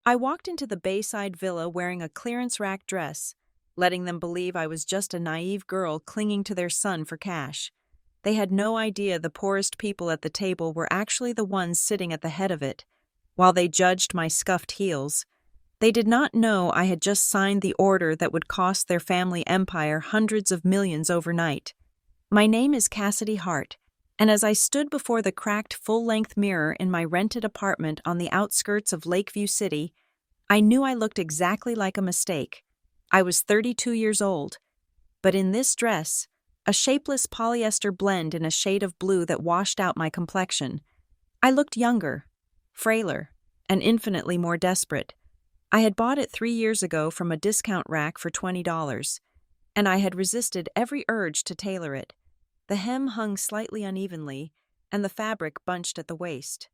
I walked into the Bayside villa wearing a clearance rack dress, letting them believe I was just a naive girl clinging to their son for cash. They had no idea the poorest people at the table were actually the ones sitting at the head of it, while they judged my scuffed heels. They did not know I had just signed the order that would cost their family empire hundreds of millions overnight. My name is Cassidy Hart, and as I stood before the cracked full-length mirror in my rented apartment on the outskirts of Lakeview City, I knew I looked exactly like a mistake. I was 32 years old, but in this dress, a shapeless polyester blend in a shade of blue that washed out my complexion, I looked younger, frailer, and infinitely more desperate. I had bought it 3 years ago from a discount rack for $20, and I had resisted every urge to tailor it. The hem hung slightly unevenly, and the fabric bunched at the waist.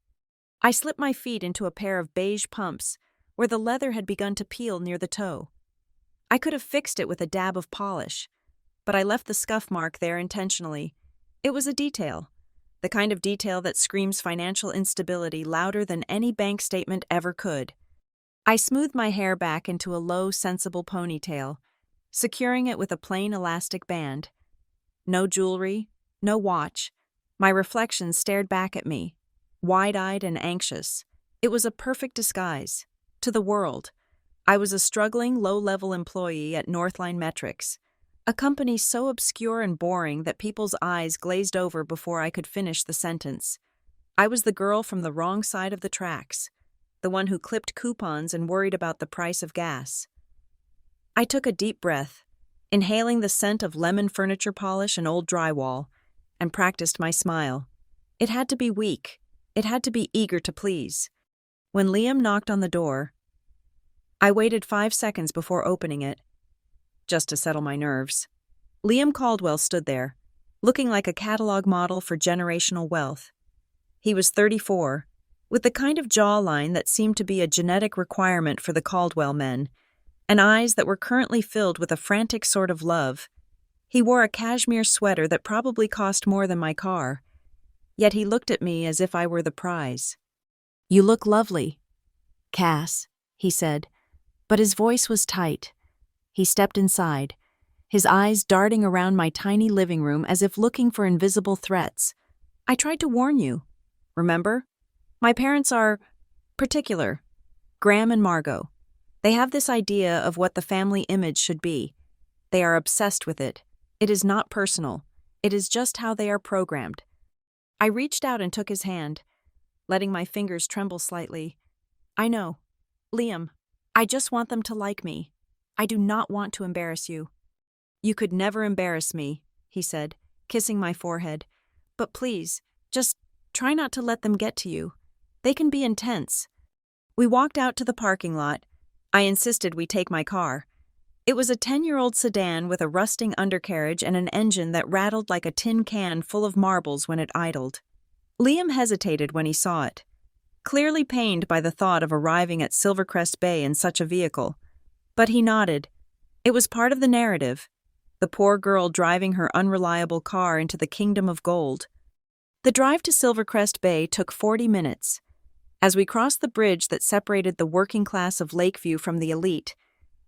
I slipped my feet into a pair of beige pumps, where the leather had begun to peel near the toe. I could have fixed it with a dab of polish, but I left the scuff mark there intentionally. It was a detail, the kind of detail that screams financial instability louder than any bank statement ever could. I smoothed my hair back into a low, sensible ponytail, securing it with a plain elastic band. No jewelry, no watch. My reflection stared back at me, wide-eyed and anxious. It was a perfect disguise. To the world, I was a struggling, low-level employee at Northline Metrics, a company so obscure and boring that people's eyes glazed over before I could finish the sentence. I was the girl from the wrong side of the tracks, the one who clipped coupons and worried about the price of gas. I took a deep breath, inhaling the scent of lemon furniture polish and old drywall, and practiced my smile. It had to be weak. It had to be eager to please. When Liam knocked on the door, I waited 5 seconds before opening it, just to settle my nerves. Liam Caldwell stood there, looking like a catalog model for generational wealth. He was 34, with the kind of jawline that seemed to be a genetic requirement for the Caldwell men, and eyes that were currently filled with a frantic sort of love. He wore a cashmere sweater that probably cost more than my car, yet he looked at me as if I were the prize. "You look lovely, Cass," he said, but his voice was tight. He stepped inside, his eyes darting around my tiny living room as if looking for invisible threats. "I tried to warn you. Remember? My parents are particular. Graham and Margot. They have this idea of what the family image should be. They are obsessed with it. It is not personal. It is just how they are programmed." I reached out and took his hand, letting my fingers tremble slightly. "I know. Liam, I just want them to like me. I do not want to embarrass you." "You could never embarrass me," he said, kissing my forehead. "But please, just try not to let them get to you. They can be intense." We walked out to the parking lot. I insisted we take my car. It was a 10-year-old sedan with a rusting undercarriage and an engine that rattled like a tin can full of marbles when it idled. Liam hesitated when he saw it, clearly pained by the thought of arriving at Silvercrest Bay in such a vehicle. But he nodded. It was part of the narrative, the poor girl driving her unreliable car into the kingdom of gold. The drive to Silvercrest Bay took 40 minutes. As we crossed the bridge that separated the working class of Lakeview from the elite,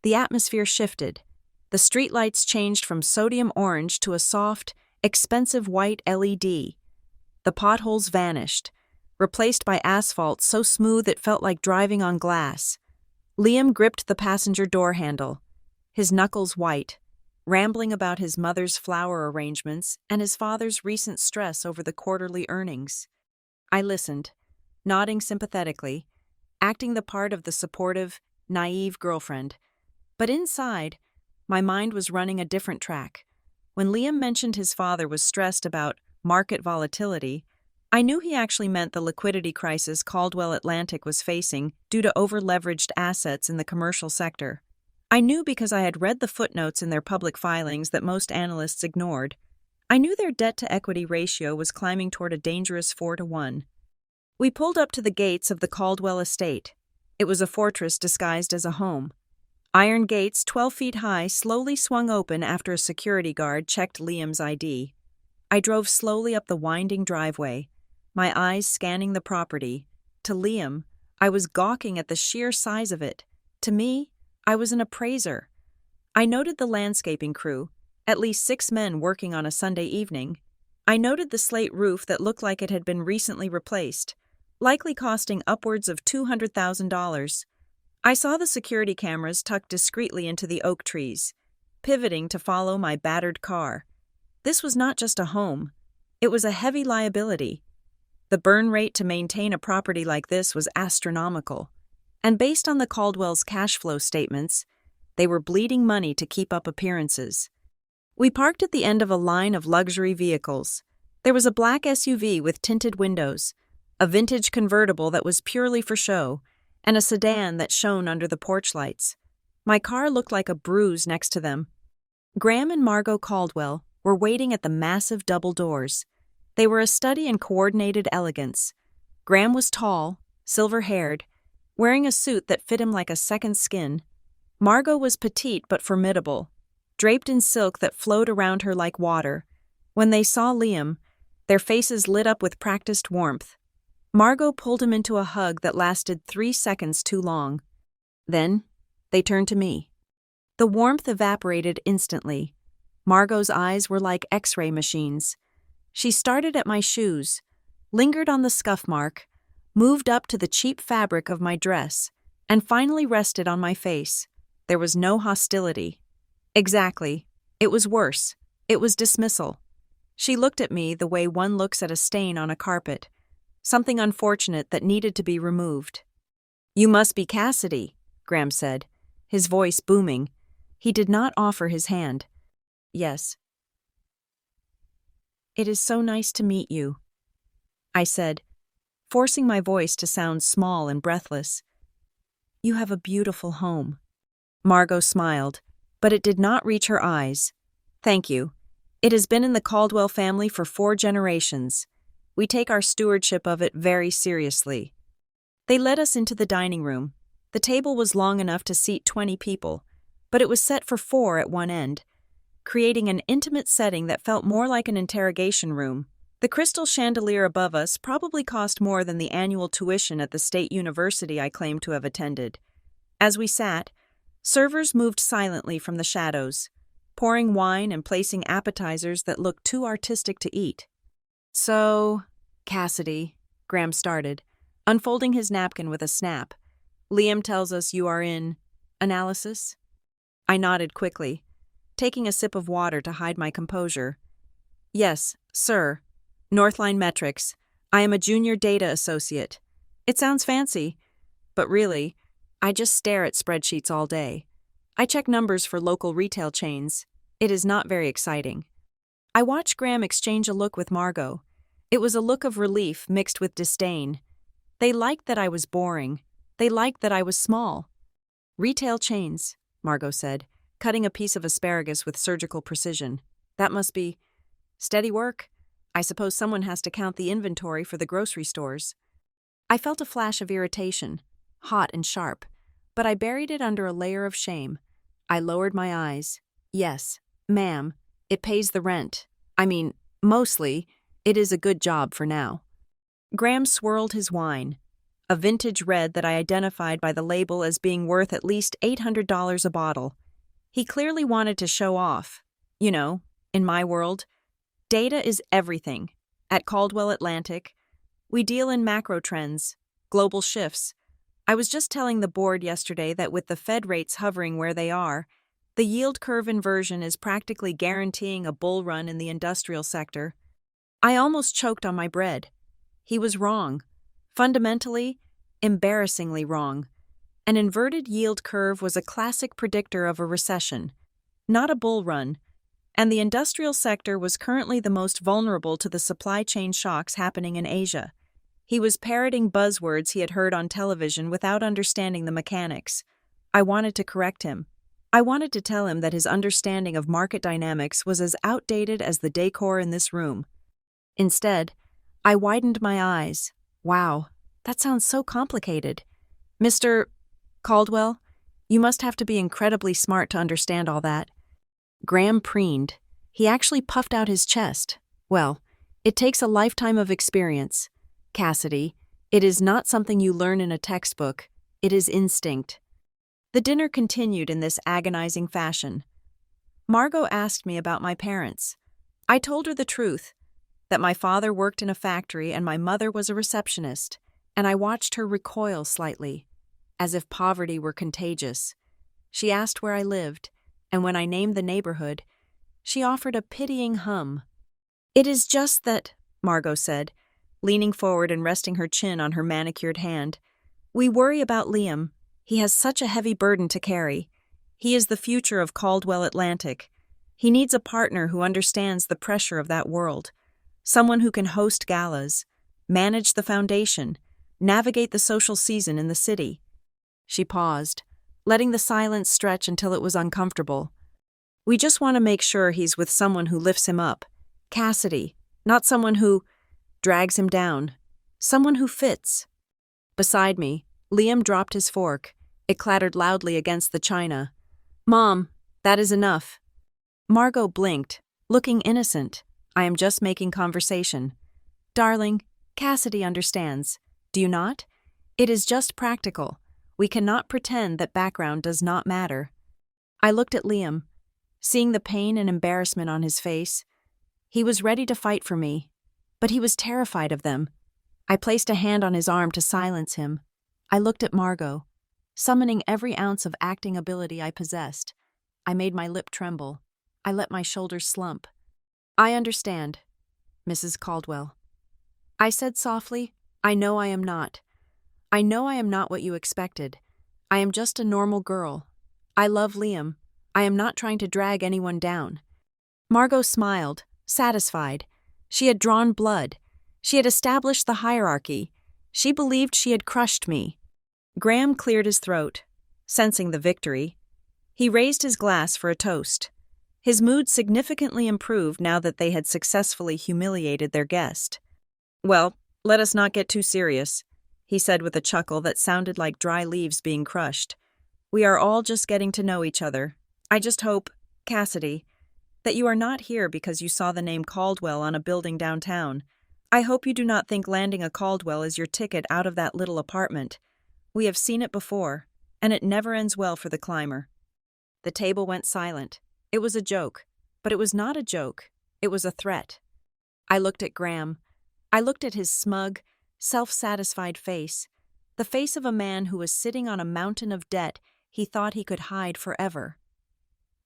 the atmosphere shifted. The streetlights changed from sodium orange to a soft, expensive white LED. The potholes vanished, replaced by asphalt so smooth it felt like driving on glass. Liam gripped the passenger door handle, his knuckles white, rambling about his mother's flower arrangements and his father's recent stress over the quarterly earnings. I listened, nodding sympathetically, acting the part of the supportive, naive girlfriend. But inside, my mind was running a different track. When Liam mentioned his father was stressed about market volatility, I knew he actually meant the liquidity crisis Caldwell Atlantic was facing due to over-leveraged assets in the commercial sector. I knew because I had read the footnotes in their public filings that most analysts ignored. I knew their debt-to-equity ratio was climbing toward a dangerous 4-to-1. We pulled up to the gates of the Caldwell estate. It was a fortress disguised as a home. Iron gates 12 feet high slowly swung open after a security guard checked Liam's ID. I drove slowly up the winding driveway, my eyes scanning the property. To Liam, I was gawking at the sheer size of it. To me, I was an appraiser. I noted the landscaping crew, at least 6 men working on a Sunday evening. I noted the slate roof that looked like it had been recently replaced, likely costing upwards of $200,000. I saw the security cameras tucked discreetly into the oak trees, pivoting to follow my battered car. This was not just a home. It was a heavy liability. The burn rate to maintain a property like this was astronomical. And based on the Caldwell's cash flow statements, they were bleeding money to keep up appearances. We parked at the end of a line of luxury vehicles. There was a black SUV with tinted windows, a vintage convertible that was purely for show, and a sedan that shone under the porch lights. My car looked like a bruise next to them. Graham and Margot Caldwell were waiting at the massive double doors. They were a study in coordinated elegance. Graham was tall, silver-haired, wearing a suit that fit him like a second skin. Margot was petite but formidable, draped in silk that flowed around her like water. When they saw Liam, their faces lit up with practiced warmth. Margot pulled him into a hug that lasted 3 seconds too long. Then, they turned to me. The warmth evaporated instantly. Margot's eyes were like X-ray machines. She started at my shoes, lingered on the scuff mark, moved up to the cheap fabric of my dress, and finally rested on my face. There was no hostility. Exactly. It was worse. It was dismissal. She looked at me the way one looks at a stain on a carpet, something unfortunate that needed to be removed. "You must be Cassidy," Graham said, his voice booming. He did not offer his hand. "Yes." "It is so nice to meet you," I said, forcing my voice to sound small and breathless. "You have a beautiful home." Margot smiled, but it did not reach her eyes. "Thank you. It has been in the Caldwell family for 4 generations. We take our stewardship of it very seriously." They led us into the dining room. The table was long enough to seat 20 people, but it was set for 4 at one end, creating an intimate setting that felt more like an interrogation room. The crystal chandelier above us probably cost more than the annual tuition at the state university I claimed to have attended. As we sat, servers moved silently from the shadows, pouring wine and placing appetizers that looked too artistic to eat. "So, Cassidy," Graham started, unfolding his napkin with a snap. "Liam tells us you are in analysis?" I nodded quickly, taking a sip of water to hide my composure. "Yes, sir. Northline Metrics. I am a junior data associate. It sounds fancy, but really, I just stare at spreadsheets all day. I check numbers for local retail chains. It is not very exciting." I watched Graham exchange a look with Margot. It was a look of relief mixed with disdain. They liked that I was boring. They liked that I was small. "Retail chains," Margot said, cutting a piece of asparagus with surgical precision. "That must be steady work. I suppose someone has to count the inventory for the grocery stores." I felt a flash of irritation, hot and sharp, but I buried it under a layer of shame. I lowered my eyes. "Yes, ma'am, it pays the rent. I mean, mostly, it is a good job for now." Graham swirled his wine, a vintage red that I identified by the label as being worth at least $800 a bottle. He clearly wanted to show off. You know, in my world, data is everything. At Caldwell Atlantic, we deal in macro trends, global shifts. I was just telling the board yesterday that with the Fed rates hovering where they are, the yield curve inversion is practically guaranteeing a bull run in the industrial sector. I almost choked on my bread. He was wrong. Fundamentally, embarrassingly wrong. An inverted yield curve was a classic predictor of a recession, not a bull run, and the industrial sector was currently the most vulnerable to the supply chain shocks happening in Asia. He was parroting buzzwords he had heard on television without understanding the mechanics. I wanted to correct him. I wanted to tell him that his understanding of market dynamics was as outdated as the decor in this room. Instead, I widened my eyes. "Wow, that sounds so complicated. Mr. Caldwell, you must have to be incredibly smart to understand all that." Graham preened. He actually puffed out his chest. "Well, it takes a lifetime of experience. Cassidy, It is not something you learn in a textbook, it is instinct. The dinner continued in this agonizing fashion. Margot asked me about my parents. I told her the truth, that my father worked in a factory and my mother was a receptionist, and I watched her recoil slightly, as if poverty were contagious. She asked where I lived, and when I named the neighborhood, she offered a pitying hum. "It is just that," Margot said, leaning forward and resting her chin on her manicured hand. "We worry about Liam. He has such a heavy burden to carry. He is the future of Caldwell Atlantic. He needs a partner who understands the pressure of that world. Someone who can host galas, manage the foundation, navigate the social season in the city." She paused, letting the silence stretch until it was uncomfortable. "We just want to make sure he's with someone who lifts him up. Cassidy, not someone who drags him down. Someone who fits." Beside me, Liam dropped his fork. It clattered loudly against the china. "Mom, that is enough." Margot blinked, looking innocent. "I am just making conversation." "Darling, Cassidy understands. Do you not? It is just practical. We cannot pretend that background does not matter." I looked at Liam, seeing the pain and embarrassment on his face. He was ready to fight for me, but he was terrified of them. I placed a hand on his arm to silence him. I looked at Margot, summoning every ounce of acting ability I possessed. I made my lip tremble. I let my shoulders slump. "I understand, Mrs. Caldwell." I said softly, "I know I am not. I know I am not what you expected. I am just a normal girl. I love Liam. I am not trying to drag anyone down." Margot smiled, satisfied. She had drawn blood. She had established the hierarchy. She believed she had crushed me. Graham cleared his throat, sensing the victory. He raised his glass for a toast. His mood significantly improved now that they had successfully humiliated their guest. "Well, let us not get too serious," he said with a chuckle that sounded like dry leaves being crushed. "We are all just getting to know each other. I just hope, Cassidy, that you are not here because you saw the name Caldwell on a building downtown. I hope you do not think landing a Caldwell is your ticket out of that little apartment. We have seen it before, and it never ends well for the climber." The table went silent. It was a joke, but it was not a joke. It was a threat. I looked at Graham. I looked at his smug, self-satisfied face, the face of a man who was sitting on a mountain of debt he thought he could hide forever.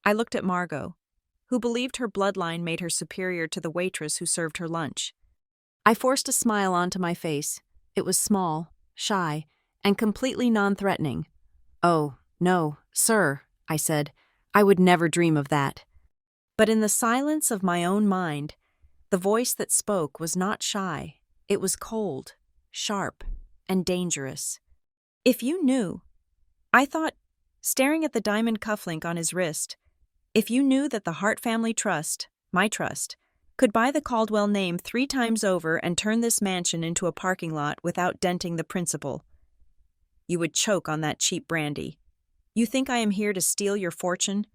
I looked at Margot, who believed her bloodline made her superior to the waitress who served her lunch. I forced a smile onto my face. It was small, shy, and completely non-threatening. "Oh, no, sir," I said. "I would never dream of that." But in the silence of my own mind, the voice that spoke was not shy. It was cold, sharp, and dangerous. "If you knew," I thought, staring at the diamond cufflink on his wrist, "if you knew that the Hart Family Trust, my trust, could buy the Caldwell name 3 times over and turn this mansion into a parking lot without denting the principal, you would choke on that cheap brandy. You think I am here to steal your fortune?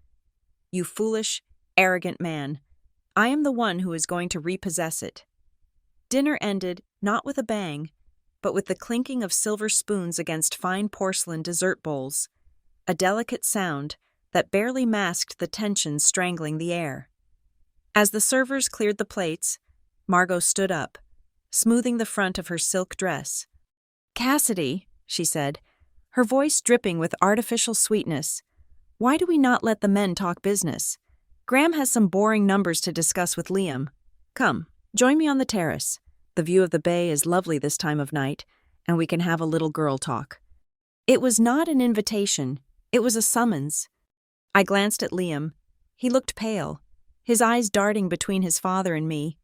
You foolish, arrogant man. I am the one who is going to repossess it." Dinner ended not with a bang, but with the clinking of silver spoons against fine porcelain dessert bowls, a delicate sound that barely masked the tension strangling the air. As the servers cleared the plates, Margot stood up, smoothing the front of her silk dress. "Cassidy," she said, her voice dripping with artificial sweetness, "why do we not let the men talk business? Graham has some boring numbers to discuss with Liam. Come, join me on the terrace. The view of the bay is lovely this time of night, and we can have a little girl talk." It was not an invitation, it was a summons. I glanced at Liam. He looked pale, his eyes darting between his father and me.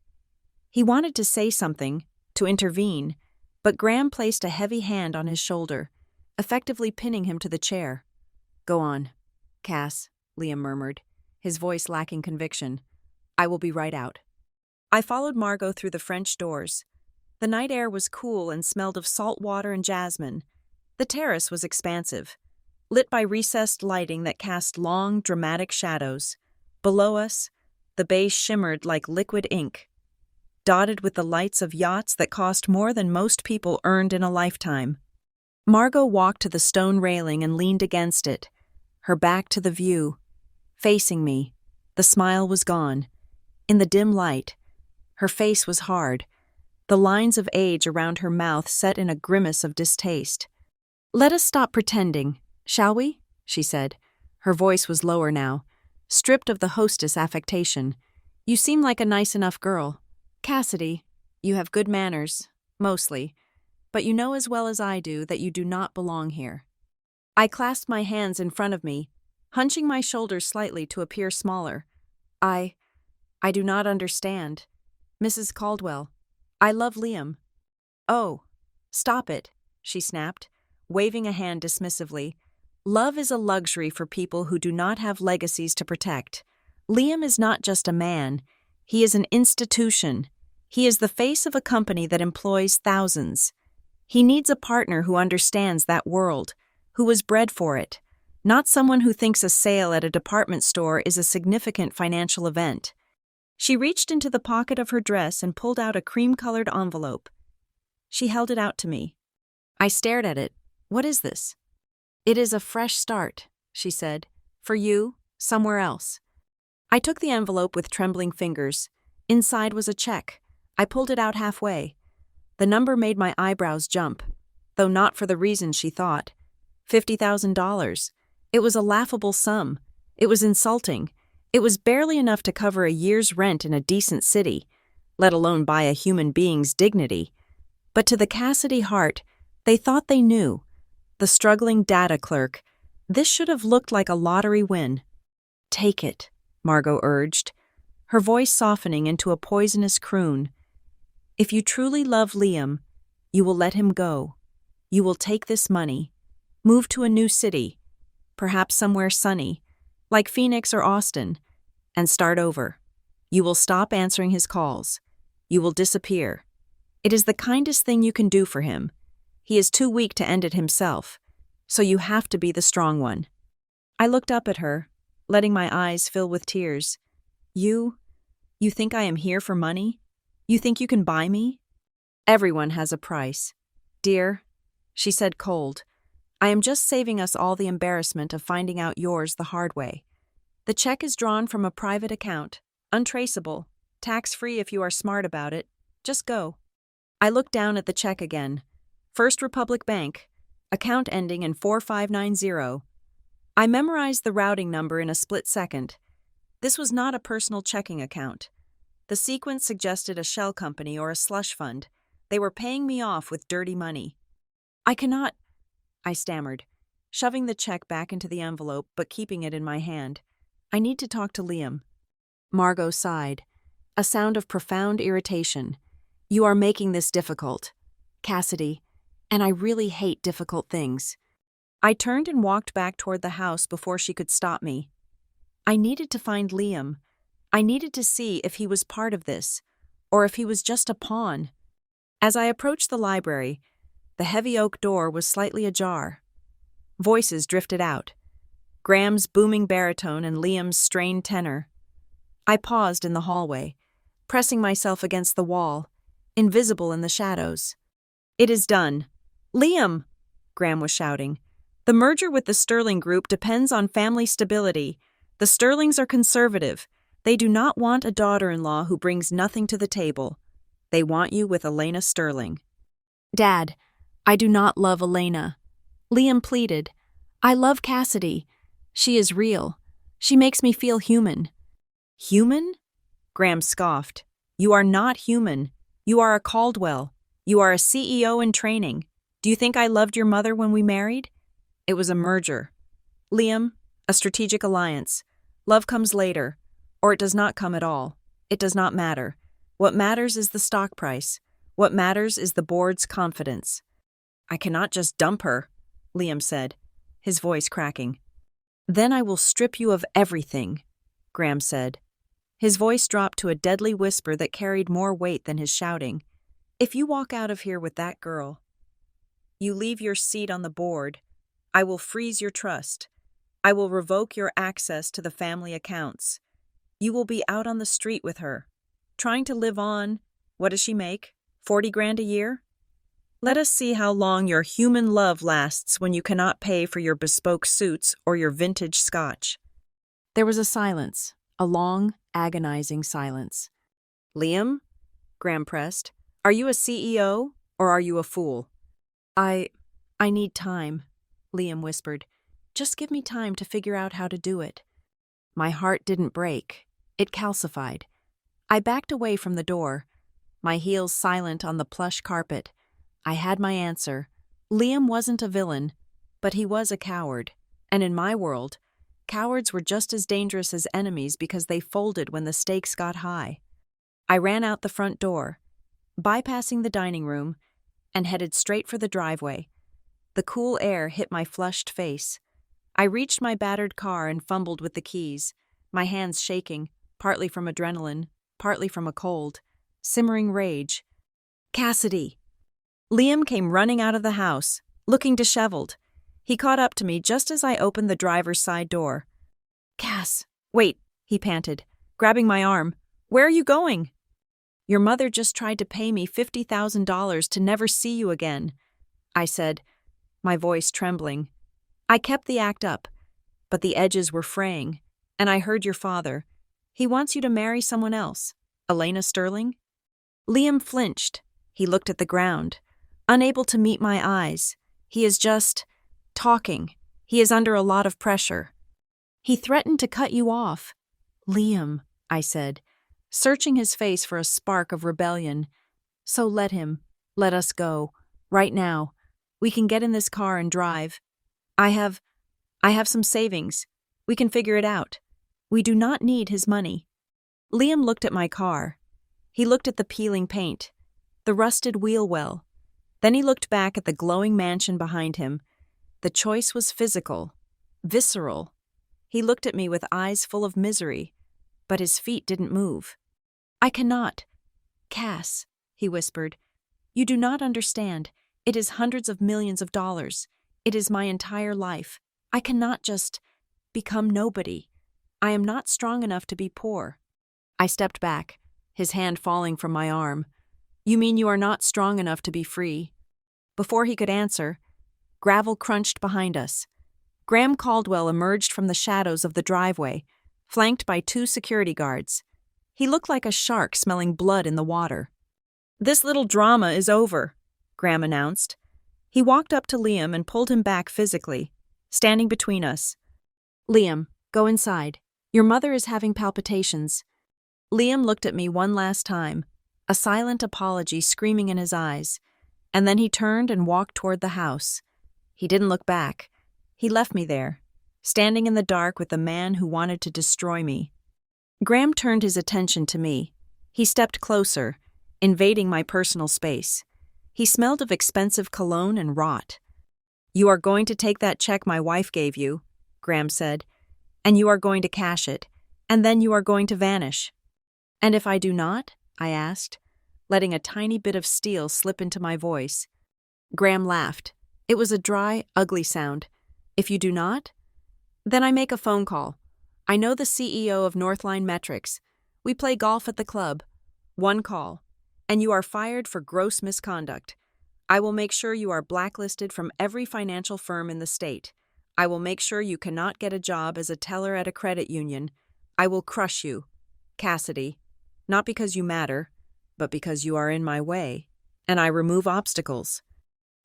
He wanted to say something, to intervene, but Graham placed a heavy hand on his shoulder, effectively pinning him to the chair. "Go on, Cass," Liam murmured, his voice lacking conviction. "I will be right out." I followed Margot through the French doors. The night air was cool and smelled of salt water and jasmine. The terrace was expansive, lit by recessed lighting that cast long, dramatic shadows. Below us, the bay shimmered like liquid ink. dotted with the lights of yachts that cost more than most people earned in a lifetime. Margot walked to the stone railing and leaned against it, her back to the view. Facing me, the smile was gone. In the dim light, her face was hard, the lines of age around her mouth set in a grimace of distaste. "Let us stop pretending, shall we?" she said. Her voice was lower now, stripped of the hostess affectation. "You seem like a nice enough girl. Cassidy, you have good manners, mostly, but you know as well as I do that you do not belong here." I clasped my hands in front of me, hunching my shoulders slightly to appear smaller. I do not understand. Mrs. Caldwell, I love Liam." "Oh, stop it," she snapped, waving a hand dismissively. "Love is a luxury for people who do not have legacies to protect. Liam is not just a man. He is an institution. He is the face of a company that employs thousands. He needs a partner who understands that world, who was bred for it, not someone who thinks a sale at a department store is a significant financial event." She reached into the pocket of her dress and pulled out a cream-colored envelope. She held it out to me. I stared at it. "What is this?" "It is a fresh start," she said. "For you, somewhere else." I took the envelope with trembling fingers. Inside was a check. I pulled it out halfway. The number made my eyebrows jump, though not for the reason she thought. $50,000. It was a laughable sum. It was insulting. It was barely enough to cover a year's rent in a decent city, let alone buy a human being's dignity. But to the Cassidy heart, they thought they knew. The struggling data clerk, this should have looked like a lottery win. "Take it," Margot urged, her voice softening into a poisonous croon. "If you truly love Liam, you will let him go. You will take this money, move to a new city, perhaps somewhere sunny, like Phoenix or Austin, and start over. You will stop answering his calls. You will disappear. It is the kindest thing you can do for him. He is too weak to end it himself, so you have to be the strong one." I looked up at her, letting my eyes fill with tears. You think I am here for money? You think you can buy me?" "Everyone has a price. Dear," she said cold, "I am just saving us all the embarrassment of finding out yours the hard way. The check is drawn from a private account, untraceable, tax-free if you are smart about it. Just go." I looked down at the check again. First Republic Bank, account ending in 4590. I memorized the routing number in a split second. This was not a personal checking account. The sequence suggested a shell company or a slush fund. They were paying me off with dirty money. "I cannot," I stammered, shoving the check back into the envelope but keeping it in my hand. "I need to talk to Liam." Margot sighed, a sound of profound irritation. "You are making this difficult, Cassidy, and I really hate difficult things." I turned and walked back toward the house before she could stop me. I needed to find Liam. I needed to see if he was part of this, or if he was just a pawn. As I approached the library, the heavy oak door was slightly ajar. Voices drifted out, Graham's booming baritone and Liam's strained tenor. I paused in the hallway, pressing myself against the wall, invisible in the shadows. "It is done. Liam!" Graham was shouting. "The merger with the Sterling Group depends on family stability. The Sterlings are conservative. They do not want a daughter-in-law who brings nothing to the table. They want you with Elena Sterling." "Dad, I do not love Elena." Liam pleaded. "I love Cassidy. She is real. She makes me feel human." "Human?" Graham scoffed. "You are not human. You are a Caldwell. You are a CEO in training. Do you think I loved your mother when we married? It was a merger. Liam, a strategic alliance. Love comes later, or it does not come at all. It does not matter. What matters is the stock price. What matters is the board's confidence." "I cannot just dump her," Liam said, his voice cracking. "Then I will strip you of everything," Graham said. His voice dropped to a deadly whisper that carried more weight than his shouting. "If you walk out of here with that girl, you leave your seat on the board, I will freeze your trust. I will revoke your access to the family accounts. You will be out on the street with her, trying to live on, What does she make? 40 grand a year? Let us see how long your human love lasts when you cannot pay for your bespoke suits or your vintage scotch. There was a silence, a long, agonizing silence. Liam? Graham pressed. Are you a CEO or are you a fool? I need time, Liam whispered. Just give me time to figure out how to do it. My heart didn't break. It calcified. I backed away from the door, my heels silent on the plush carpet. I had my answer. Liam wasn't a villain, but he was a coward. And in my world, cowards were just as dangerous as enemies because they folded when the stakes got high. I ran out the front door, bypassing the dining room, and headed straight for the driveway. The cool air hit my flushed face. I reached my battered car and fumbled with the keys, my hands shaking, partly from adrenaline, partly from a cold, simmering rage. Cassidy! Liam came running out of the house, looking disheveled. He caught up to me just as I opened the driver's side door. Cass, wait, he panted, grabbing my arm. Where are you going? Your mother just tried to pay me $50,000 to never see you again, I said, my voice trembling. I kept the act up, but the edges were fraying, and I heard your father. He wants you to marry someone else. Elena Sterling? Liam flinched. He looked at the ground, unable to meet my eyes. He is just talking. He is under a lot of pressure. He threatened to cut you off. Liam, I said, searching his face for a spark of rebellion. So let him. Let us go. Right now. We can get in this car and drive. I have some savings. We can figure it out. We do not need his money. Liam looked at my car. He looked at the peeling paint, the rusted wheel well. Then he looked back at the glowing mansion behind him. The choice was physical, visceral. He looked at me with eyes full of misery, but his feet didn't move. I cannot. Cass, he whispered, you do not understand. It is hundreds of millions of dollars. It is my entire life. I cannot just become nobody. I am not strong enough to be poor. I stepped back, his hand falling from my arm. You mean you are not strong enough to be free? Before he could answer, gravel crunched behind us. Graham Caldwell emerged from the shadows of the driveway, flanked by 2 security guards. He looked like a shark smelling blood in the water. This little drama is over, Graham announced. He walked up to Liam and pulled him back physically, standing between us. Liam, go inside. Your mother is having palpitations. Liam looked at me one last time, a silent apology screaming in his eyes, and then he turned and walked toward the house. He didn't look back. He left me there, standing in the dark with the man who wanted to destroy me. Graham turned his attention to me. He stepped closer, invading my personal space. He smelled of expensive cologne and rot. You are going to take that check my wife gave you, Graham said, and you are going to cash it, and then you are going to vanish. And if I do not? I asked, letting a tiny bit of steel slip into my voice. Graham laughed. It was a dry, ugly sound. If you do not? Then I make a phone call. I know the CEO of Northline Metrics. We play golf at the club. 1 call. And you are fired for gross misconduct. I will make sure you are blacklisted from every financial firm in the state. I will make sure you cannot get a job as a teller at a credit union. I will crush you. Cassidy. Not because you matter, but because you are in my way, and I remove obstacles.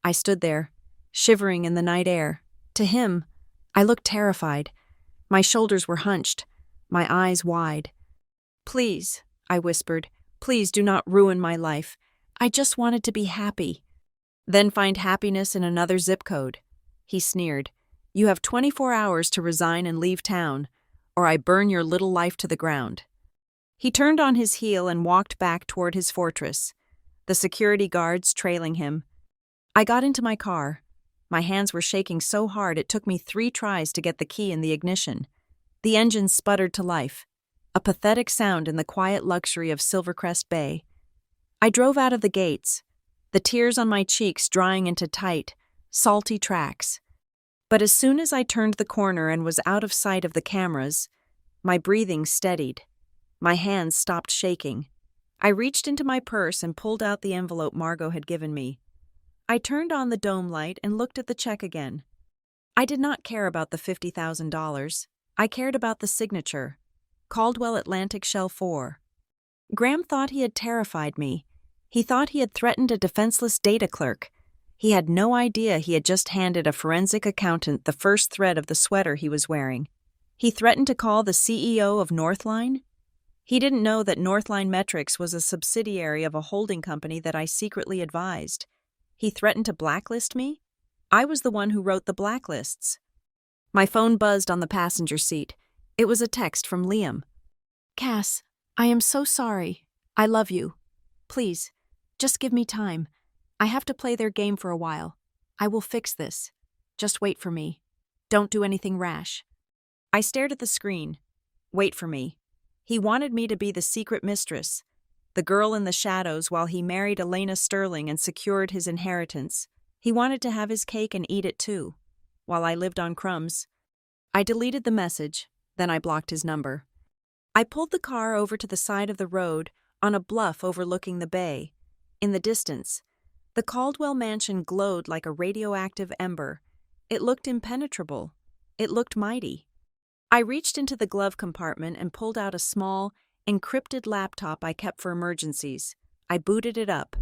I stood there, shivering in the night air. To him, I looked terrified. My shoulders were hunched, my eyes wide. Please, I whispered, please do not ruin my life. I just wanted to be happy. Then find happiness in another zip code. He sneered. You have 24 hours to resign and leave town, or I burn your little life to the ground. He turned on his heel and walked back toward his fortress, the security guards trailing him. I got into my car. My hands were shaking so hard it took me 3 tries to get the key in the ignition. The engine sputtered to life, a pathetic sound in the quiet luxury of Silvercrest Bay. I drove out of the gates, the tears on my cheeks drying into tight, salty tracks. But as soon as I turned the corner and was out of sight of the cameras, my breathing steadied. My hands stopped shaking. I reached into my purse and pulled out the envelope Margot had given me. I turned on the dome light and looked at the check again. I did not care about the $50,000. I cared about the signature. Caldwell Atlantic Shell 4. Graham thought he had terrified me. He thought he had threatened a defenseless data clerk. He had no idea he had just handed a forensic accountant the first thread of the sweater he was wearing. He threatened to call the CEO of Northline? He didn't know that Northline Metrics was a subsidiary of a holding company that I secretly advised. He threatened to blacklist me? I was the one who wrote the blacklists. My phone buzzed on the passenger seat. It was a text from Liam. "Cass, I am so sorry. I love you. Please, just give me time. I have to play their game for a while. I will fix this. Just wait for me. Don't do anything rash." I stared at the screen. Wait for me. He wanted me to be the secret mistress, the girl in the shadows while he married Elena Sterling and secured his inheritance. He wanted to have his cake and eat it too, while I lived on crumbs. I deleted the message, then I blocked his number. I pulled the car over to the side of the road on a bluff overlooking the bay. In the distance, the Caldwell mansion glowed like a radioactive ember. It looked impenetrable. It looked mighty. I reached into the glove compartment and pulled out a small, encrypted laptop I kept for emergencies. I booted it up,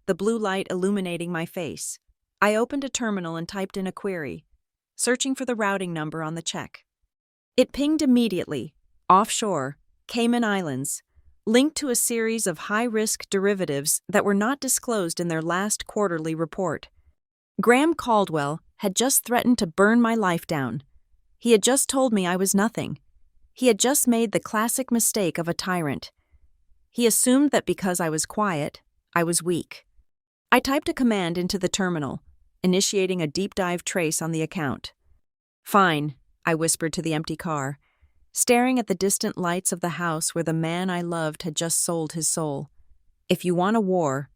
the blue light illuminating my face. I opened a terminal and typed in a query, searching for the routing number on the check. It pinged immediately, offshore, Cayman Islands, linked to a series of high-risk derivatives that were not disclosed in their last quarterly report. Graham Caldwell had just threatened to burn my life down. He had just told me I was nothing. He had just made the classic mistake of a tyrant. He assumed that because I was quiet, I was weak. I typed a command into the terminal, initiating a deep dive trace on the account. "Fine," I whispered to the empty car, staring at the distant lights of the house where the man I loved had just sold his soul. "If you want a war,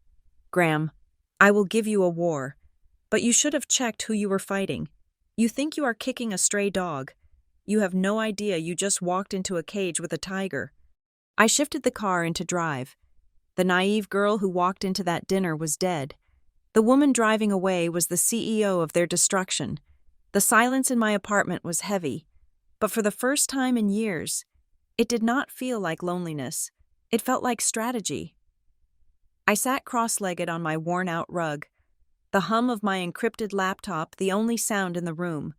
Graham, I will give you a war. But you should have checked who you were fighting. You think you are kicking a stray dog. You have no idea you just walked into a cage with a tiger." I shifted the car into drive. The naive girl who walked into that dinner was dead. The woman driving away was the CEO of their destruction. The silence in my apartment was heavy, but for the first time in years, it did not feel like loneliness. It felt like strategy. I sat cross-legged on my worn-out rug, the hum of my encrypted laptop the only sound in the room.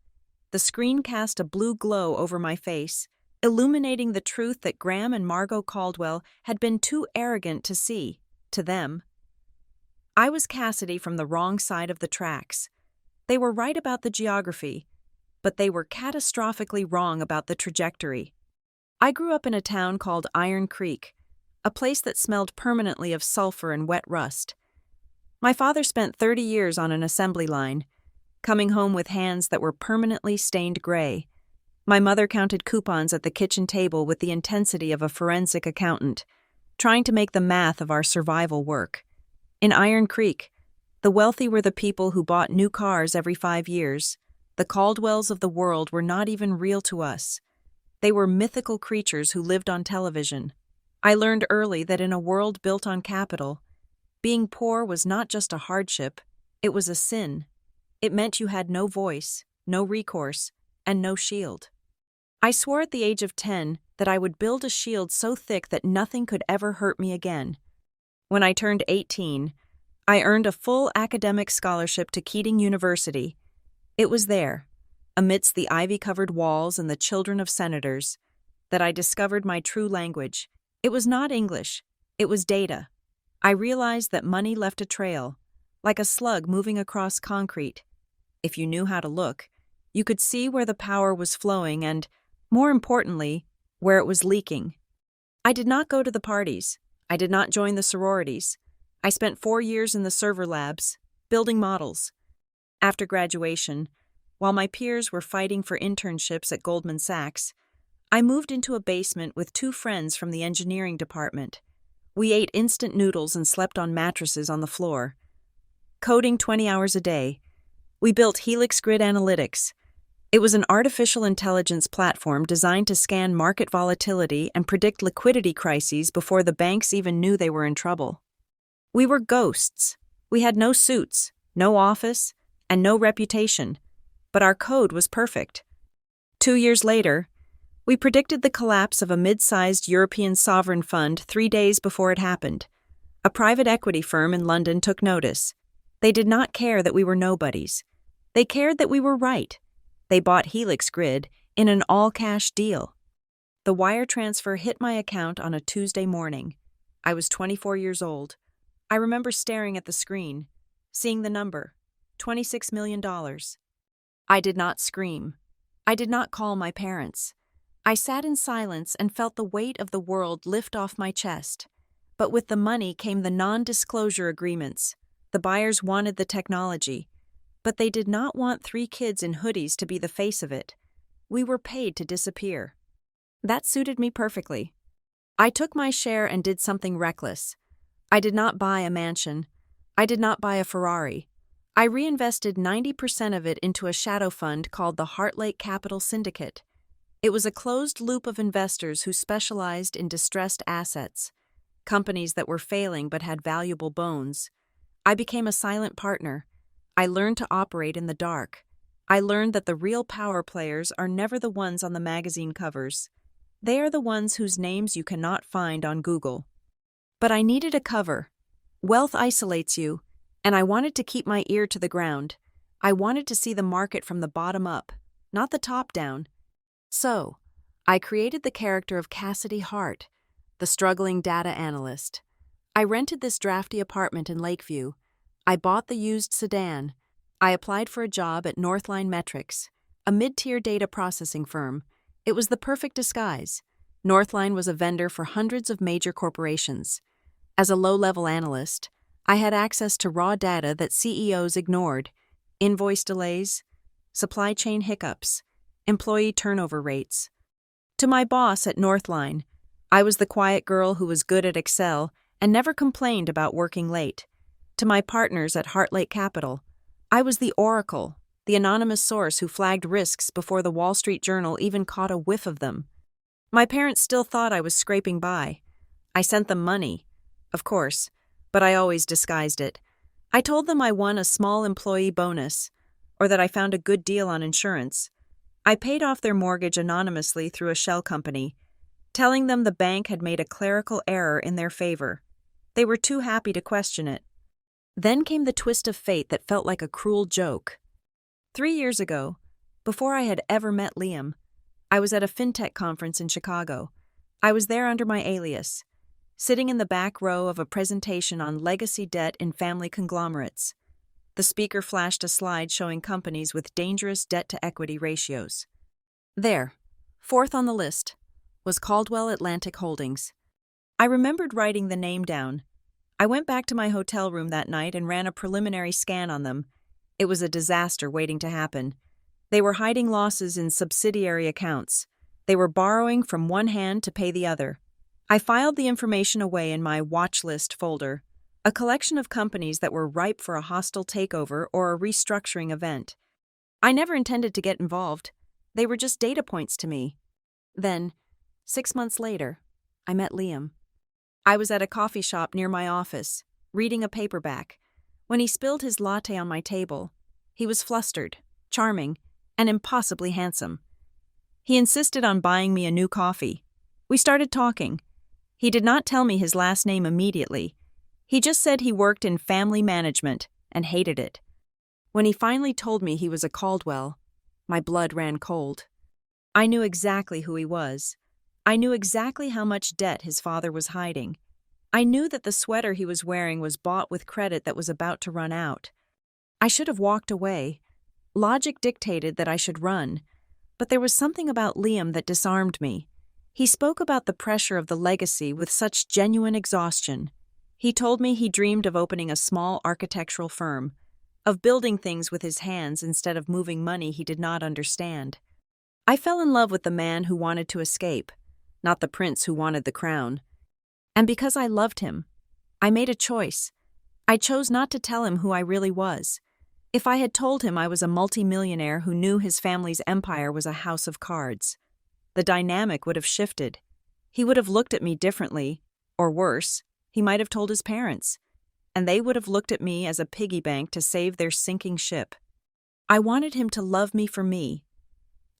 The screen cast a blue glow over my face, illuminating the truth that Graham and Margot Caldwell had been too arrogant to see, to them. I was Cassidy from the wrong side of the tracks. They were right about the geography, but they were catastrophically wrong about the trajectory. I grew up in a town called Iron Creek, a place that smelled permanently of sulfur and wet rust. My father spent 30 years on an assembly line, coming home with hands that were permanently stained gray. My mother counted coupons at the kitchen table with the intensity of a forensic accountant, trying to make the math of our survival work. In Iron Creek, the wealthy were the people who bought new cars every 5 years. The Caldwells of the world were not even real to us. They were mythical creatures who lived on television. I learned early that in a world built on capital, being poor was not just a hardship, it was a sin. It meant you had no voice, no recourse, and no shield. I swore at the age of 10 that I would build a shield so thick that nothing could ever hurt me again. When I turned 18, I earned a full academic scholarship to Keating University. It was there, amidst the ivy-covered walls and the children of senators, that I discovered my true language. It was not English, it was data. I realized that money left a trail, like a slug moving across concrete. If you knew how to look, you could see where the power was flowing and, more importantly, where it was leaking. I did not go to the parties. I did not join the sororities. I spent 4 years in the server labs, building models. After graduation, while my peers were fighting for internships at Goldman Sachs, I moved into a basement with 2 friends from the engineering department. We ate instant noodles and slept on mattresses on the floor. Coding 20 hours a day, we built Helix Grid Analytics, It was an artificial intelligence platform designed to scan market volatility and predict liquidity crises before the banks even knew they were in trouble. We were ghosts. We had no suits, no office, and no reputation, but our code was perfect. 2 years later, we predicted the collapse of a mid-sized European sovereign fund 3 days before it happened. A private equity firm in London took notice. They did not care that we were nobodies. They cared that we were right. They bought Helix Grid in an all-cash deal. The wire transfer hit my account on a Tuesday morning. I was 24 years old. I remember staring at the screen, seeing the number, $26 million. I did not scream. I did not call my parents. I sat in silence and felt the weight of the world lift off my chest. But with the money came the non-disclosure agreements. The buyers wanted the technology, but they did not want 3 kids in hoodies to be the face of it. We were paid to disappear. That suited me perfectly. I took my share and did something reckless. I did not buy a mansion. I did not buy a Ferrari. I reinvested 90% of it into a shadow fund called the Heartlake Capital Syndicate. It was a closed loop of investors who specialized in distressed assets, companies that were failing but had valuable bones. I became a silent partner. I learned to operate in the dark. I learned that the real power players are never the ones on the magazine covers. They are the ones whose names you cannot find on Google. But I needed a cover. Wealth isolates you, and I wanted to keep my ear to the ground. I wanted to see the market from the bottom up, not the top down. So, I created the character of Cassidy Hart, the struggling data analyst. I rented this drafty apartment in Lakeview. I bought the used sedan. I applied for a job at Northline Metrics, a mid-tier data processing firm. It was the perfect disguise. Northline was a vendor for hundreds of major corporations. As a low-level analyst, I had access to raw data that CEOs ignored: invoice delays, supply chain hiccups, employee turnover rates. To my boss at Northline, I was the quiet girl who was good at Excel and never complained about working late. To my partners at Heartlake Capital, I was the oracle, the anonymous source who flagged risks before the Wall Street Journal even caught a whiff of them. My parents still thought I was scraping by. I sent them money, of course, but I always disguised it. I told them I won a small employee bonus, or that I found a good deal on insurance. I paid off their mortgage anonymously through a shell company, telling them the bank had made a clerical error in their favor. They were too happy to question it. Then came the twist of fate that felt like a cruel joke. 3 years ago, before I had ever met Liam, I was at a fintech conference in Chicago. I was there under my alias, sitting in the back row of a presentation on legacy debt in family conglomerates. The speaker flashed a slide showing companies with dangerous debt-to-equity ratios. There, fourth on the list, was Caldwell Atlantic Holdings. I remembered writing the name down. I went back to my hotel room that night and ran a preliminary scan on them. It was a disaster waiting to happen. They were hiding losses in subsidiary accounts. They were borrowing from one hand to pay the other. I filed the information away in my watch list folder, a collection of companies that were ripe for a hostile takeover or a restructuring event. I never intended to get involved. They were just data points to me. Then, 6 months later, I met Liam. I was at a coffee shop near my office, reading a paperback, when he spilled his latte on my table. He was flustered, charming, and impossibly handsome. He insisted on buying me a new coffee. We started talking. He did not tell me his last name immediately. He just said he worked in family management and hated it. When he finally told me he was a Caldwell, my blood ran cold. I knew exactly who he was. I knew exactly how much debt his father was hiding. I knew that the sweater he was wearing was bought with credit that was about to run out. I should have walked away. Logic dictated that I should run, but there was something about Liam that disarmed me. He spoke about the pressure of the legacy with such genuine exhaustion. He told me he dreamed of opening a small architectural firm, of building things with his hands instead of moving money he did not understand. I fell in love with the man who wanted to escape, not the prince who wanted the crown. And because I loved him, I made a choice. I chose not to tell him who I really was. If I had told him I was a multimillionaire who knew his family's empire was a house of cards, the dynamic would have shifted. He would have looked at me differently, or worse, he might have told his parents, and they would have looked at me as a piggy bank to save their sinking ship. I wanted him to love me for me.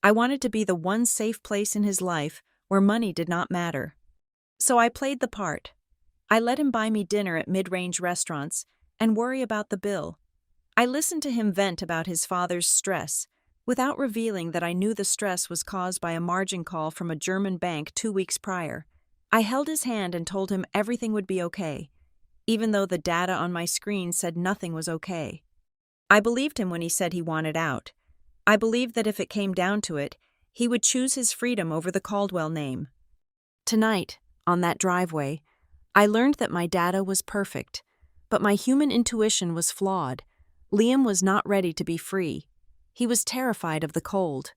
I wanted to be the one safe place in his life where money did not matter. So I played the part. I let him buy me dinner at mid-range restaurants and worry about the bill. I listened to him vent about his father's stress, without revealing that I knew the stress was caused by a margin call from a German bank 2 weeks prior. I held his hand and told him everything would be okay, even though the data on my screen said nothing was okay. I believed him when he said he wanted out. I believed that if it came down to it, he would choose his freedom over the Caldwell name. Tonight, on that driveway, I learned that my data was perfect, but my human intuition was flawed. Liam was not ready to be free. He was terrified of the cold.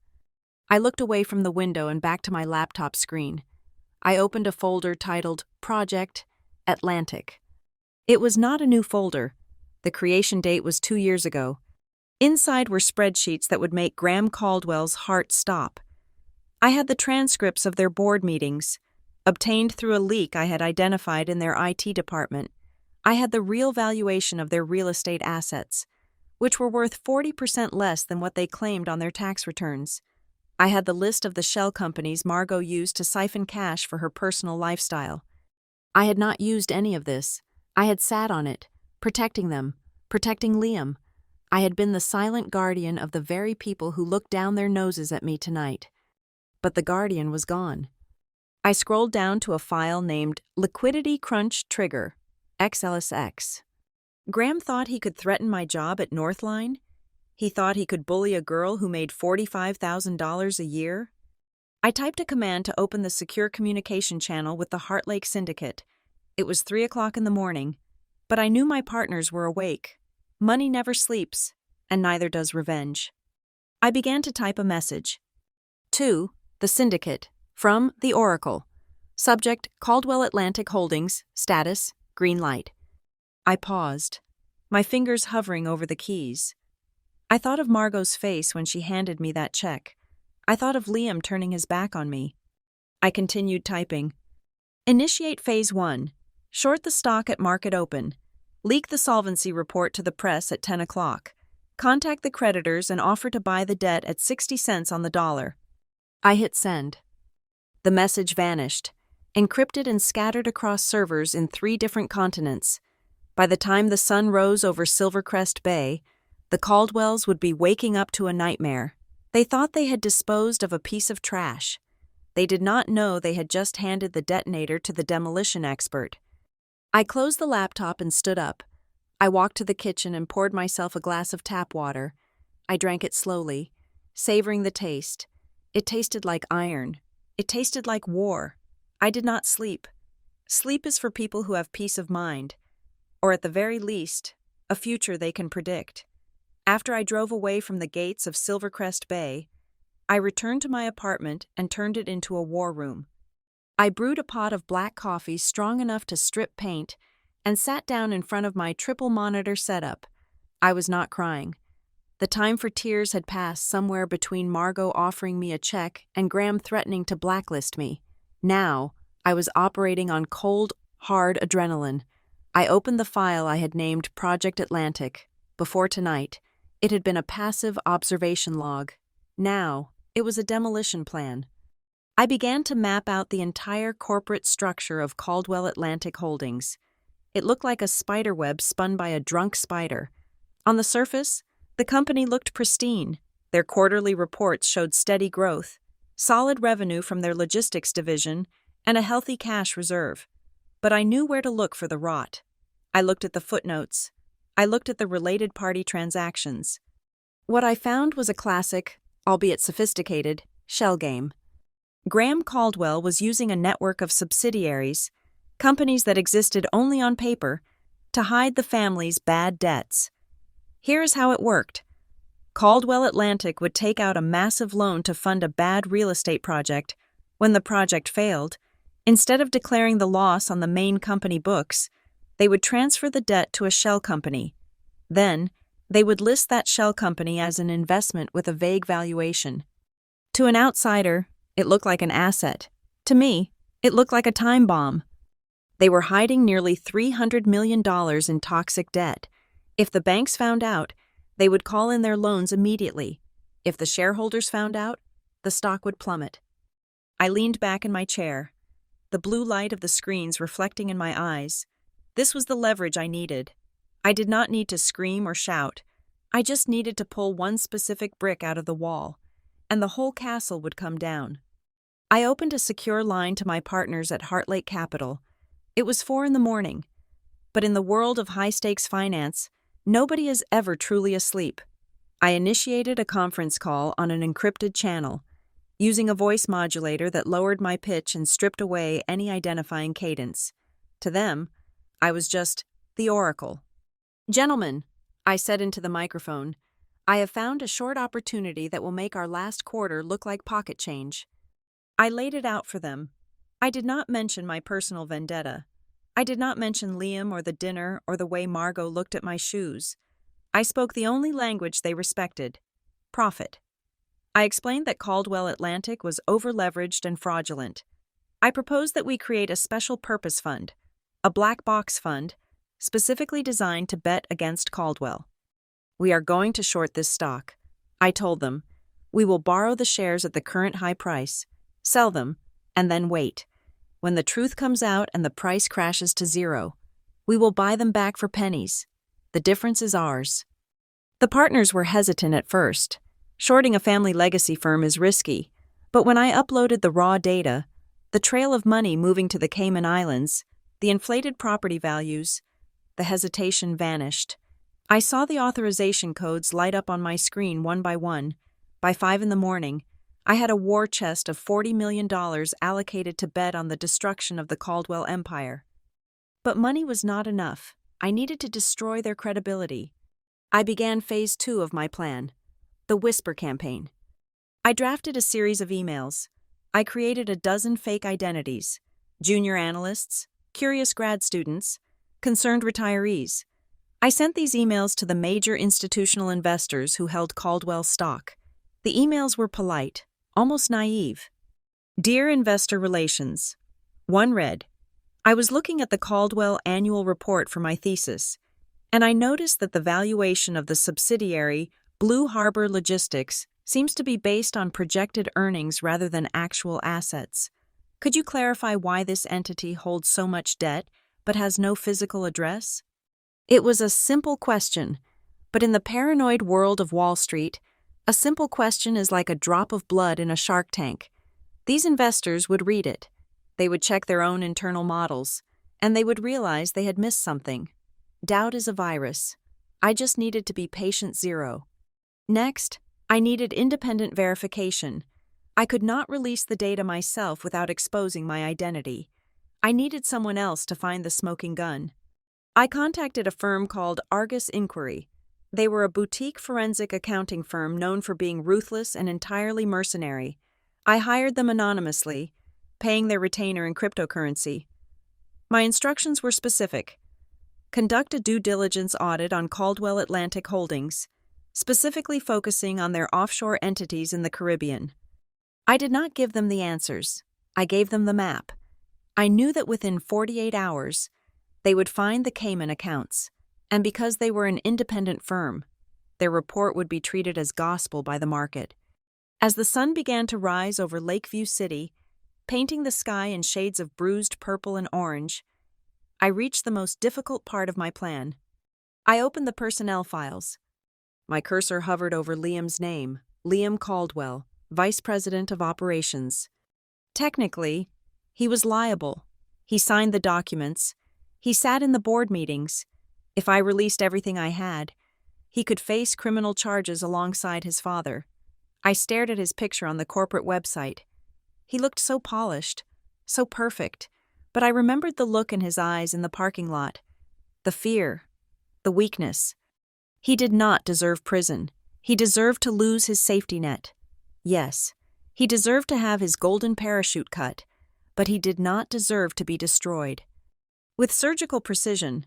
I looked away from the window and back to my laptop screen. I opened a folder titled Project Atlantic. It was not a new folder. The creation date was 2 years ago. Inside were spreadsheets that would make Graham Caldwell's heart stop. I had the transcripts of their board meetings, obtained through a leak I had identified in their IT department. I had the real valuation of their real estate assets, which were worth 40% less than what they claimed on their tax returns. I had the list of the shell companies Margot used to siphon cash for her personal lifestyle. I had not used any of this. I had sat on it, protecting them, protecting Liam. I had been the silent guardian of the very people who looked down their noses at me tonight. But the guardian was gone. I scrolled down to a file named Liquidity Crunch Trigger, XLSX. Graham thought he could threaten my job at Northline? He thought he could bully a girl who made $45,000 a year? I typed a command to open the secure communication channel with the Heart Lake Syndicate. It was 3 o'clock in the morning, but I knew my partners were awake. Money never sleeps, and neither does revenge. I began to type a message. To the Syndicate, from the Oracle. Subject, Caldwell Atlantic Holdings, status, green light. I paused, my fingers hovering over the keys. I thought of Margot's face when she handed me that check. I thought of Liam turning his back on me. I continued typing. Initiate Phase 1. Short the stock at market open. Leak the solvency report to the press at 10 o'clock. Contact the creditors and offer to buy the debt at 60 cents on the dollar. I hit send. The message vanished, encrypted and scattered across servers in 3 different continents. By the time the sun rose over Silvercrest Bay, the Caldwells would be waking up to a nightmare. They thought they had disposed of a piece of trash. They did not know they had just handed the detonator to the demolition expert. I closed the laptop and stood up. I walked to the kitchen and poured myself a glass of tap water. I drank it slowly, savoring the taste. It tasted like iron. It tasted like war. I did not sleep. Sleep is for people who have peace of mind, or at the very least, a future they can predict. After I drove away from the gates of Silvercrest Bay, I returned to my apartment and turned it into a war room. I brewed a pot of black coffee strong enough to strip paint and sat down in front of my triple monitor setup. I was not crying. The time for tears had passed somewhere between Margot offering me a check and Graham threatening to blacklist me. Now, I was operating on cold, hard adrenaline. I opened the file I had named Project Atlantic. Before tonight, it had been a passive observation log. Now, it was a demolition plan. I began to map out the entire corporate structure of Caldwell Atlantic Holdings. It looked like a spider web spun by a drunk spider. On the surface, the company looked pristine. Their quarterly reports showed steady growth, solid revenue from their logistics division, and a healthy cash reserve. But I knew where to look for the rot. I looked at the footnotes. I looked at the related party transactions. What I found was a classic, albeit sophisticated, shell game. Graham Caldwell was using a network of subsidiaries, companies that existed only on paper, to hide the family's bad debts. Here's how it worked. Caldwell Atlantic would take out a massive loan to fund a bad real estate project. When the project failed, instead of declaring the loss on the main company books, they would transfer the debt to a shell company. Then, They would list that shell company as an investment with a vague valuation. To an outsider, it looked like an asset. To me, it looked like a time bomb. They were hiding nearly $300 million in toxic debt. If the banks found out, they would call in their loans immediately. If the shareholders found out, the stock would plummet. I leaned back in my chair, the blue light of the screens reflecting in my eyes. This was the leverage I needed. I did not need to scream or shout. I just needed to pull one specific brick out of the wall, and the whole castle would come down. I opened a secure line to my partners at Heart Lake Capital. It was 4 a.m, but in the world of high-stakes finance, nobody is ever truly asleep. I initiated a conference call on an encrypted channel, using a voice modulator that lowered my pitch and stripped away any identifying cadence. To them, I was just the Oracle. "Gentlemen," I said into the microphone, "I have found a short opportunity that will make our last quarter look like pocket change." I laid it out for them. I did not mention my personal vendetta. I did not mention Liam or the dinner or the way Margot looked at my shoes. I spoke the only language they respected: profit. I explained that Caldwell Atlantic was over-leveraged and fraudulent. I proposed that we create a special purpose fund, a black box fund, specifically designed to bet against Caldwell. "We are going to short this stock," I told them. "We will borrow the shares at the current high price, sell them, and then wait. When the truth comes out and the price crashes to zero, we will buy them back for pennies. The difference is ours." The partners were hesitant at first. Shorting a family legacy firm is risky, but when I uploaded the raw data, the trail of money moving to the Cayman Islands, the inflated property values, the hesitation vanished. I saw the authorization codes light up on my screen one by one. By 5 a.m, I had a war chest of $40 million allocated to bet on the destruction of the Caldwell Empire. But money was not enough. I needed to destroy their credibility. I began phase 2 of my plan, the Whisper campaign. I drafted a series of emails. I created a dozen fake identities: junior analysts, curious grad students, concerned retirees. I sent these emails to the major institutional investors who held Caldwell stock. The emails were polite, almost naive. "Dear Investor Relations," one read, "I was looking at the Caldwell annual report for my thesis, and I noticed that the valuation of the subsidiary Blue Harbor Logistics seems to be based on projected earnings rather than actual assets. Could you clarify why this entity holds so much debt but has no physical address?" It was a simple question, but in the paranoid world of Wall Street, a simple question is like a drop of blood in a shark tank. These investors would read it. They would check their own internal models, and they would realize they had missed something. Doubt is a virus. I just needed to be patient zero. Next, I needed independent verification. I could not release the data myself without exposing my identity. I needed someone else to find the smoking gun. I contacted a firm called Argus Inquiry. They were a boutique forensic accounting firm known for being ruthless and entirely mercenary. I hired them anonymously, paying their retainer in cryptocurrency. My instructions were specific. Conduct a due diligence audit on Caldwell Atlantic Holdings, specifically focusing on their offshore entities in the Caribbean. I did not give them the answers. I gave them the map. I knew that within 48 hours, they would find the Cayman accounts, and because they were an independent firm, their report would be treated as gospel by the market. As the sun began to rise over Lakeview City, painting the sky in shades of bruised purple and orange, I reached the most difficult part of my plan. I opened the personnel files. My cursor hovered over Liam's name, Liam Caldwell, Vice President of Operations. Technically, he was liable. He signed the documents. He sat in the board meetings. If I released everything I had, he could face criminal charges alongside his father. I stared at his picture on the corporate website. He looked so polished, so perfect, but I remembered the look in his eyes in the parking lot, the fear, the weakness. He did not deserve prison. He deserved to lose his safety net. Yes, he deserved to have his golden parachute cut, but he did not deserve to be destroyed. With surgical precision,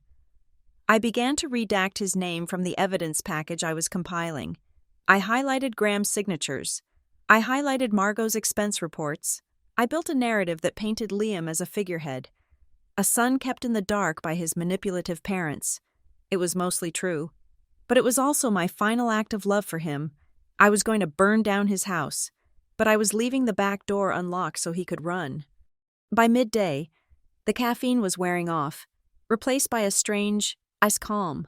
I began to redact his name from the evidence package I was compiling. I highlighted Graham's signatures. I highlighted Margot's expense reports. I built a narrative that painted Liam as a figurehead, a son kept in the dark by his manipulative parents. It was mostly true. But it was also my final act of love for him. I was going to burn down his house, but I was leaving the back door unlocked so he could run. By midday, the caffeine was wearing off, replaced by a strange, ice calm.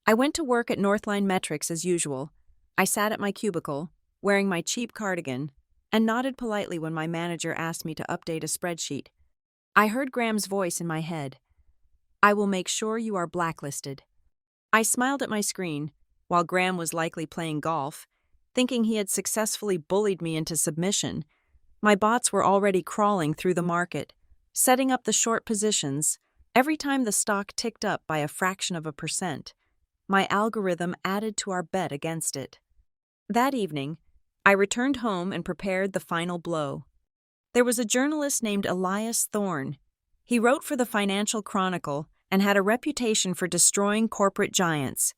I went to work at Northline Metrics as usual. I sat at my cubicle, wearing my cheap cardigan, and nodded politely when my manager asked me to update a spreadsheet. I heard Graham's voice in my head. "I will make sure you are blacklisted." I smiled at my screen, while Graham was likely playing golf, thinking he had successfully bullied me into submission. My bots were already crawling through the market, setting up the short positions. Every time the stock ticked up by a fraction of a percent, my algorithm added to our bet against it. That evening, I returned home and prepared the final blow. There was a journalist named Elias Thorne. He wrote for the Financial Chronicle and had a reputation for destroying corporate giants.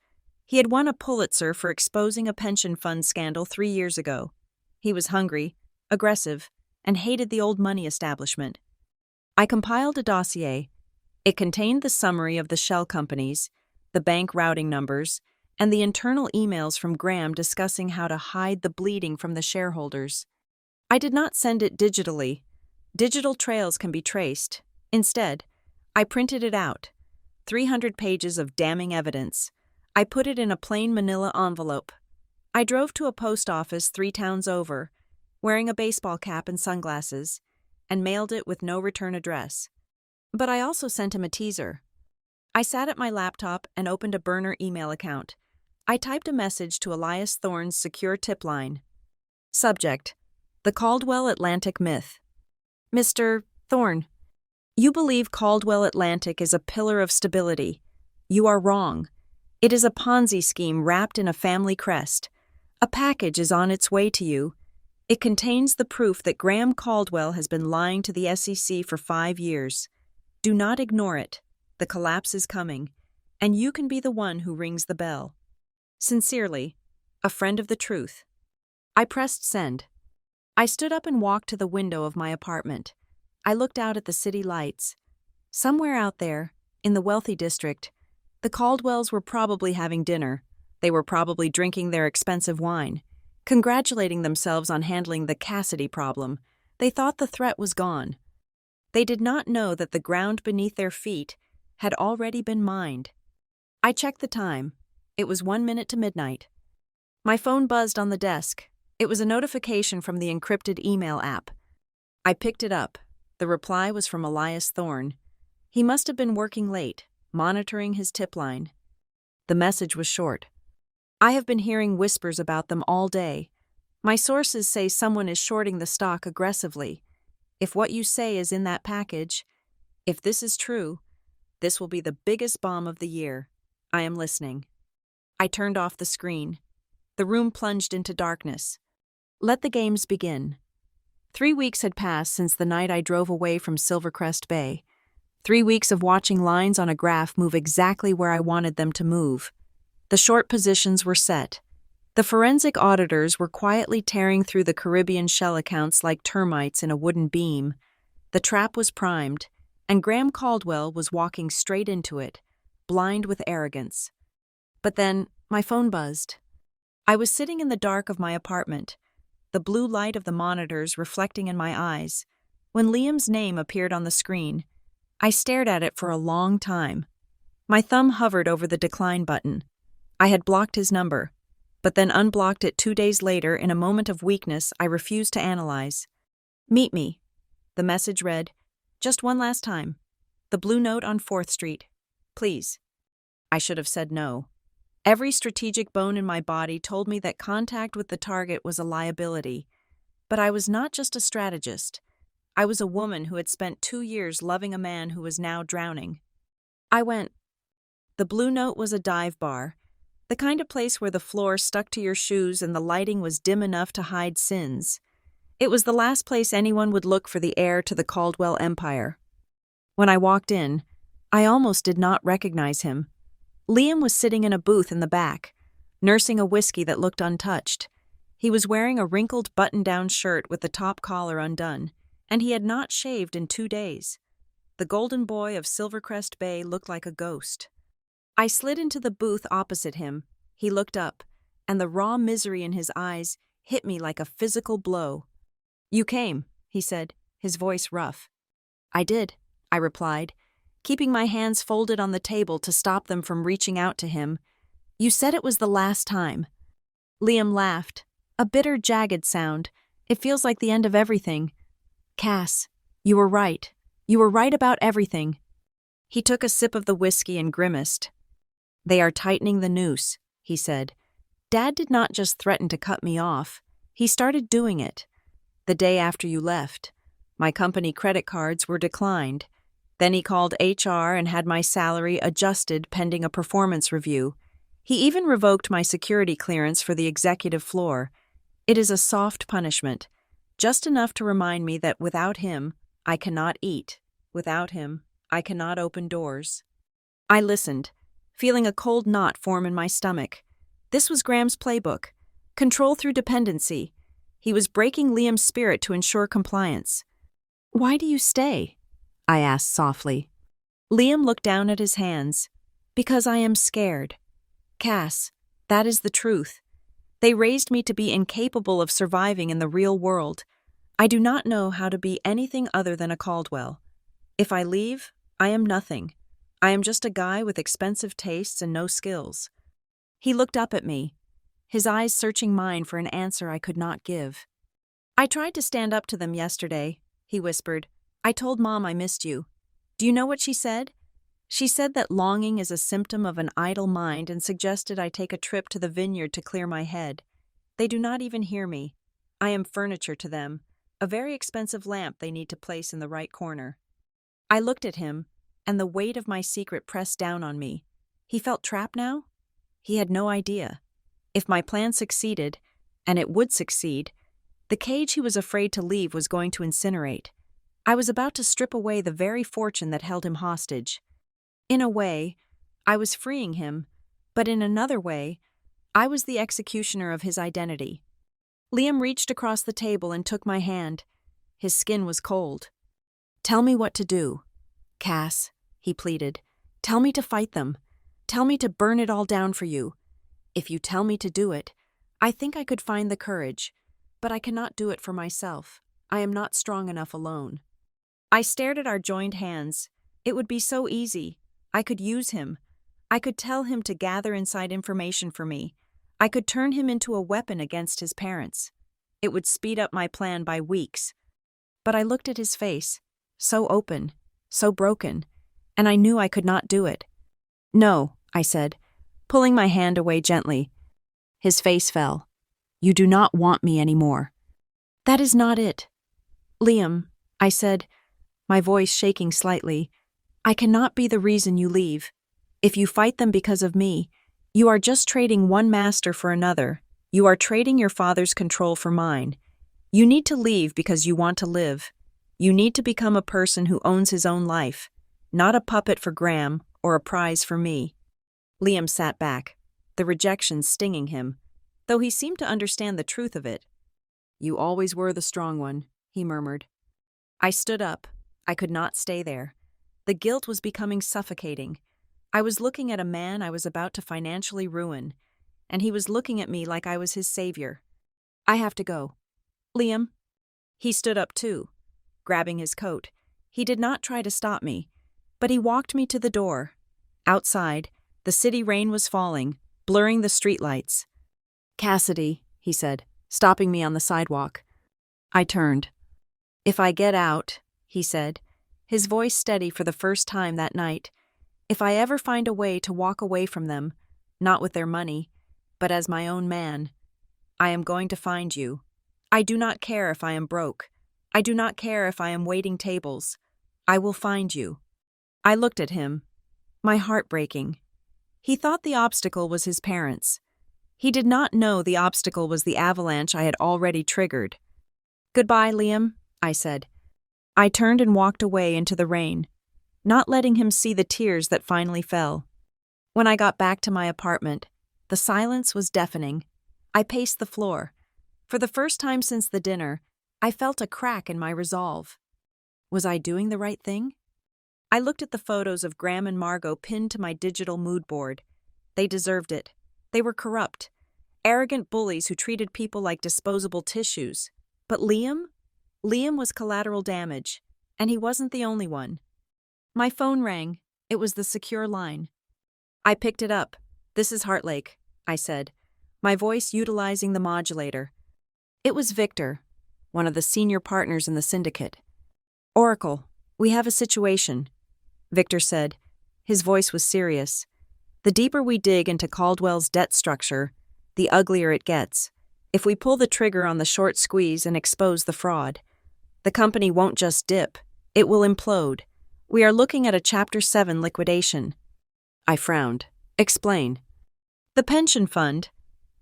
He had won a Pulitzer for exposing a pension fund scandal 3 years ago. He was hungry, aggressive, and hated the old money establishment. I compiled a dossier. It contained the summary of the shell companies, the bank routing numbers, and the internal emails from Graham discussing how to hide the bleeding from the shareholders. I did not send it digitally. Digital trails can be traced. Instead, I printed it out. 300 pages of damning evidence. I put it in a plain manila envelope. I drove to a post office 3 towns over, wearing a baseball cap and sunglasses, and mailed it with no return address. But I also sent him a teaser. I sat at my laptop and opened a burner email account. I typed a message to Elias Thorne's secure tip line. Subject: The Caldwell Atlantic Myth. Mr. Thorne, you believe Caldwell Atlantic is a pillar of stability. You are wrong. It is a Ponzi scheme wrapped in a family crest. A package is on its way to you. It contains the proof that Graham Caldwell has been lying to the SEC for 5 years. Do not ignore it. The collapse is coming, and you can be the one who rings the bell. Sincerely, a friend of the truth. I pressed send. I stood up and walked to the window of my apartment. I looked out at the city lights. Somewhere out there, in the wealthy district, the Caldwells were probably having dinner. They were probably drinking their expensive wine, congratulating themselves on handling the Cassidy problem. They thought the threat was gone. They did not know that the ground beneath their feet had already been mined. I checked the time. It was 1 minute to midnight. My phone buzzed on the desk. It was a notification from the encrypted email app. I picked it up. The reply was from Elias Thorne. He must have been working late, monitoring his tip line. The message was short. I have been hearing whispers about them all day. My sources say someone is shorting the stock aggressively. If what you say is in that package, if this is true, this will be the biggest bomb of the year. I am listening. I turned off the screen. The room plunged into darkness. Let the games begin. 3 weeks had passed since the night I drove away from Silvercrest Bay. 3 weeks of watching lines on a graph move exactly where I wanted them to move. The short positions were set. The forensic auditors were quietly tearing through the Caribbean shell accounts like termites in a wooden beam. The trap was primed, and Graham Caldwell was walking straight into it, blind with arrogance. But then, my phone buzzed. I was sitting in the dark of my apartment, the blue light of the monitors reflecting in my eyes, when Liam's name appeared on the screen. I stared at it for a long time. My thumb hovered over the decline button. I had blocked his number, but then unblocked it 2 days later in a moment of weakness I refused to analyze. Meet me. The message read, just one last time. The Blue Note on 4th Street. Please. I should have said no. Every strategic bone in my body told me that contact with the target was a liability. But I was not just a strategist. I was a woman who had spent 2 years loving a man who was now drowning. I went. The Blue Note was a dive bar, the kind of place where the floor stuck to your shoes and the lighting was dim enough to hide sins. It was the last place anyone would look for the heir to the Caldwell empire. When I walked in, I almost did not recognize him. Liam was sitting in a booth in the back, nursing a whiskey that looked untouched. He was wearing a wrinkled button-down shirt with the top collar undone, and he had not shaved in 2 days. The golden boy of Silvercrest Bay looked like a ghost. I slid into the booth opposite him. He looked up, and the raw misery in his eyes hit me like a physical blow. "You came," he said, his voice rough. "I did," I replied, keeping my hands folded on the table to stop them from reaching out to him. "You said it was the last time." Liam laughed, a bitter, jagged sound. "It feels like the end of everything." "Cass, you were right. You were right about everything." He took a sip of the whiskey and grimaced. "They are tightening the noose," he said. "Dad did not just threaten to cut me off. He started doing it. The day after you left, my company credit cards were declined. Then he called HR and had my salary adjusted pending a performance review. He even revoked my security clearance for the executive floor. It is a soft punishment, just enough to remind me that without him, I cannot eat. Without him, I cannot open doors." I listened, feeling a cold knot form in my stomach. This was Graham's playbook. Control through dependency. He was breaking Liam's spirit to ensure compliance. "Why do you stay?" I asked softly. Liam looked down at his hands. "Because I am scared. Cass, that is the truth. They raised me to be incapable of surviving in the real world. I do not know how to be anything other than a Caldwell. If I leave, I am nothing. I am just a guy with expensive tastes and no skills." He looked up at me, his eyes searching mine for an answer I could not give. "I tried to stand up to them yesterday," he whispered. "I told Mom I missed you. Do you know what she said? She said that longing is a symptom of an idle mind and suggested I take a trip to the vineyard to clear my head. They do not even hear me. I am furniture to them, a very expensive lamp they need to place in the right corner." I looked at him, and the weight of my secret pressed down on me. He felt trapped now? He had no idea. If my plan succeeded, and it would succeed, the cage he was afraid to leave was going to incinerate. I was about to strip away the very fortune that held him hostage. In a way, I was freeing him, but in another way, I was the executioner of his identity. Liam reached across the table and took my hand. His skin was cold. "Tell me what to do, Cass," he pleaded. "Tell me to fight them. Tell me to burn it all down for you. If you tell me to do it, I think I could find the courage, but I cannot do it for myself. I am not strong enough alone." I stared at our joined hands. It would be so easy. I could use him. I could tell him to gather inside information for me. I could turn him into a weapon against his parents. It would speed up my plan by weeks. But I looked at his face, so open, so broken, and I knew I could not do it. "No," I said, pulling my hand away gently. His face fell. "You do not want me anymore." "That is not it. Liam," I said, my voice shaking slightly, "I cannot be the reason you leave. If you fight them because of me, you are just trading one master for another. You are trading your father's control for mine. You need to leave because you want to live. You need to become a person who owns his own life, not a puppet for Graham or a prize for me." Liam sat back, the rejection stinging him, though he seemed to understand the truth of it. "You always were the strong one," he murmured. I stood up. I could not stay there. The guilt was becoming suffocating. I was looking at a man I was about to financially ruin, and he was looking at me like I was his savior. "I have to go. Liam." He stood up too, grabbing his coat. He did not try to stop me, but he walked me to the door. Outside, the city rain was falling, blurring the streetlights. "Cassidy," he said, stopping me on the sidewalk. I turned. "If I get out," he said, his voice steady for the first time that night, "if I ever find a way to walk away from them, not with their money, but as my own man, I am going to find you. I do not care if I am broke. I do not care if I am waiting tables. I will find you." I looked at him, my heart breaking. He thought the obstacle was his parents. He did not know the obstacle was the avalanche I had already triggered. "Goodbye, Liam," I said. I turned and walked away into the rain, not letting him see the tears that finally fell. When I got back to my apartment, the silence was deafening. I paced the floor. For the first time since the dinner, I felt a crack in my resolve. Was I doing the right thing? I looked at the photos of Graham and Margot pinned to my digital mood board. They deserved it. They were corrupt, arrogant bullies who treated people like disposable tissues. But Liam? Liam was collateral damage, and he wasn't the only one. My phone rang. It was the secure line. I picked it up. "This is Heartlake," I said, my voice utilizing the modulator. It was Victor, one of the senior partners in the syndicate. "Oracle, we have a situation," Victor said. His voice was serious. "The deeper we dig into Caldwell's debt structure, the uglier it gets. If we pull the trigger on the short squeeze and expose the fraud, the company won't just dip, it will implode. We are looking at a Chapter 7 liquidation." I frowned. "Explain." "The pension fund,"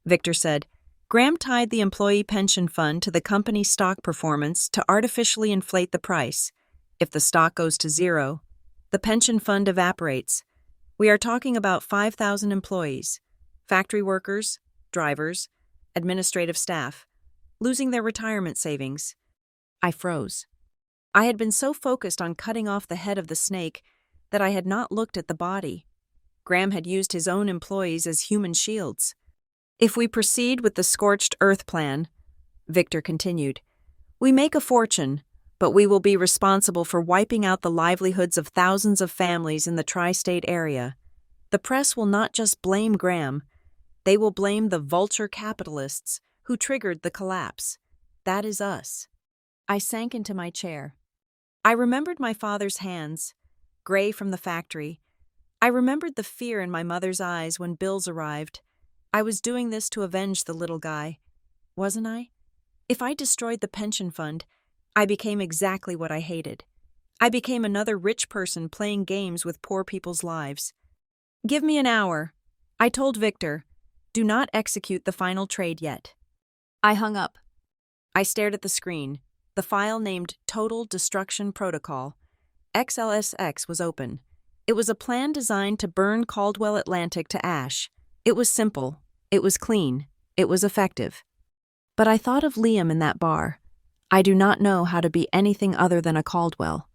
Victor said. "Graham tied the employee pension fund to the company's stock performance to artificially inflate the price. If the stock goes to zero, the pension fund evaporates. We are talking about 5,000 employees, factory workers, drivers, administrative staff, losing their retirement savings." I froze. I had been so focused on cutting off the head of the snake that I had not looked at the body. Graham had used his own employees as human shields. "If we proceed with the scorched earth plan," Victor continued, "we make a fortune, but we will be responsible for wiping out the livelihoods of thousands of families in the tri-state area. The press will not just blame Graham, they will blame the vulture capitalists who triggered the collapse. That is us." I sank into my chair. I remembered my father's hands, gray from the factory. I remembered the fear in my mother's eyes when bills arrived. I was doing this to avenge the little guy, wasn't I? If I destroyed the pension fund, I became exactly what I hated. I became another rich person playing games with poor people's lives. "Give me an hour," I told Victor. "Do not execute the final trade yet." I hung up. I stared at the screen. The file named Total Destruction Protocol, XLSX, was open. It was a plan designed to burn Caldwell Atlantic to ash. It was simple. It was clean. It was effective. But I thought of Liam in that bar. I do not know how to be anything other than a Caldwell.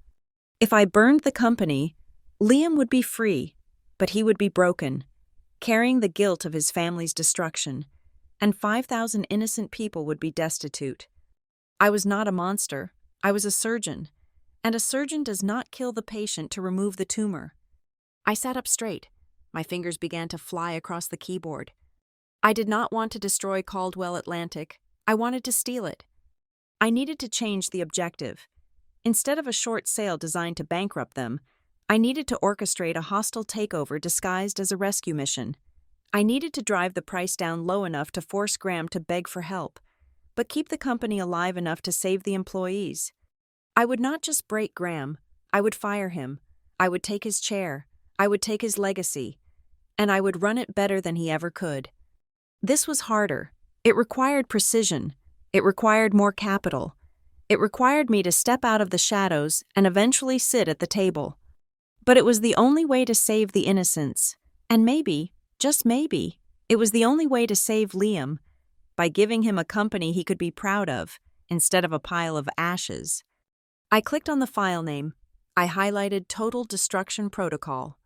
If I burned the company, Liam would be free, but he would be broken, carrying the guilt of his family's destruction, and 5,000 innocent people would be destitute. I was not a monster. I was a surgeon, and a surgeon does not kill the patient to remove the tumor. I sat up straight. My fingers began to fly across the keyboard. I did not want to destroy Caldwell Atlantic. I wanted to steal it. I needed to change the objective. Instead of a short sale designed to bankrupt them, I needed to orchestrate a hostile takeover disguised as a rescue mission. I needed to drive the price down low enough to force Graham to beg for help, but keep the company alive enough to save the employees. I would not just break Graham. I would fire him. I would take his chair. I would take his legacy. And I would run it better than he ever could. This was harder. It required precision. It required more capital. It required me to step out of the shadows and eventually sit at the table. But it was the only way to save the innocents. And maybe, just maybe, it was the only way to save Liam, by giving him a company he could be proud of, instead of a pile of ashes. I clicked on the file name. I highlighted Total Destruction Protocol.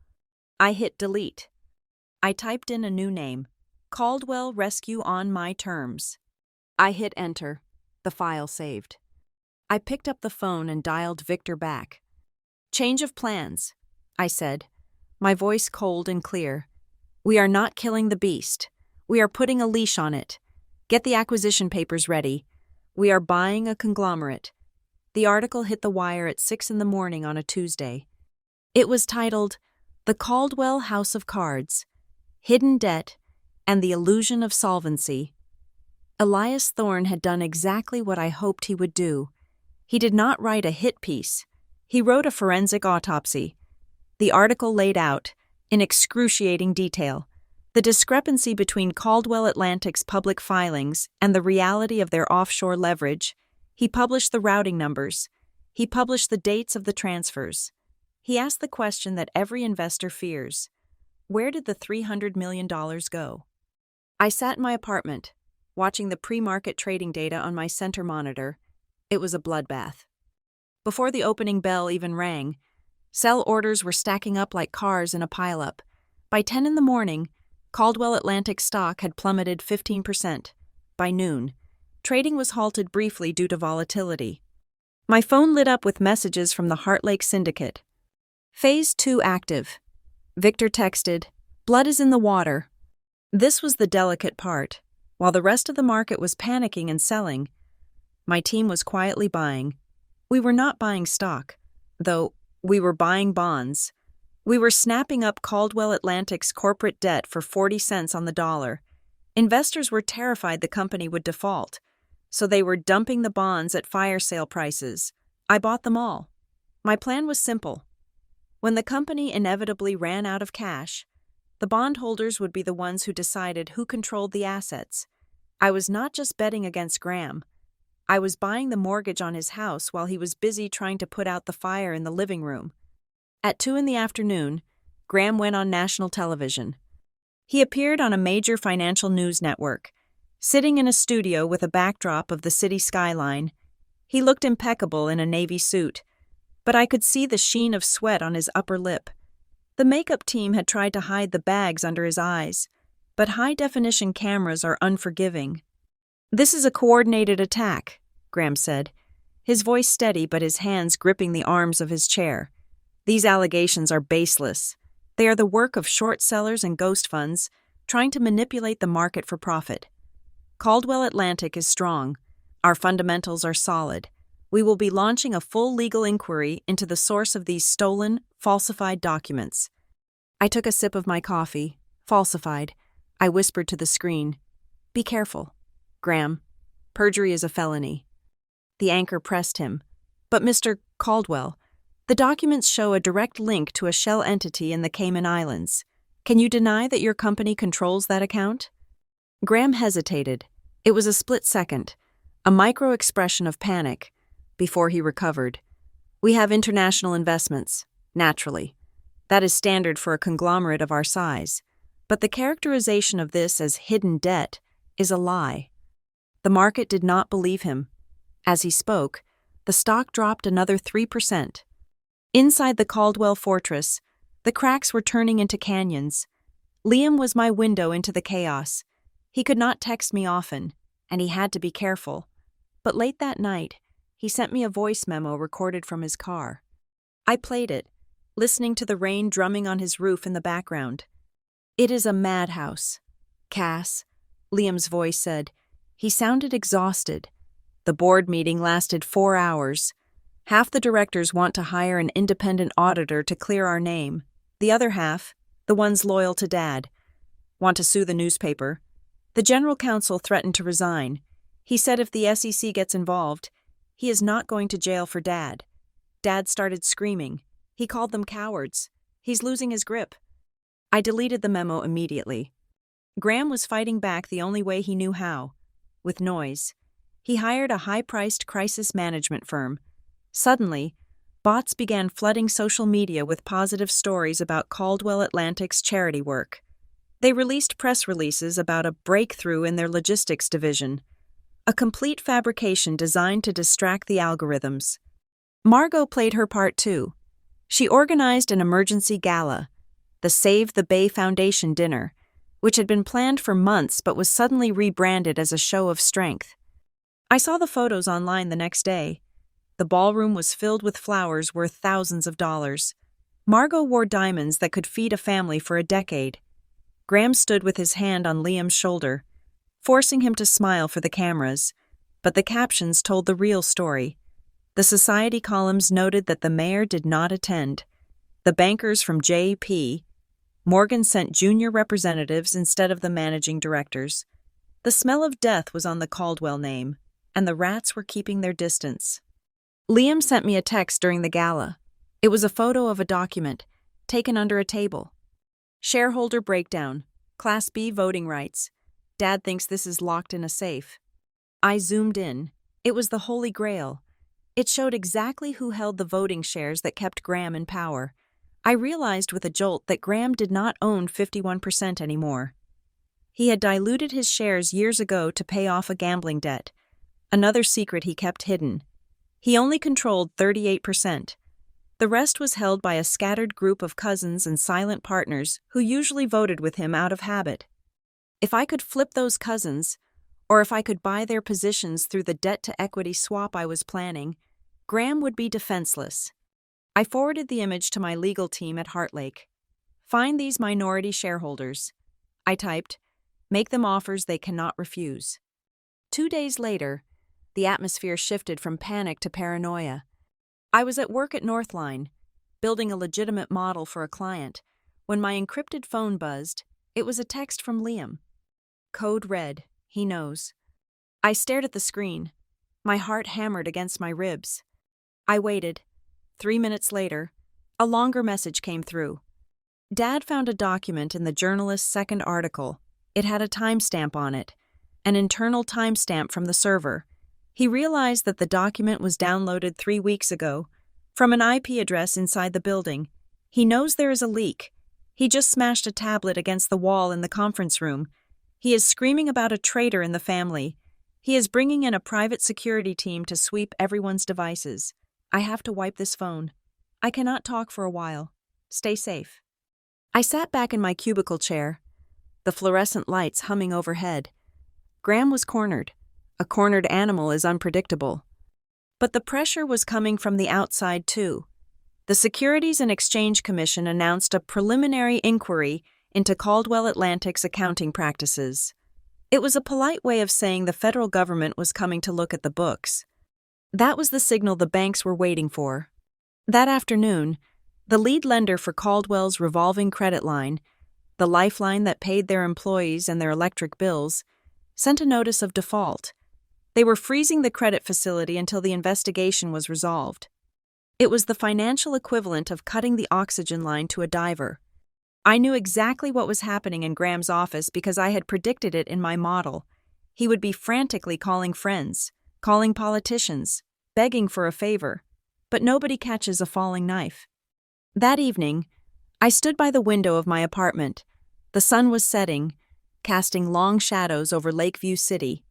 I hit delete. I typed in a new name, Caldwell Rescue on My Terms. I hit enter. The file saved. I picked up the phone and dialed Victor back. "Change of plans," I said, my voice cold and clear. "We are not killing the beast. We are putting a leash on it. Get the acquisition papers ready. We are buying a conglomerate." The article hit the wire at 6 a.m. on a Tuesday. It was titled, "The Caldwell House of Cards, Hidden Debt, and the Illusion of Solvency." Elias Thorne had done exactly what I hoped he would do. He did not write a hit piece. He wrote a forensic autopsy. The article laid out, in excruciating detail, the discrepancy between Caldwell Atlantic's public filings and the reality of their offshore leverage. He published the routing numbers. He published the dates of the transfers. He asked the question that every investor fears. Where did the $300 million go? I sat in my apartment, watching the pre-market trading data on my center monitor. It was a bloodbath. Before the opening bell even rang, sell orders were stacking up like cars in a pileup. By 10 in the morning, Caldwell Atlantic stock had plummeted 15%. By noon, trading was halted briefly due to volatility. My phone lit up with messages from the Heart Lake Syndicate. Phase 2 active. Victor texted, "Blood is in the water." This was the delicate part. While the rest of the market was panicking and selling, my team was quietly buying. We were not buying stock, though we were buying bonds. We were snapping up Caldwell Atlantic's corporate debt for 40 cents on the dollar. Investors were terrified the company would default, so they were dumping the bonds at fire sale prices. I bought them all. My plan was simple. When the company inevitably ran out of cash, the bondholders would be the ones who decided who controlled the assets. I was not just betting against Graham. I was buying the mortgage on his house while he was busy trying to put out the fire in the living room. At 2 in the afternoon, Graham went on national television. He appeared on a major financial news network, sitting in a studio with a backdrop of the city skyline. He looked impeccable in a navy suit, but I could see the sheen of sweat on his upper lip. The makeup team had tried to hide the bags under his eyes, but high-definition cameras are unforgiving. "This is a coordinated attack," Graham said, his voice steady but his hands gripping the arms of his chair. "These allegations are baseless. They are the work of short sellers and ghost funds trying to manipulate the market for profit. Caldwell Atlantic is strong. Our fundamentals are solid. We will be launching a full legal inquiry into the source of these stolen, falsified documents." I took a sip of my coffee. Falsified. I whispered to the screen, "Be careful, Graham. Perjury is a felony." The anchor pressed him. "But Mr. Caldwell, the documents show a direct link to a shell entity in the Cayman Islands. Can you deny that your company controls that account?" Graham hesitated. It was a split second, a micro-expression of panic, before he recovered. "We have international investments, naturally. That is standard for a conglomerate of our size. But the characterization of this as hidden debt is a lie." The market did not believe him. As he spoke, the stock dropped another 3%. Inside the Caldwell Fortress, the cracks were turning into canyons. Liam was my window into the chaos. He could not text me often, and he had to be careful. But late that night, he sent me a voice memo recorded from his car. I played it, listening to the rain drumming on his roof in the background. "It is a madhouse, Cass," Liam's voice said. He sounded exhausted. "The board meeting lasted 4 hours. Half the directors want to hire an independent auditor to clear our name. The other half, the ones loyal to Dad, want to sue the newspaper. The general counsel threatened to resign. He said if the SEC gets involved, he is not going to jail for Dad. Dad started screaming. He called them cowards. He's losing his grip." I deleted the memo immediately. Graham was fighting back the only way he knew how, with noise. He hired a high-priced crisis management firm. Suddenly, bots began flooding social media with positive stories about Caldwell Atlantic's charity work. They released press releases about a breakthrough in their logistics division, a complete fabrication designed to distract the algorithms. Margot played her part too. She organized an emergency gala, the Save the Bay Foundation dinner, which had been planned for months but was suddenly rebranded as a show of strength. I saw the photos online the next day. The ballroom was filled with flowers worth thousands of dollars. Margot wore diamonds that could feed a family for a decade. Graham stood with his hand on Liam's shoulder, forcing him to smile for the cameras, but the captions told the real story. The society columns noted that the mayor did not attend. The bankers from J.P. Morgan sent junior representatives instead of the managing directors. The smell of death was on the Caldwell name, and the rats were keeping their distance. Liam sent me a text during the gala. It was a photo of a document, taken under a table. "Shareholder breakdown. Class B voting rights. Dad thinks this is locked in a safe." I zoomed in. It was the Holy Grail. It showed exactly who held the voting shares that kept Graham in power. I realized with a jolt that Graham did not own 51% anymore. He had diluted his shares years ago to pay off a gambling debt, another secret he kept hidden. He only controlled 38%. The rest was held by a scattered group of cousins and silent partners who usually voted with him out of habit. If I could flip those cousins, or if I could buy their positions through the debt-to-equity swap I was planning, Graham would be defenseless. I forwarded the image to my legal team at Heartlake. Find these minority shareholders. I typed, make them offers they cannot refuse. 2 days later, the atmosphere shifted from panic to paranoia. I was at work at Northline, building a legitimate model for a client, when my encrypted phone buzzed. It was a text from Liam. Code red, he knows. I stared at the screen. My heart hammered against my ribs. I waited. 3 minutes later, a longer message came through. Dad found a document in the journalist's second article. It had a timestamp on it, an internal timestamp from the server. He realized that the document was downloaded 3 weeks ago, from an IP address inside the building. He knows there is a leak. He just smashed a tablet against the wall in the conference room. He is screaming about a traitor in the family. He is bringing in a private security team to sweep everyone's devices. I have to wipe this phone. I cannot talk for a while. Stay safe. I sat back in my cubicle chair, the fluorescent lights humming overhead. Graham was cornered. A cornered animal is unpredictable. But the pressure was coming from the outside too. The Securities and Exchange Commission announced a preliminary inquiry into Caldwell Atlantic's accounting practices. It was a polite way of saying the federal government was coming to look at the books. That was the signal the banks were waiting for. That afternoon, the lead lender for Caldwell's revolving credit line, the lifeline that paid their employees and their electric bills, sent a notice of default. They were freezing the credit facility until the investigation was resolved. It was the financial equivalent of cutting the oxygen line to a diver. I knew exactly what was happening in Graham's office because I had predicted it in my model. He would be frantically calling friends, calling politicians, begging for a favor, but nobody catches a falling knife. That evening, I stood by the window of my apartment. The sun was setting, casting long shadows over Lakeview City.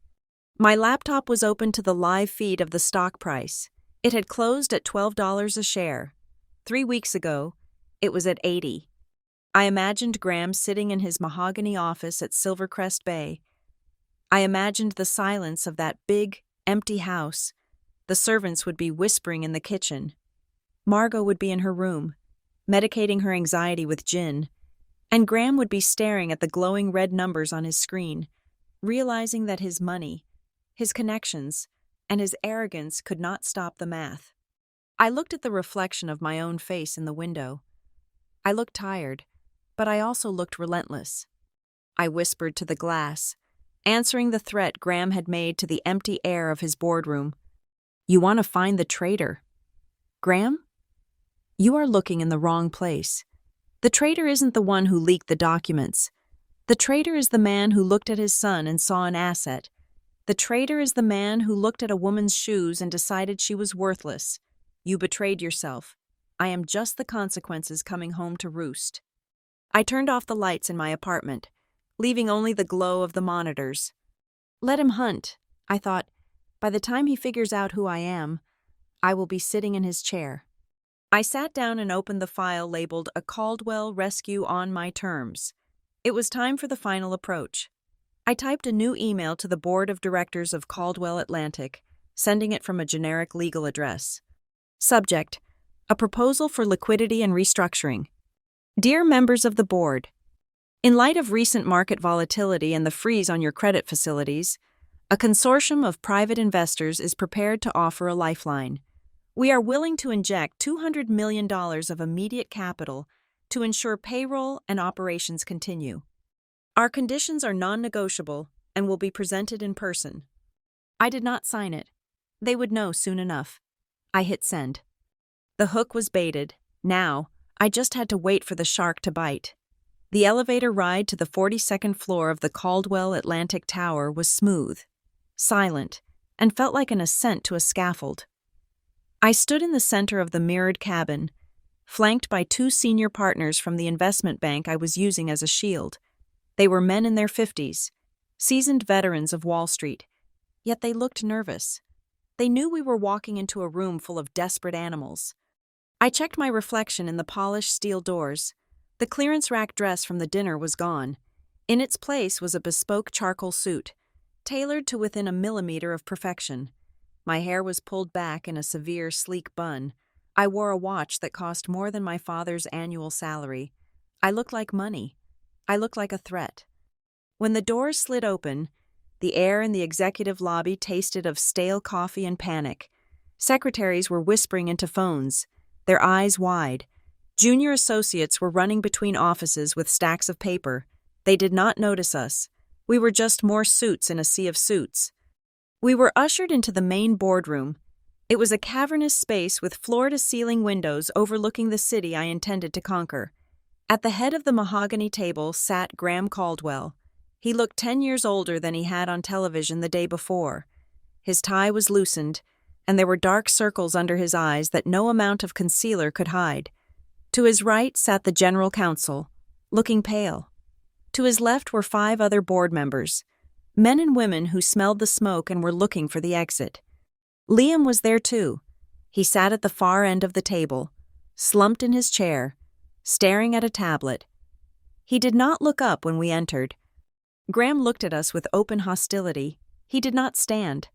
My laptop was open to the live feed of the stock price. It had closed at $12 a share. 3 weeks ago, it was at $80. I imagined Graham sitting in his mahogany office at Silvercrest Bay. I imagined the silence of that big, empty house. The servants would be whispering in the kitchen. Margot would be in her room, medicating her anxiety with gin, and Graham would be staring at the glowing red numbers on his screen, realizing that his money, his connections, and his arrogance could not stop the math. I looked at the reflection of my own face in the window. I looked tired, but I also looked relentless. I whispered to the glass, answering the threat Graham had made to the empty air of his boardroom. You want to find the traitor. Graham? You are looking in the wrong place. The traitor isn't the one who leaked the documents. The traitor is the man who looked at his son and saw an asset. The traitor is the man who looked at a woman's shoes and decided she was worthless. You betrayed yourself. I am just the consequences coming home to roost. I turned off the lights in my apartment, leaving only the glow of the monitors. Let him hunt, I thought. By the time he figures out who I am, I will be sitting in his chair. I sat down and opened the file labeled A Caldwell Rescue on My Terms. It was time for the final approach. I typed a new email to the board of directors of Caldwell Atlantic, sending it from a generic legal address. Subject: A proposal for liquidity and restructuring. Dear members of the board, in light of recent market volatility and the freeze on your credit facilities, a consortium of private investors is prepared to offer a lifeline. We are willing to inject $200 million of immediate capital to ensure payroll and operations continue. Our conditions are non-negotiable and will be presented in person. I did not sign it. They would know soon enough. I hit send. The hook was baited. Now, I just had to wait for the shark to bite. The elevator ride to the 42nd floor of the Caldwell Atlantic Tower was smooth, silent, and felt like an ascent to a scaffold. I stood in the center of the mirrored cabin, flanked by two senior partners from the investment bank I was using as a shield. They were men in their 50s, seasoned veterans of Wall Street, yet they looked nervous. They knew we were walking into a room full of desperate animals. I checked my reflection in the polished steel doors. The clearance rack dress from the dinner was gone. In its place was a bespoke charcoal suit, tailored to within a millimeter of perfection. My hair was pulled back in a severe, sleek bun. I wore a watch that cost more than my father's annual salary. I looked like money. I looked like a threat. When the doors slid open, the air in the executive lobby tasted of stale coffee and panic. Secretaries were whispering into phones, their eyes wide. Junior associates were running between offices with stacks of paper. They did not notice us. We were just more suits in a sea of suits. We were ushered into the main boardroom. It was a cavernous space with floor-to-ceiling windows overlooking the city I intended to conquer. At the head of the mahogany table sat Graham Caldwell. He looked 10 years older than he had on television the day before. His tie was loosened, and there were dark circles under his eyes that no amount of concealer could hide. To his right sat the general counsel, looking pale. To his left were 5 other board members, men and women who smelled the smoke and were looking for the exit. Liam was there too. He sat at the far end of the table, slumped in his chair, staring at a tablet. He did not look up when we entered. Graham looked at us with open hostility. He did not stand.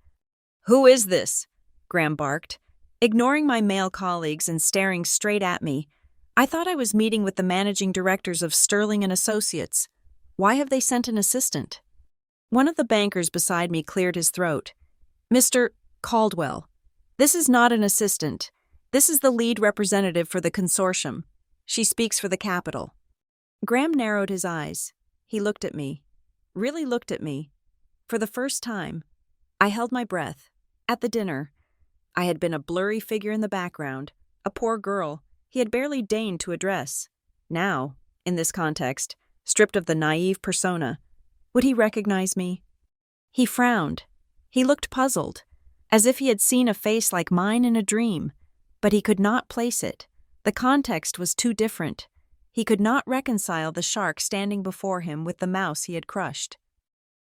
"Who is this?" Graham barked. Ignoring my male colleagues and staring straight at me, I thought I was meeting with the managing directors of Sterling and Associates. Why have they sent an assistant? One of the bankers beside me cleared his throat. "Mr. Caldwell, this is not an assistant. This is the lead representative for the consortium. She speaks for the capital." Graham narrowed his eyes. He looked at me. Really looked at me. For the first time, I held my breath. At the dinner, I had been a blurry figure in the background, a poor girl he had barely deigned to address. Now, in this context, stripped of the naive persona, would he recognize me? He frowned. He looked puzzled, as if he had seen a face like mine in a dream, but he could not place it. The context was too different. He could not reconcile the shark standing before him with the mouse he had crushed.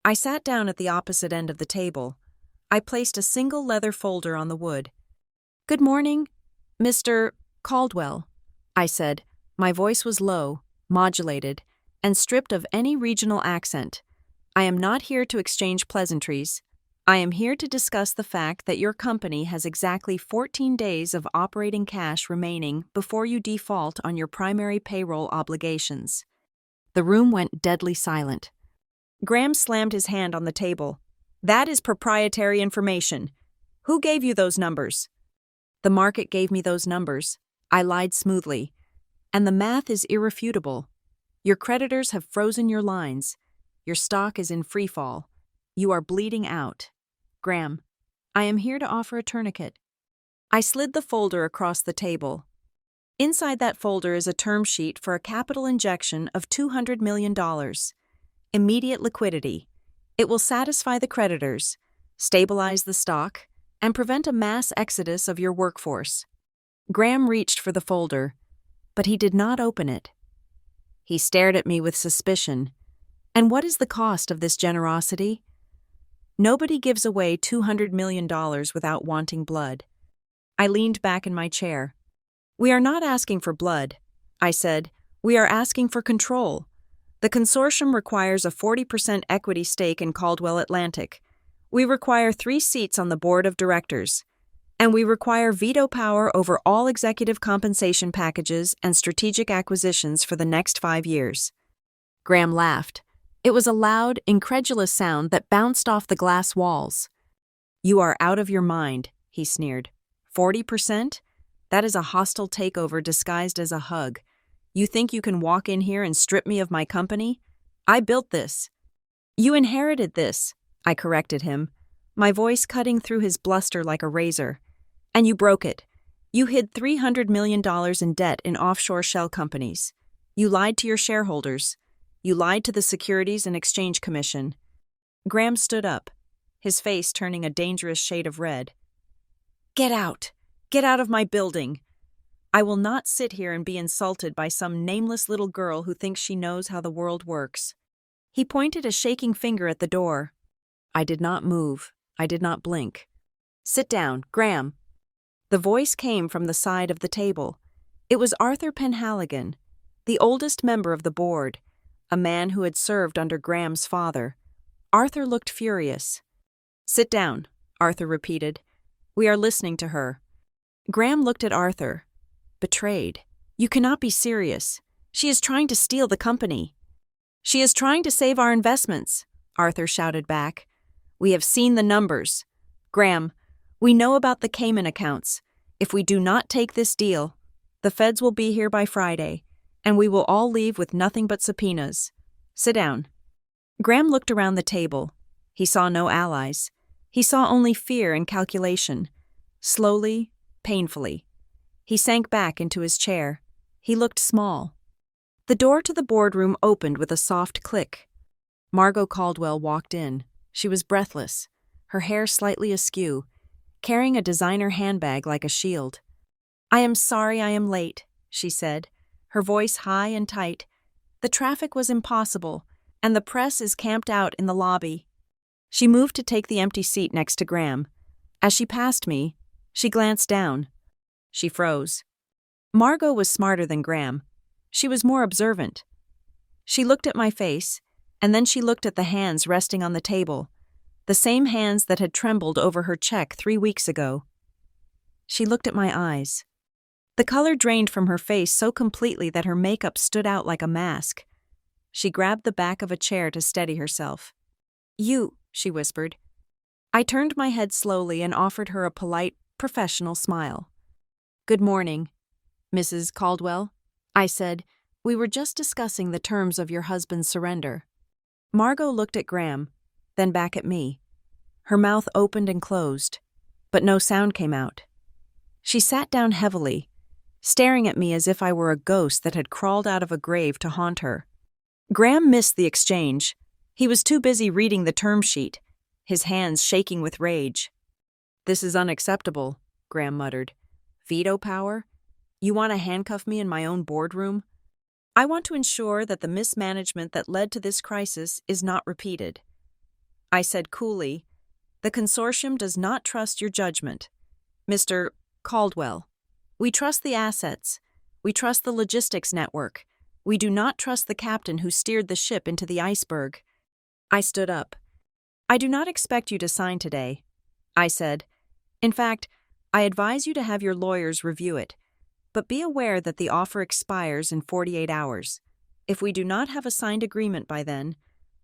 I sat down at the opposite end of the table. I placed a single leather folder on the wood. "Good morning, Mr. Caldwell," I said. My voice was low, modulated, and stripped of any regional accent. "I am not here to exchange pleasantries. I am here to discuss the fact that your company has exactly 14 days of operating cash remaining before you default on your primary payroll obligations." The room went deadly silent. Graham slammed his hand on the table. "That is proprietary information. Who gave you those numbers?" "The market gave me those numbers." I lied smoothly. "And the math is irrefutable. Your creditors have frozen your lines. Your stock is in free fall. You are bleeding out. Graham, I am here to offer a tourniquet." I slid the folder across the table. Inside that folder is a term sheet for a capital injection of $200 million. Immediate liquidity. It will satisfy the creditors, stabilize the stock, and prevent a mass exodus of your workforce. Graham reached for the folder, but he did not open it. He stared at me with suspicion. "And what is the cost of this generosity?" "Nobody gives away $200 million without wanting blood." I leaned back in my chair. "We are not asking for blood," I said. "We are asking for control. The consortium requires a 40% equity stake in Caldwell Atlantic. We require 3 seats on the board of directors. And we require veto power over all executive compensation packages and strategic acquisitions for the next 5 years. Graham laughed. It was a loud, incredulous sound that bounced off the glass walls. "You are out of your mind," he sneered. 40%? That is a hostile takeover disguised as a hug. You think you can walk in here and strip me of my company? I built this." "You inherited this," I corrected him, my voice cutting through his bluster like a razor. "And you broke it. You hid $300 million in debt in offshore shell companies. You lied to your shareholders. You lied to the Securities and Exchange Commission." Graham stood up, his face turning a dangerous shade of red. "Get out! Get out of my building!" I will not sit here and be insulted by some nameless little girl who thinks she knows how the world works. He pointed a shaking finger at the door. I did not move. I did not blink. Sit down, Graham. The voice came from the side of the table. It was Arthur Penhaligon, the oldest member of the board, a man who had served under Graham's father. Arthur looked furious. Sit down, Arthur repeated. We are listening to her. Graham looked at Arthur. Betrayed. You cannot be serious. She is trying to steal the company. She is trying to save our investments, Arthur shouted back. We have seen the numbers. Graham, we know about the Cayman accounts. If we do not take this deal, the feds will be here by Friday, and we will all leave with nothing but subpoenas. Sit down. Graham looked around the table. He saw no allies. He saw only fear and calculation. Slowly, painfully. He sank back into his chair. He looked small. The door to the boardroom opened with a soft click. Margot Caldwell walked in. She was breathless, her hair slightly askew, carrying a designer handbag like a shield. I am sorry I am late, she said, her voice high and tight. The traffic was impossible, and the press is camped out in the lobby. She moved to take the empty seat next to Graham. As she passed me, she glanced down. She froze. Margot was smarter than Graham. She was more observant. She looked at my face, and then she looked at the hands resting on the table, the same hands that had trembled over her check 3 weeks ago. She looked at my eyes. The color drained from her face so completely that her makeup stood out like a mask. She grabbed the back of a chair to steady herself. You, she whispered. I turned my head slowly and offered her a polite, professional smile. Good morning, Mrs. Caldwell, I said. We were just discussing the terms of your husband's surrender. Margot looked at Graham, then back at me. Her mouth opened and closed, but no sound came out. She sat down heavily, staring at me as if I were a ghost that had crawled out of a grave to haunt her. Graham missed the exchange. He was too busy reading the term sheet, his hands shaking with rage. This is unacceptable, Graham muttered. Veto power? You want to handcuff me in my own boardroom? I want to ensure that the mismanagement that led to this crisis is not repeated. I said coolly, the consortium does not trust your judgment. Mr. Caldwell, we trust the assets. We trust the logistics network. We do not trust the captain who steered the ship into the iceberg. I stood up. I do not expect you to sign today, I said. In fact, I advise you to have your lawyers review it, but be aware that the offer expires in 48 hours. If we do not have a signed agreement by then,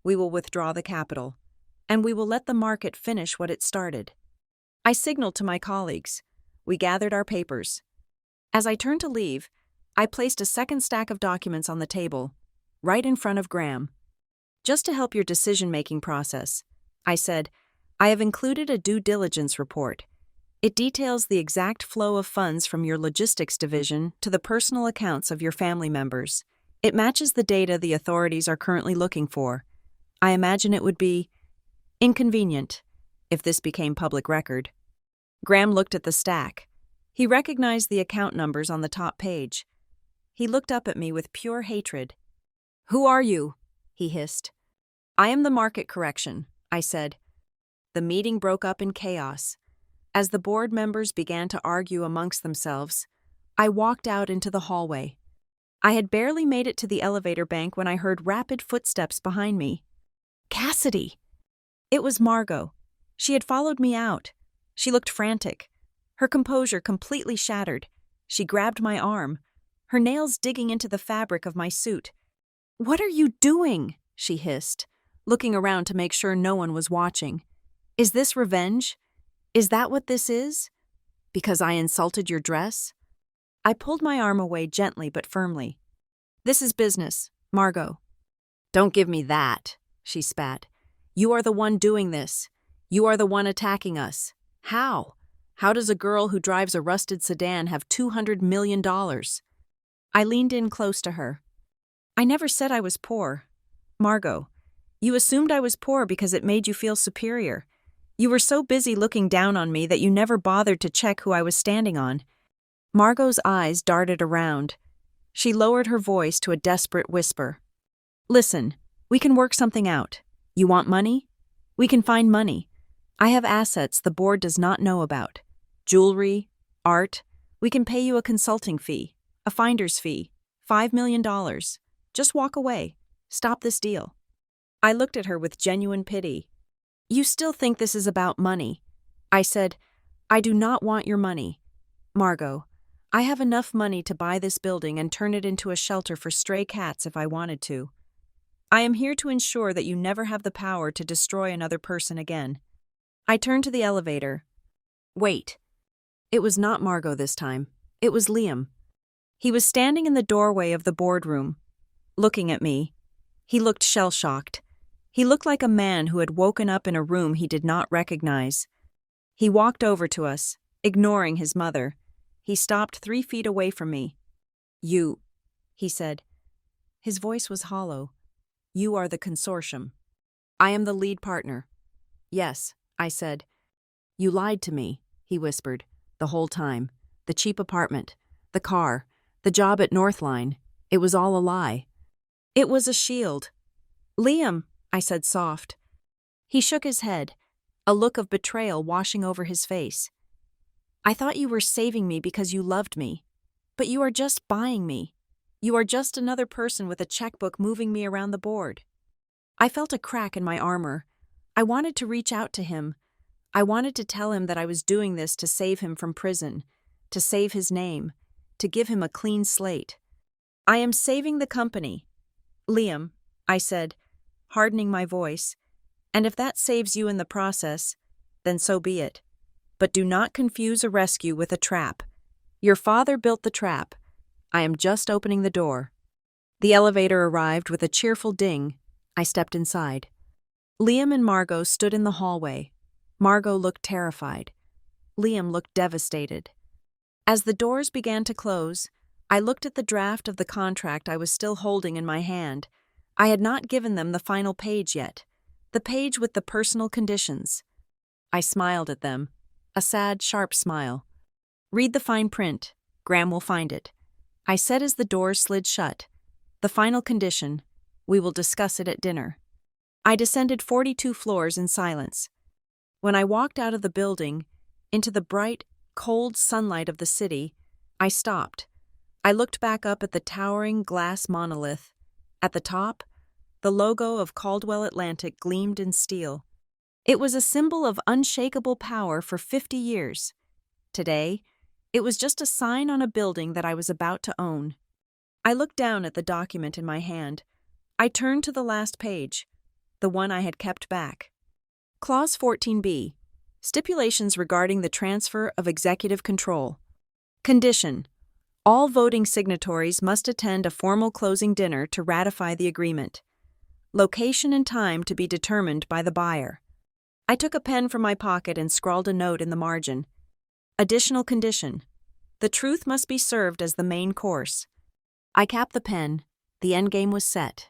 we will withdraw the capital, and we will let the market finish what it started. I signaled to my colleagues. We gathered our papers. As I turned to leave, I placed a second stack of documents on the table, right in front of Graham. Just to help your decision-making process, I said, I have included a due diligence report. It details the exact flow of funds from your logistics division to the personal accounts of your family members. It matches the data the authorities are currently looking for. I imagine it would be inconvenient if this became public record. Graham looked at the stack. He recognized the account numbers on the top page. He looked up at me with pure hatred. Who are you? He hissed. I am the market correction, I said. The meeting broke up in chaos. As the board members began to argue amongst themselves, I walked out into the hallway. I had barely made it to the elevator bank when I heard rapid footsteps behind me. Cassidy! It was Margot. She had followed me out. She looked frantic. Her composure completely shattered. She grabbed my arm, her nails digging into the fabric of my suit. What are you doing? She hissed, looking around to make sure no one was watching. Is this revenge? Is that what this is? Because I insulted your dress? I pulled my arm away gently but firmly. This is business, Margot. Don't give me that, she spat. You are the one doing this. You are the one attacking us. How? How does a girl who drives a rusted sedan have $200 million? I leaned in close to her. I never said I was poor. Margot, you assumed I was poor because it made you feel superior. You were so busy looking down on me that you never bothered to check who I was standing on. Margot's eyes darted around. She lowered her voice to a desperate whisper. Listen, we can work something out. You want money? We can find money. I have assets the board does not know about. Jewelry, art. We can pay you a consulting fee, a finder's fee, $5 million. Just walk away. Stop this deal. I looked at her with genuine pity. You still think this is about money? I said, I do not want your money. Margot, I have enough money to buy this building and turn it into a shelter for stray cats if I wanted to. I am here to ensure that you never have the power to destroy another person again. I turned to the elevator. Wait. It was not Margot this time. It was Liam. He was standing in the doorway of the boardroom, looking at me. He looked shell-shocked. He looked like a man who had woken up in a room he did not recognize. He walked over to us, ignoring his mother. He stopped 3 feet away from me. You, he said. His voice was hollow. You are the consortium. I am the lead partner. Yes, I said. You lied to me, he whispered, the whole time. The cheap apartment, the car, the job at Northline. It was all a lie. It was a shield. Liam, I said soft. He shook his head, a look of betrayal washing over his face. I thought you were saving me because you loved me. But you are just buying me. You are just another person with a checkbook moving me around the board. I felt a crack in my armor. I wanted to reach out to him. I wanted to tell him that I was doing this to save him from prison, to save his name, to give him a clean slate. I am saving the company. Liam, I said, hardening my voice, and if that saves you in the process, then so be it. But do not confuse a rescue with a trap. Your father built the trap. I am just opening the door. The elevator arrived with a cheerful ding. I stepped inside. Liam and Margot stood in the hallway. Margot looked terrified. Liam looked devastated. As the doors began to close, I looked at the draft of the contract I was still holding in my hand. I had not given them the final page yet, the page with the personal conditions. I smiled at them, a sad, sharp smile. Read the fine print. Graham will find it. I said as the doors slid shut. The final condition. We will discuss it at dinner. I descended 42 floors in silence. When I walked out of the building, into the bright, cold sunlight of the city, I stopped. I looked back up at the towering glass monolith. At the top, the logo of Caldwell Atlantic gleamed in steel. It was a symbol of unshakable power for 50 years. Today, it was just a sign on a building that I was about to own. I looked down at the document in my hand. I turned to the last page, the one I had kept back. Clause 14b. Stipulations regarding the transfer of executive control. Condition. All voting signatories must attend a formal closing dinner to ratify the agreement. Location and time to be determined by the buyer. I took a pen from my pocket and scrawled a note in the margin. Additional condition. The truth must be served as the main course. I capped the pen. The endgame was set.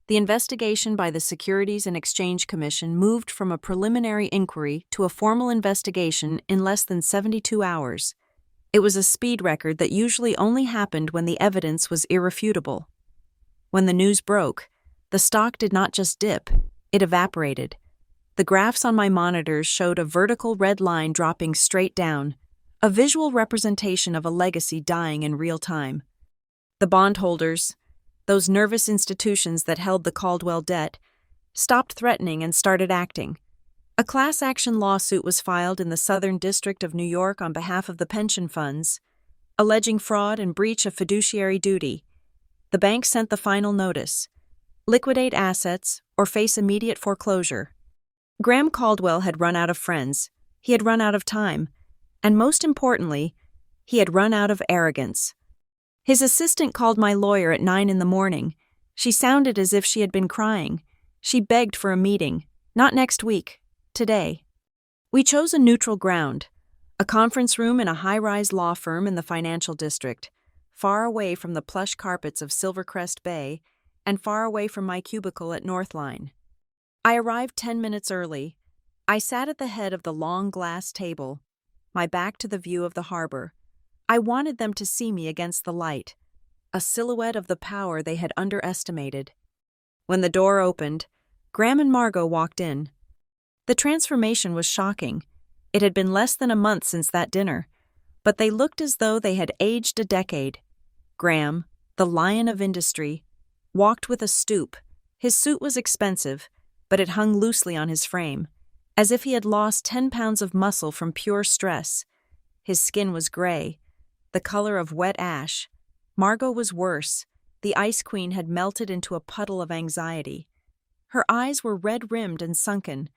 The investigation by the Securities and Exchange Commission moved from a preliminary inquiry to a formal investigation in less than 72 hours. It was a speed record that usually only happened when the evidence was irrefutable. When the news broke, the stock did not just dip, it evaporated. The graphs on my monitors showed a vertical red line dropping straight down, a visual representation of a legacy dying in real time. The bondholders, those nervous institutions that held the Caldwell debt, stopped threatening and started acting. A class action lawsuit was filed in the Southern District of New York on behalf of the pension funds, alleging fraud and breach of fiduciary duty. The bank sent the final notice: liquidate assets or face immediate foreclosure. Graham Caldwell had run out of friends, he had run out of time, and most importantly, he had run out of arrogance. His assistant called my lawyer at 9 a.m. She sounded as if she had been crying. She begged for a meeting, not next week, today. We chose a neutral ground, a conference room in a high-rise law firm in the financial district, far away from the plush carpets of Silvercrest Bay and far away from my cubicle at Northline. I arrived 10 minutes early. I sat at the head of the long glass table, my back to the view of the harbor. I wanted them to see me against the light, a silhouette of the power they had underestimated. When the door opened, Graham and Margot walked in. The transformation was shocking. It had been less than a month since that dinner, but they looked as though they had aged a decade. Graham, the lion of industry, walked with a stoop. His suit was expensive, but it hung loosely on his frame, as if he had lost 10 pounds of muscle from pure stress. His skin was gray, the color of wet ash. Margot was worse. The Ice Queen had melted into a puddle of anxiety. Her eyes were red-rimmed and sunken,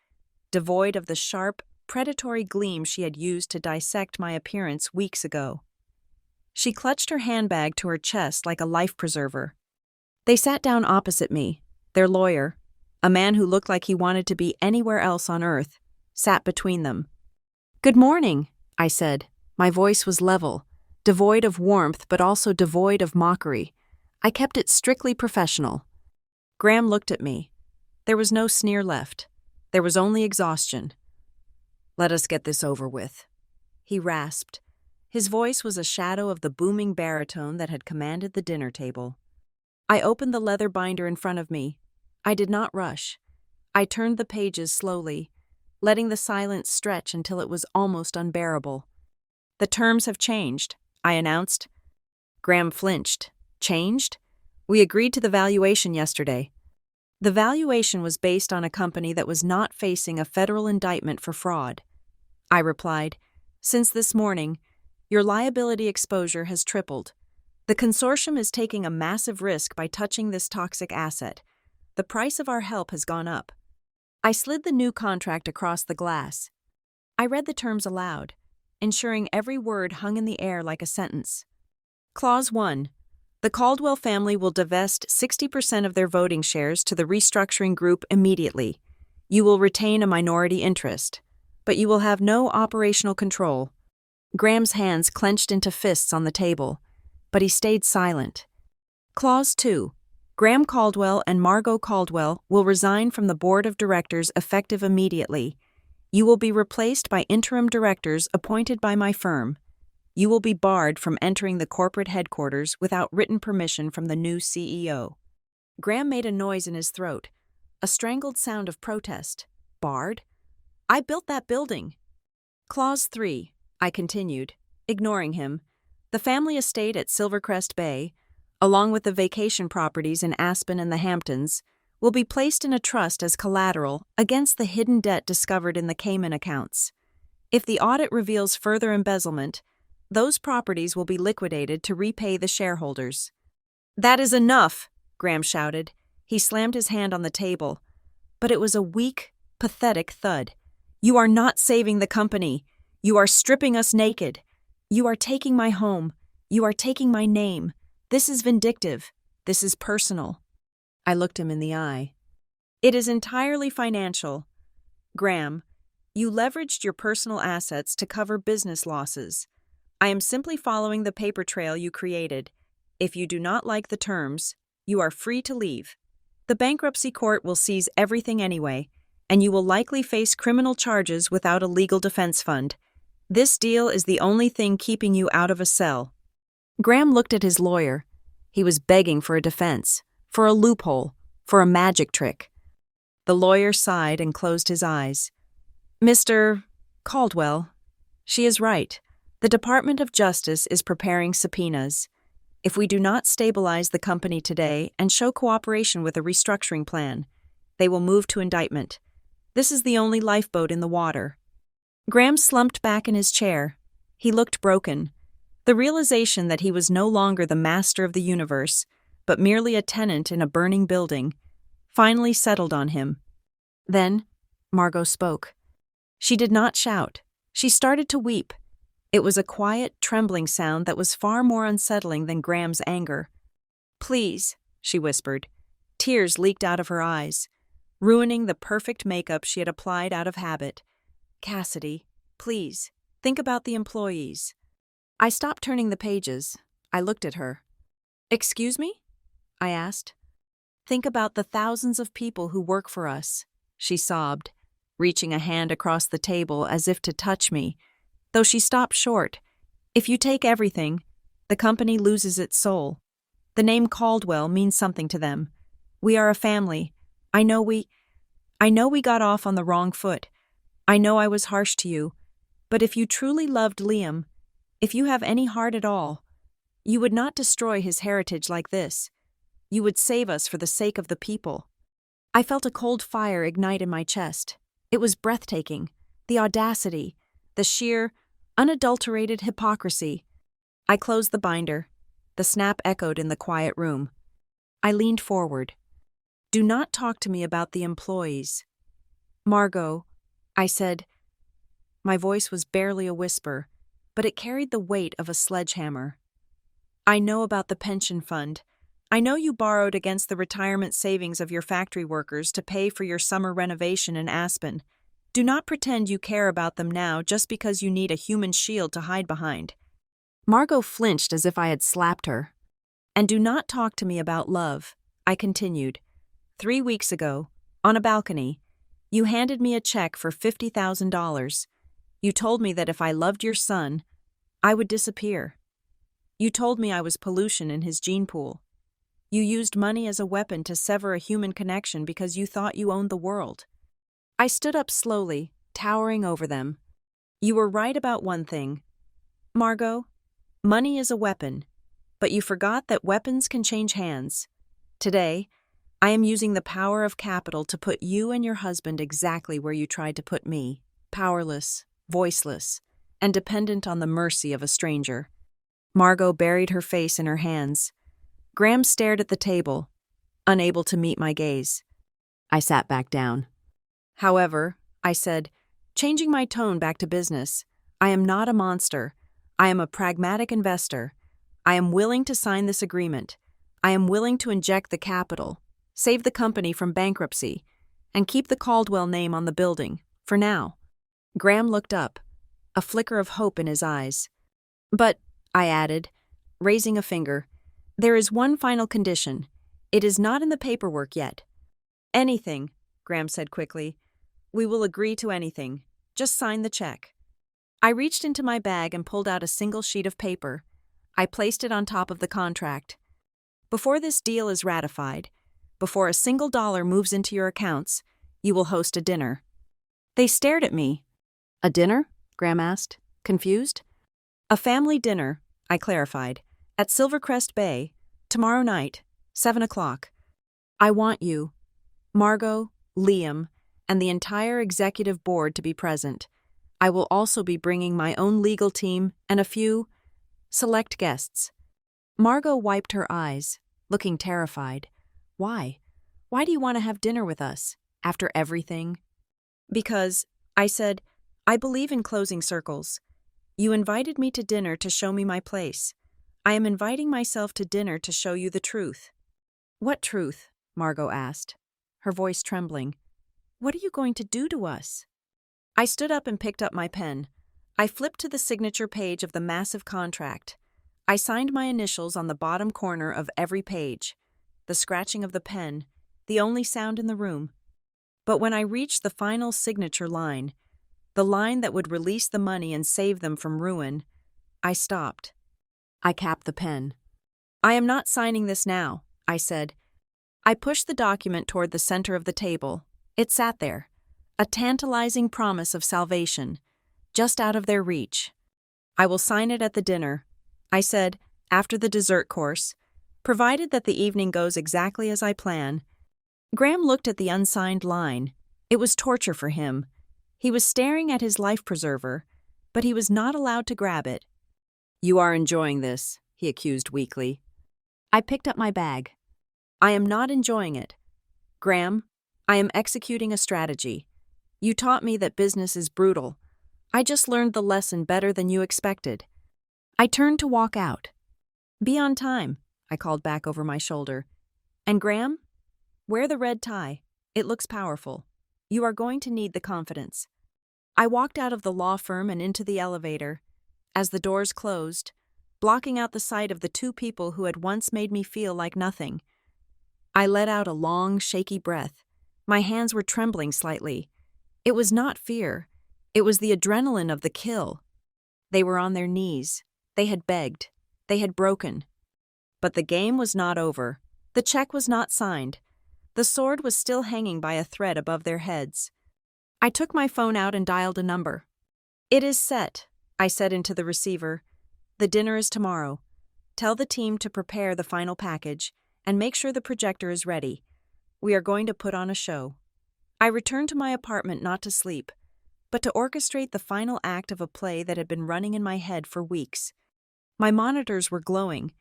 devoid of the sharp, predatory gleam she had used to dissect my appearance weeks ago. She clutched her handbag to her chest like a life preserver. They sat down opposite me. Their lawyer, a man who looked like he wanted to be anywhere else on earth, sat between them. "Good morning," I said. My voice was level, devoid of warmth but also devoid of mockery. I kept it strictly professional. Graham looked at me. There was no sneer left. There was only exhaustion. "Let us get this over with," he rasped. His voice was a shadow of the booming baritone that had commanded the dinner table. I opened the leather binder in front of me. I did not rush. I turned the pages slowly, letting the silence stretch until it was almost unbearable. "The terms have changed," I announced. Graham flinched. "Changed? We agreed to the valuation yesterday." The valuation was based on a company that was not facing a federal indictment for fraud. I replied, "Since this morning, your liability exposure has tripled. The consortium is taking a massive risk by touching this toxic asset. The price of our help has gone up." I slid the new contract across the glass. I read the terms aloud, ensuring every word hung in the air like a sentence. Clause 1. The Caldwell family will divest 60% of their voting shares to the restructuring group immediately. You will retain a minority interest, but you will have no operational control. Graham's hands clenched into fists on the table, but he stayed silent. Clause 2. Graham Caldwell and Margot Caldwell will resign from the board of directors effective immediately. You will be replaced by interim directors appointed by my firm. You will be barred from entering the corporate headquarters without written permission from the new CEO. Graham made a noise in his throat, a strangled sound of protest. Barred? I built that building. Clause 3, I continued, ignoring him. The family estate at Silvercrest Bay, along with the vacation properties in Aspen and the Hamptons, will be placed in a trust as collateral against the hidden debt discovered in the Cayman accounts. If the audit reveals further embezzlement, those properties will be liquidated to repay the shareholders. "That is enough," Graham shouted. He slammed his hand on the table, but it was a weak, pathetic thud. "You are not saving the company. You are stripping us naked. You are taking my home. You are taking my name. This is vindictive. This is personal." I looked him in the eye. "It is entirely financial. Graham, you leveraged your personal assets to cover business losses. I am simply following the paper trail you created. If you do not like the terms, you are free to leave. The bankruptcy court will seize everything anyway, and you will likely face criminal charges without a legal defense fund. This deal is the only thing keeping you out of a cell." Graham looked at his lawyer. He was begging for a defense, for a loophole, for a magic trick. The lawyer sighed and closed his eyes. "Mr. Caldwell, she is right. The Department of Justice is preparing subpoenas. If we do not stabilize the company today and show cooperation with a restructuring plan, they will move to indictment. This is the only lifeboat in the water." Graham slumped back in his chair. He looked broken. The realization that he was no longer the master of the universe, but merely a tenant in a burning building, finally settled on him. Then, Margot spoke. She did not shout. She started to weep. It was a quiet, trembling sound that was far more unsettling than Graham's anger. "Please," she whispered. Tears leaked out of her eyes, ruining the perfect makeup she had applied out of habit. "Cassidy, please, think about the employees." I stopped turning the pages. I looked at her. "Excuse me?" I asked. "Think about the thousands of people who work for us," she sobbed, reaching a hand across the table as if to touch me. Though she stopped short, If you take everything, the company loses its soul. The name Caldwell means something to them. We are a family. I know we got off on the wrong foot. I know I was harsh to you. But if you truly loved Liam, if you have any heart at all, you would not destroy his heritage like this. You would save us for the sake of the people. I felt a cold fire ignite in my chest. It was breathtaking. The audacity, the sheer, unadulterated hypocrisy. I closed the binder. The snap echoed in the quiet room. I leaned forward. Do not talk to me about the employees. Margot, I said. My voice was barely a whisper, but it carried the weight of a sledgehammer. I know about the pension fund. I know you borrowed against the retirement savings of your factory workers to pay for your summer renovation in Aspen. Do not pretend you care about them now just because you need a human shield to hide behind. Margot flinched as if I had slapped her. And do not talk to me about love, I continued. 3 weeks ago, on a balcony, you handed me a check for $50,000. You told me that if I loved your son, I would disappear. You told me I was pollution in his gene pool. You used money as a weapon to sever a human connection because you thought you owned the world. I stood up slowly, towering over them. You were right about one thing. Margot, money is a weapon, but you forgot that weapons can change hands. Today, I am using the power of capital to put you and your husband exactly where you tried to put me, powerless, voiceless, and dependent on the mercy of a stranger. Margot buried her face in her hands. Graham stared at the table, unable to meet my gaze. I sat back down. However, I said, changing my tone back to business, I am not a monster. I am a pragmatic investor. I am willing to sign this agreement. I am willing to inject the capital, save the company from bankruptcy, and keep the Caldwell name on the building, for now. Graham looked up, a flicker of hope in his eyes. But, I added, raising a finger, there is one final condition. It is not in the paperwork yet. Anything, Graham said quickly. We will agree to anything. Just sign the check. I reached into my bag and pulled out a single sheet of paper. I placed it on top of the contract. Before this deal is ratified, before a single dollar moves into your accounts, you will host a dinner. They stared at me. A dinner? Graham asked, confused. A family dinner, I clarified, at Silvercrest Bay, tomorrow night, 7 o'clock. I want you, Margot, Liam, and the entire executive board to be present. I will also be bringing my own legal team and a few select guests. Margot wiped her eyes, looking terrified. Why? Why do you want to have dinner with us, after everything? Because, I said, I believe in closing circles. You invited me to dinner to show me my place. I am inviting myself to dinner to show you the truth. What truth? Margot asked, her voice trembling. What are you going to do to us? I stood up and picked up my pen. I flipped to the signature page of the massive contract. I signed my initials on the bottom corner of every page. The scratching of the pen, the only sound in the room. But when I reached the final signature line, the line that would release the money and save them from ruin, I stopped. I capped the pen. I am not signing this now, I said. I pushed the document toward the center of the table. It sat there, a tantalizing promise of salvation, just out of their reach. I will sign it at the dinner, I said, after the dessert course, provided that the evening goes exactly as I plan. Graham looked at the unsigned line. It was torture for him. He was staring at his life preserver, but he was not allowed to grab it. You are enjoying this, he accused weakly. I picked up my bag. I am not enjoying it. Graham, I am executing a strategy. You taught me that business is brutal. I just learned the lesson better than you expected. I turned to walk out. Be on time, I called back over my shoulder. And Graham, wear the red tie. It looks powerful. You are going to need the confidence. I walked out of the law firm and into the elevator. As the doors closed, blocking out the sight of the two people who had once made me feel like nothing, I let out a long, shaky breath. My hands were trembling slightly. It was not fear. It was the adrenaline of the kill. They were on their knees, They had begged. They had broken. But the game was not over. The check was not signed. The sword was still hanging by a thread above their heads. I took my phone out and dialed a number. "It is set," I said into the receiver. "The dinner is tomorrow. Tell the team to prepare the final package and make sure the projector is ready. We are going to put on a show." I returned to my apartment not to sleep, but to orchestrate the final act of a play that had been running in my head for weeks. My monitors were glowing,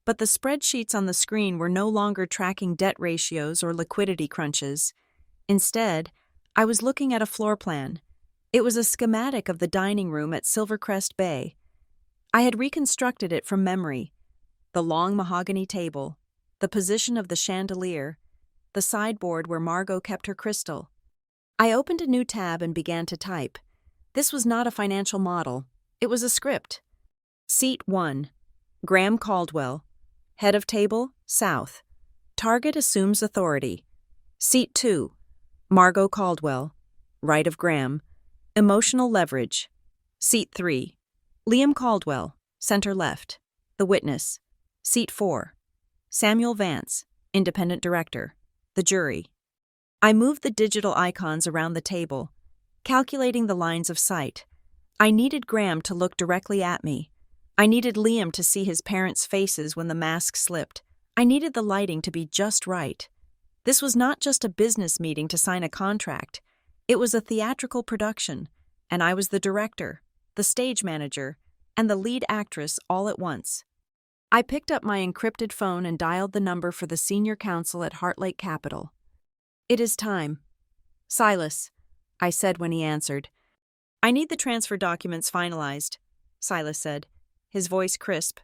but the spreadsheets on the screen were no longer tracking debt ratios or liquidity crunches. Instead, I was looking at a floor plan. It was a schematic of the dining room at Silvercrest Bay. I had reconstructed it from memory. The long mahogany table, the position of the chandelier, the sideboard where Margot kept her crystal. I opened a new tab and began to type. This was not a financial model. It was a script. Seat 1. Graham Caldwell. Head of table, south. Target assumes authority. Seat 2. Margot Caldwell. Right of Graham. Emotional leverage. Seat 3. Liam Caldwell. Center left. The witness. Seat 4. Samuel Vance. Independent director. The jury. I moved the digital icons around the table, calculating the lines of sight. I needed Graham to look directly at me. I needed Liam to see his parents' faces when the mask slipped. I needed the lighting to be just right. This was not just a business meeting to sign a contract. It was a theatrical production, and I was the director, the stage manager, and the lead actress all at once. I picked up my encrypted phone and dialed the number for the senior counsel at Heartlake Capital. "It is time." "Silas," I said when he answered. "I need the transfer documents finalized," Silas said, his voice crisp.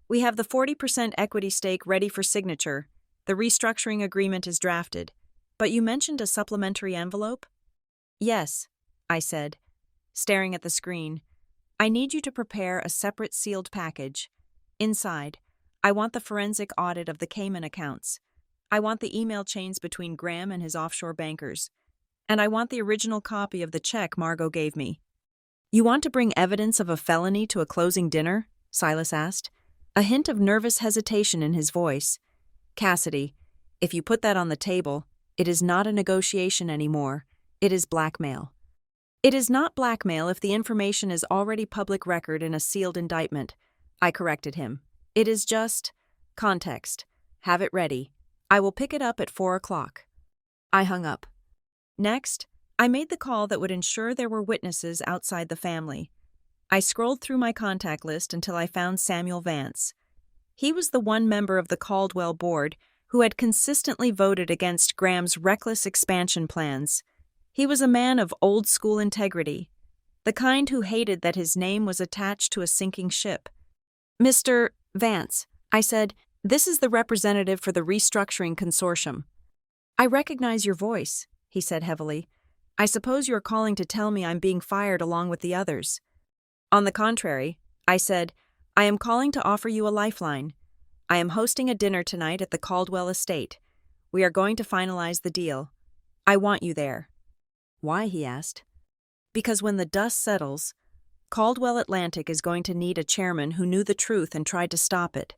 "We have the 40% equity stake ready for signature. The restructuring agreement is drafted. But you mentioned a supplementary envelope?" "Yes," I said, staring at the screen. "I need you to prepare a separate sealed package. Inside, I want the forensic audit of the Cayman accounts. I want the email chains between Graham and his offshore bankers. And I want the original copy of the check Margot gave me." "You want to bring evidence of a felony to a closing dinner?" Silas asked, a hint of nervous hesitation in his voice. "Cassidy, if you put that on the table, it is not a negotiation anymore. It is blackmail." "It is not blackmail if the information is already public record in a sealed indictment," I corrected him. "It is just context. Have it ready. I will pick it up at 4 o'clock. I hung up. Next, I made the call that would ensure there were witnesses outside the family. I scrolled through my contact list until I found Samuel Vance. He was the one member of the Caldwell board who had consistently voted against Graham's reckless expansion plans. He was a man of old-school integrity, the kind who hated that his name was attached to a sinking ship. "Mr. Vance," I said, "this is the representative for the restructuring consortium." "I recognize your voice," he said heavily. "I suppose you're calling to tell me I'm being fired along with the others." "On the contrary," I said, "I am calling to offer you a lifeline. I am hosting a dinner tonight at the Caldwell estate. We are going to finalize the deal. I want you there." "Why?" he asked. "Because when the dust settles, Caldwell Atlantic is going to need a chairman who knew the truth and tried to stop it."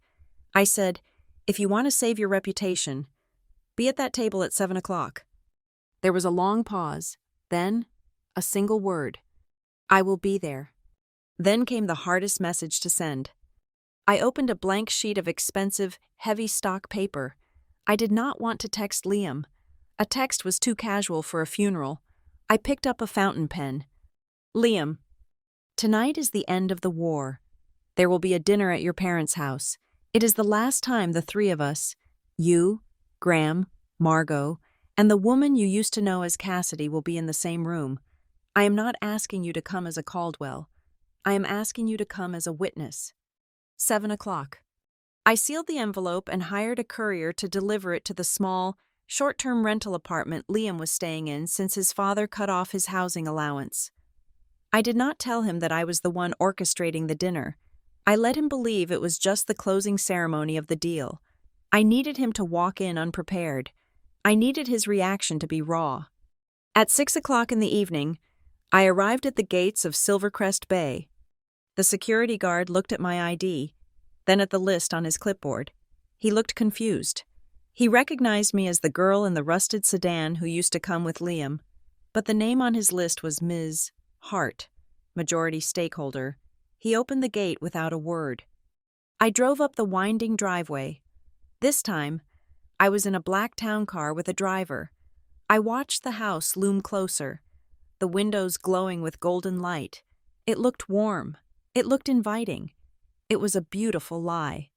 I said, "If you want to save your reputation, be at that table at 7 o'clock. There was a long pause, then a single word. "I will be there." Then came the hardest message to send. I opened a blank sheet of expensive, heavy stock paper. I did not want to text Liam. A text was too casual for a funeral. I picked up a fountain pen. "Liam, tonight is the end of the war. There will be a dinner at your parents' house. It is the last time the three of us, you, Graham, Margot, and the woman you used to know as Cassidy, will be in the same room. I am not asking you to come as a Caldwell. I am asking you to come as a witness. 7 o'clock. I sealed the envelope and hired a courier to deliver it to the small, short-term rental apartment Liam was staying in since his father cut off his housing allowance. I did not tell him that I was the one orchestrating the dinner. I let him believe it was just the closing ceremony of the deal. I needed him to walk in unprepared. I needed his reaction to be raw. At 6 o'clock in the evening, I arrived at the gates of Silvercrest Bay. The security guard looked at my ID, then at the list on his clipboard. He looked confused. He recognized me as the girl in the rusted sedan who used to come with Liam, but the name on his list was Ms. Hart, majority stakeholder. He opened the gate without a word. I drove up the winding driveway. This time, I was in a black town car with a driver. I watched the house loom closer, the windows glowing with golden light. It looked warm. It looked inviting. It was a beautiful lie.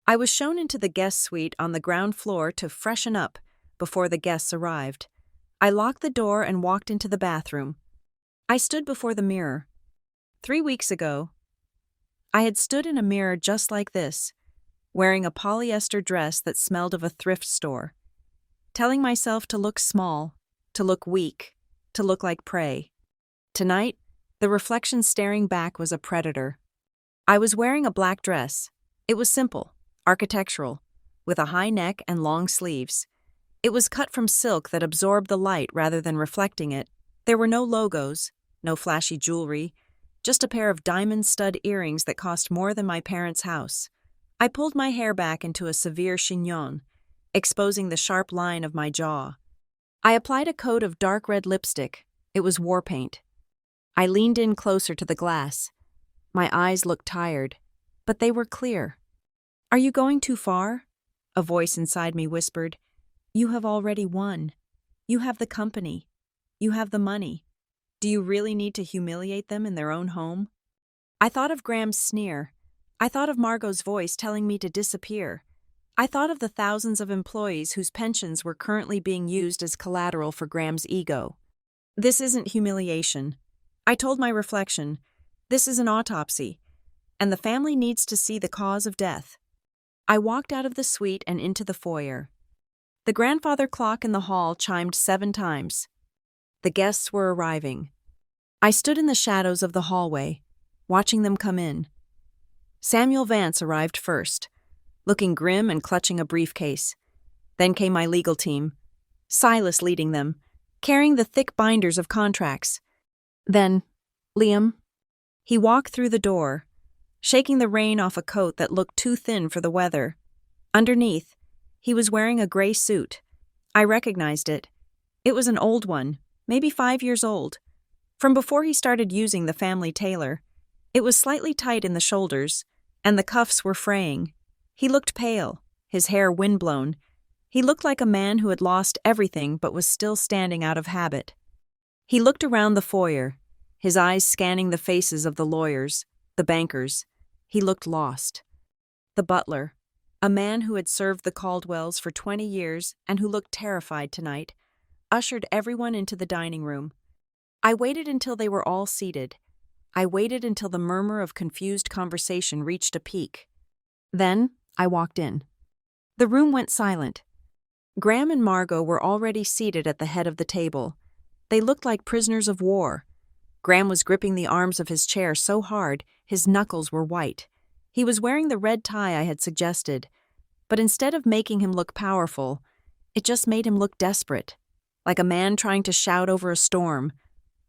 I was shown into the guest suite on the ground floor to freshen up before the guests arrived. I locked the door and walked into the bathroom. I stood before the mirror. 3 weeks ago, I had stood in a mirror just like this, wearing a polyester dress that smelled of a thrift store, telling myself to look small, to look weak, to look like prey. Tonight, the reflection staring back was a predator. I was wearing a black dress. It was simple, architectural, with a high neck and long sleeves. It was cut from silk that absorbed the light rather than reflecting it. There were no logos, no flashy jewelry, just a pair of diamond stud earrings that cost more than my parents' house. I pulled my hair back into a severe chignon, exposing the sharp line of my jaw. I applied a coat of dark red lipstick. It was war paint. I leaned in closer to the glass. My eyes looked tired, but they were clear. "Are you going too far?" A voice inside me whispered. "You have already won. You have the company. You have the money. Do you really need to humiliate them in their own home?" I thought of Graham's sneer. I thought of Margot's voice telling me to disappear. I thought of the thousands of employees whose pensions were currently being used as collateral for Graham's ego. This isn't humiliation. I told my reflection, this is an autopsy, and the family needs to see the cause of death. I walked out of the suite and into the foyer. The grandfather clock in the hall chimed 7 times. The guests were arriving. I stood in the shadows of the hallway, watching them come in. Samuel Vance arrived first, looking grim and clutching a briefcase. Then came my legal team, Silas leading them, carrying the thick binders of contracts. Then, Liam. He walked through the door, shaking the rain off a coat that looked too thin for the weather. Underneath, he was wearing a gray suit. I recognized it. It was an old one, maybe 5 years old. From before he started using the family tailor. It was slightly tight in the shoulders, and the cuffs were fraying. He looked pale, his hair windblown. He looked like a man who had lost everything but was still standing out of habit. He looked around the foyer, his eyes scanning the faces of the lawyers, the bankers. He looked lost. The butler, a man who had served the Caldwells for 20 years and who looked terrified tonight, ushered everyone into the dining room. I waited until they were all seated. I waited until the murmur of confused conversation reached a peak. Then I walked in. The room went silent. Graham and Margot were already seated at the head of the table. They looked like prisoners of war. Graham was gripping the arms of his chair so hard, his knuckles were white. He was wearing the red tie I had suggested, but instead of making him look powerful, it just made him look desperate, like a man trying to shout over a storm.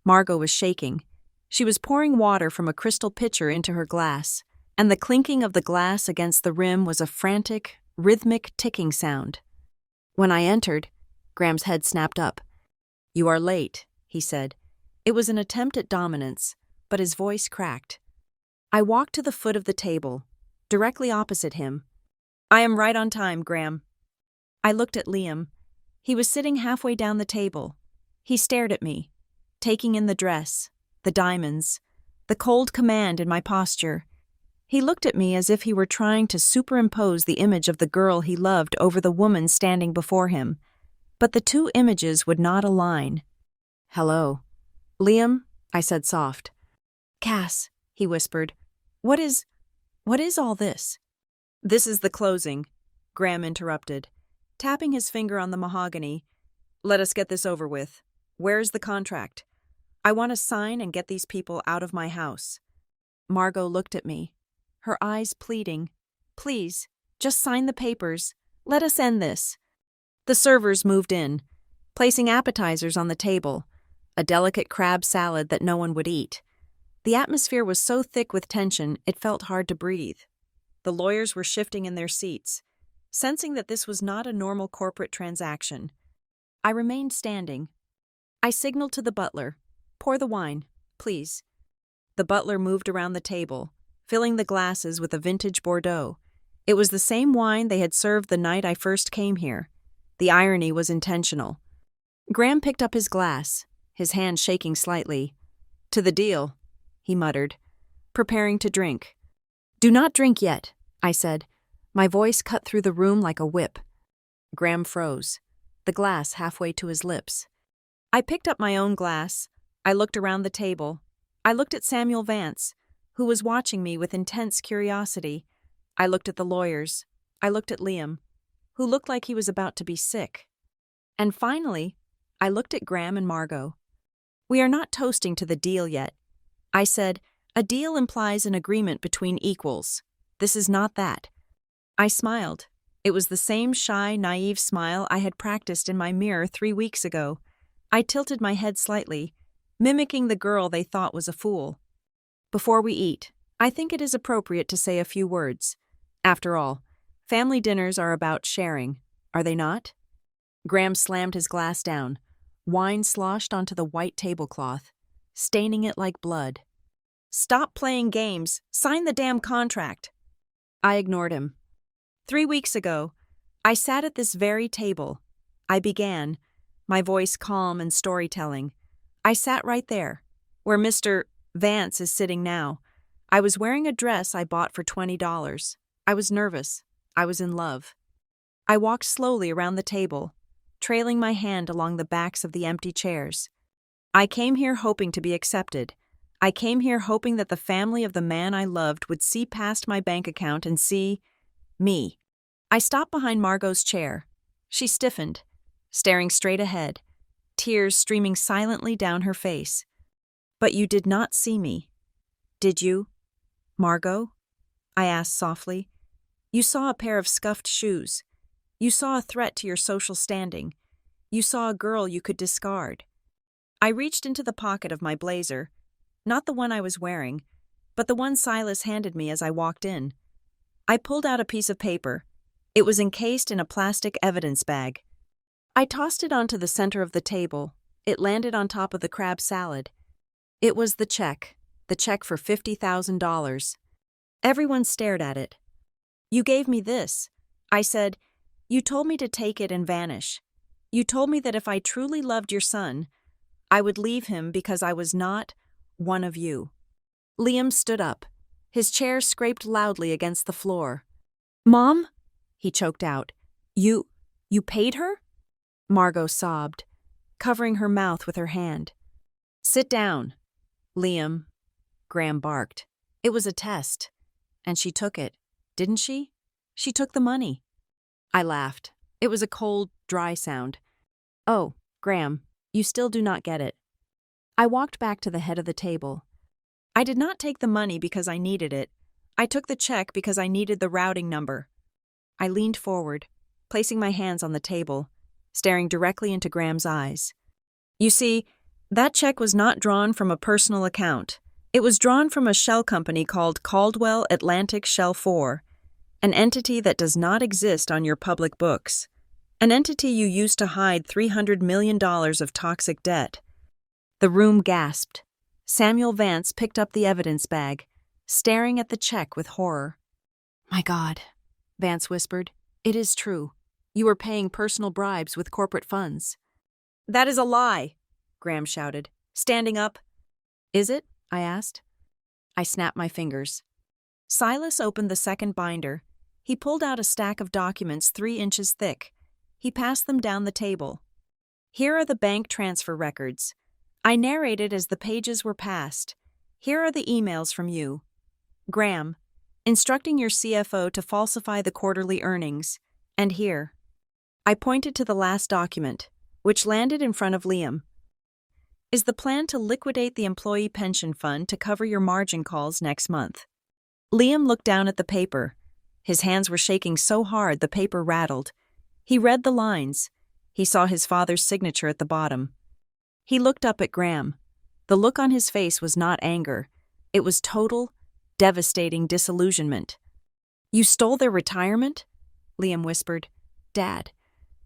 Margot was shaking. She was pouring water from a crystal pitcher into her glass, and the clinking of the glass against the rim was a frantic, rhythmic ticking sound. When I entered, Graham's head snapped up. "You are late," he said. It was an attempt at dominance, but his voice cracked. I walked to the foot of the table, directly opposite him. "I am right on time, Graham." I looked at Liam. He was sitting halfway down the table. He stared at me, taking in the dress, the diamonds, the cold command in my posture. He looked at me as if he were trying to superimpose the image of the girl he loved over the woman standing before him. But the two images would not align. "Hello." "Liam," I said soft. "Cass," he whispered. What is all this?" "This is the closing," Graham interrupted, tapping his finger on the mahogany. "Let us get this over with. Where's the contract? I want to sign and get these people out of my house." Margot looked at me, her eyes pleading. "Please, just sign the papers. Let us end this." The servers moved in, placing appetizers on the table, a delicate crab salad that no one would eat. The atmosphere was so thick with tension, it felt hard to breathe. The lawyers were shifting in their seats, sensing that this was not a normal corporate transaction. I remained standing. I signaled to the butler, "Pour the wine, please." The butler moved around the table, filling the glasses with a vintage Bordeaux. It was the same wine they had served the night I first came here. The irony was intentional. Graham picked up his glass, his hand shaking slightly. "To the deal," he muttered, preparing to drink. "Do not drink yet," I said. My voice cut through the room like a whip. Graham froze, the glass halfway to his lips. I picked up my own glass. I looked around the table. I looked at Samuel Vance, who was watching me with intense curiosity. I looked at the lawyers. I looked at Liam, who looked like he was about to be sick. And finally, I looked at Graham and Margot. "We are not toasting to the deal yet." I said, "A deal implies an agreement between equals. This is not that." I smiled. It was the same shy, naive smile I had practiced in my mirror 3 weeks ago. I tilted my head slightly, mimicking the girl they thought was a fool. "Before we eat, I think it is appropriate to say a few words. After all, family dinners are about sharing, are they not?" Graham slammed his glass down. Wine sloshed onto the white tablecloth, staining it like blood. "Stop playing games. Sign the damn contract." I ignored him. 3 weeks ago, I sat at this very table. I began, my voice calm and storytelling. I sat right there, where Mr. Vance is sitting now. I was wearing a dress I bought for $20. I was nervous. I was in love. I walked slowly around the table, trailing my hand along the backs of the empty chairs. I came here hoping to be accepted. I came here hoping that the family of the man I loved would see past my bank account and see me. I stopped behind Margot's chair. She stiffened, staring straight ahead, tears streaming silently down her face. "But you did not see me, did you, Margot?" I asked softly. "You saw a pair of scuffed shoes. You saw a threat to your social standing. You saw a girl you could discard." I reached into the pocket of my blazer, not the one I was wearing, but the one Silas handed me as I walked in. I pulled out a piece of paper. It was encased in a plastic evidence bag. I tossed it onto the center of the table. It landed on top of the crab salad. It was the check for $50,000. Everyone stared at it. "You gave me this," I said. "You told me to take it and vanish. You told me that if I truly loved your son, I would leave him because I was not one of you." Liam stood up. His chair scraped loudly against the floor. "Mom?" he choked out. You paid her?" Margot sobbed, covering her mouth with her hand. "Sit down, Liam," Graham barked. "It was a test. And she took it, didn't she? She took the money." I laughed. It was a cold, dry sound. "Oh, Graham, you still do not get it." I walked back to the head of the table. "I did not take the money because I needed it. I took the check because I needed the routing number." I leaned forward, placing my hands on the table, staring directly into Graham's eyes. "You see, that check was not drawn from a personal account. It was drawn from a shell company called Caldwell Atlantic Shell 4, an entity that does not exist on your public books, an entity you used to hide $300 million of toxic debt." The room gasped. Samuel Vance picked up the evidence bag, staring at the check with horror. "My God," Vance whispered. "It is true. You were paying personal bribes with corporate funds." "That is a lie," Graham shouted, standing up. "Is it?" I asked. I snapped my fingers. Silas opened the second binder. He pulled out a stack of documents 3 inches thick. He passed them down the table. "Here are the bank transfer records." I narrated as the pages were passed. "Here are the emails from you, Graham, instructing your CFO to falsify the quarterly earnings. And here." I pointed to the last document, which landed in front of Liam. "Is the plan to liquidate the employee pension fund to cover your margin calls next month?" Liam looked down at the paper. His hands were shaking so hard the paper rattled. He read the lines. He saw his father's signature at the bottom. He looked up at Graham. The look on his face was not anger. It was total, devastating disillusionment. "You stole their retirement?" Liam whispered. "Dad,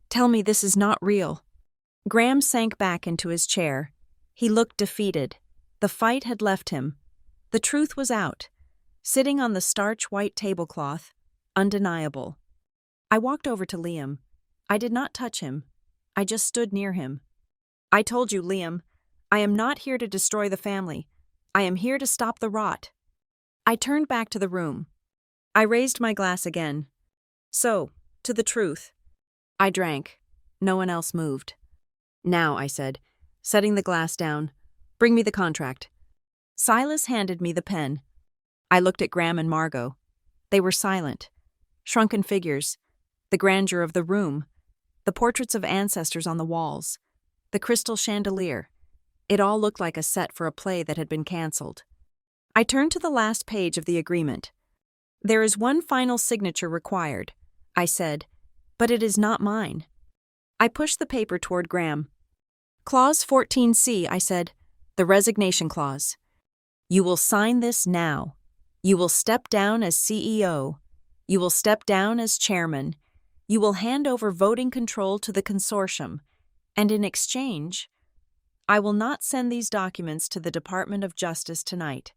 tell me this is not real." Graham sank back into his chair. He looked defeated. The fight had left him. The truth was out, sitting on the starch-white tablecloth, undeniable. I walked over to Liam. I did not touch him. I just stood near him. "I told you, Liam, I am not here to destroy the family. I am here to stop the rot." I turned back to the room. I raised my glass again. "So, to the truth." I drank. No one else moved. "Now," I said, setting the glass down, "bring me the contract." Silas handed me the pen. I looked at Graham and Margot. They were silent. Shrunken figures. The grandeur of the room. The portraits of ancestors on the walls. The crystal chandelier. It all looked like a set for a play that had been canceled. I turned to the last page of the agreement. "There is one final signature required," I said, "but it is not mine." I pushed the paper toward Graham. "Clause 14C, I said, "the resignation clause. You will sign this now. You will step down as CEO. You will step down as chairman. You will hand over voting control to the consortium. And in exchange, I will not send these documents to the Department of Justice tonight.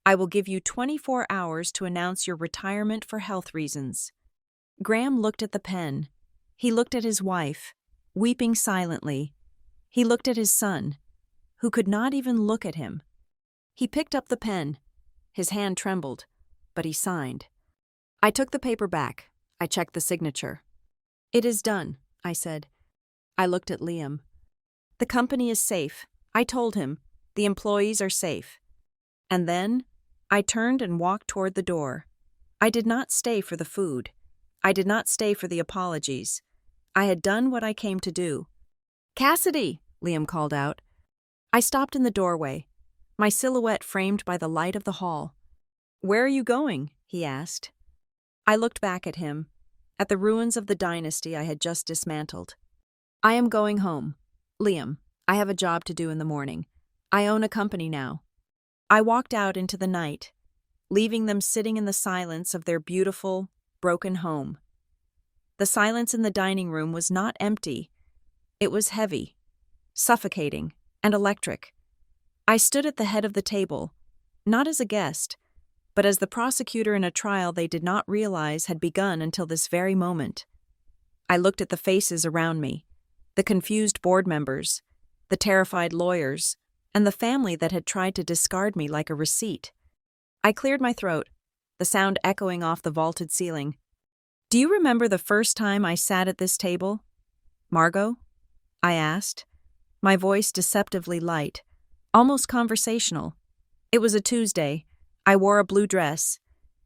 I will give you 24 hours to announce your retirement for health reasons." Graham looked at the pen. He looked at his wife, weeping silently. He looked at his son, who could not even look at him. He picked up the pen. His hand trembled, but he signed. I took the paper back. I checked the signature. "It is done," I said. I looked at Liam. "The company is safe," I told him. "The employees are safe." And then I turned and walked toward the door. I did not stay for the food. I did not stay for the apologies. I had done what I came to do. "Cassidy!" Liam called out. I stopped in the doorway, my silhouette framed by the light of the hall. "Where are you going?" he asked. I looked back at him, at the ruins of the dynasty I had just dismantled. "I am going home. Liam, I have a job to do in the morning. I own a company now." I walked out into the night, leaving them sitting in the silence of their beautiful, broken home. The silence in the dining room was not empty. It was heavy, suffocating, and electric. I stood at the head of the table, not as a guest, but as the prosecutor in a trial they did not realize had begun until this very moment. I looked at the faces around me, the confused board members, the terrified lawyers, and the family that had tried to discard me like a receipt. I cleared my throat, the sound echoing off the vaulted ceiling. "Do you remember the first time I sat at this table, Margot?" I asked, my voice deceptively light, almost conversational. It was a Tuesday. I wore a blue dress.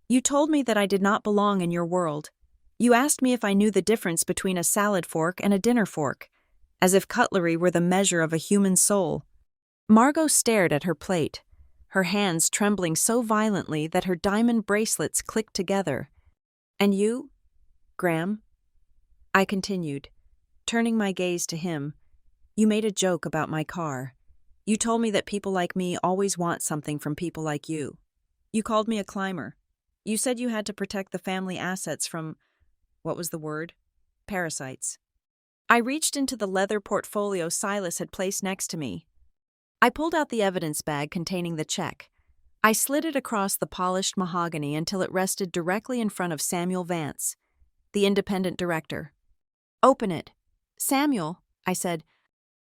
You told me that I did not belong in your world. You asked me if I knew the difference between a salad fork and a dinner fork, as if cutlery were the measure of a human soul. Margot stared at her plate, her hands trembling so violently that her diamond bracelets clicked together. "And you, Graham?" I continued, turning my gaze to him. "You made a joke about my car. You told me that people like me always want something from people like you. You called me a climber. You said you had to protect the family assets from, what was the word? Parasites." I reached into the leather portfolio Silas had placed next to me. I pulled out the evidence bag containing the check. I slid it across the polished mahogany until it rested directly in front of Samuel Vance, the independent director. "Open it." "Samuel," I said.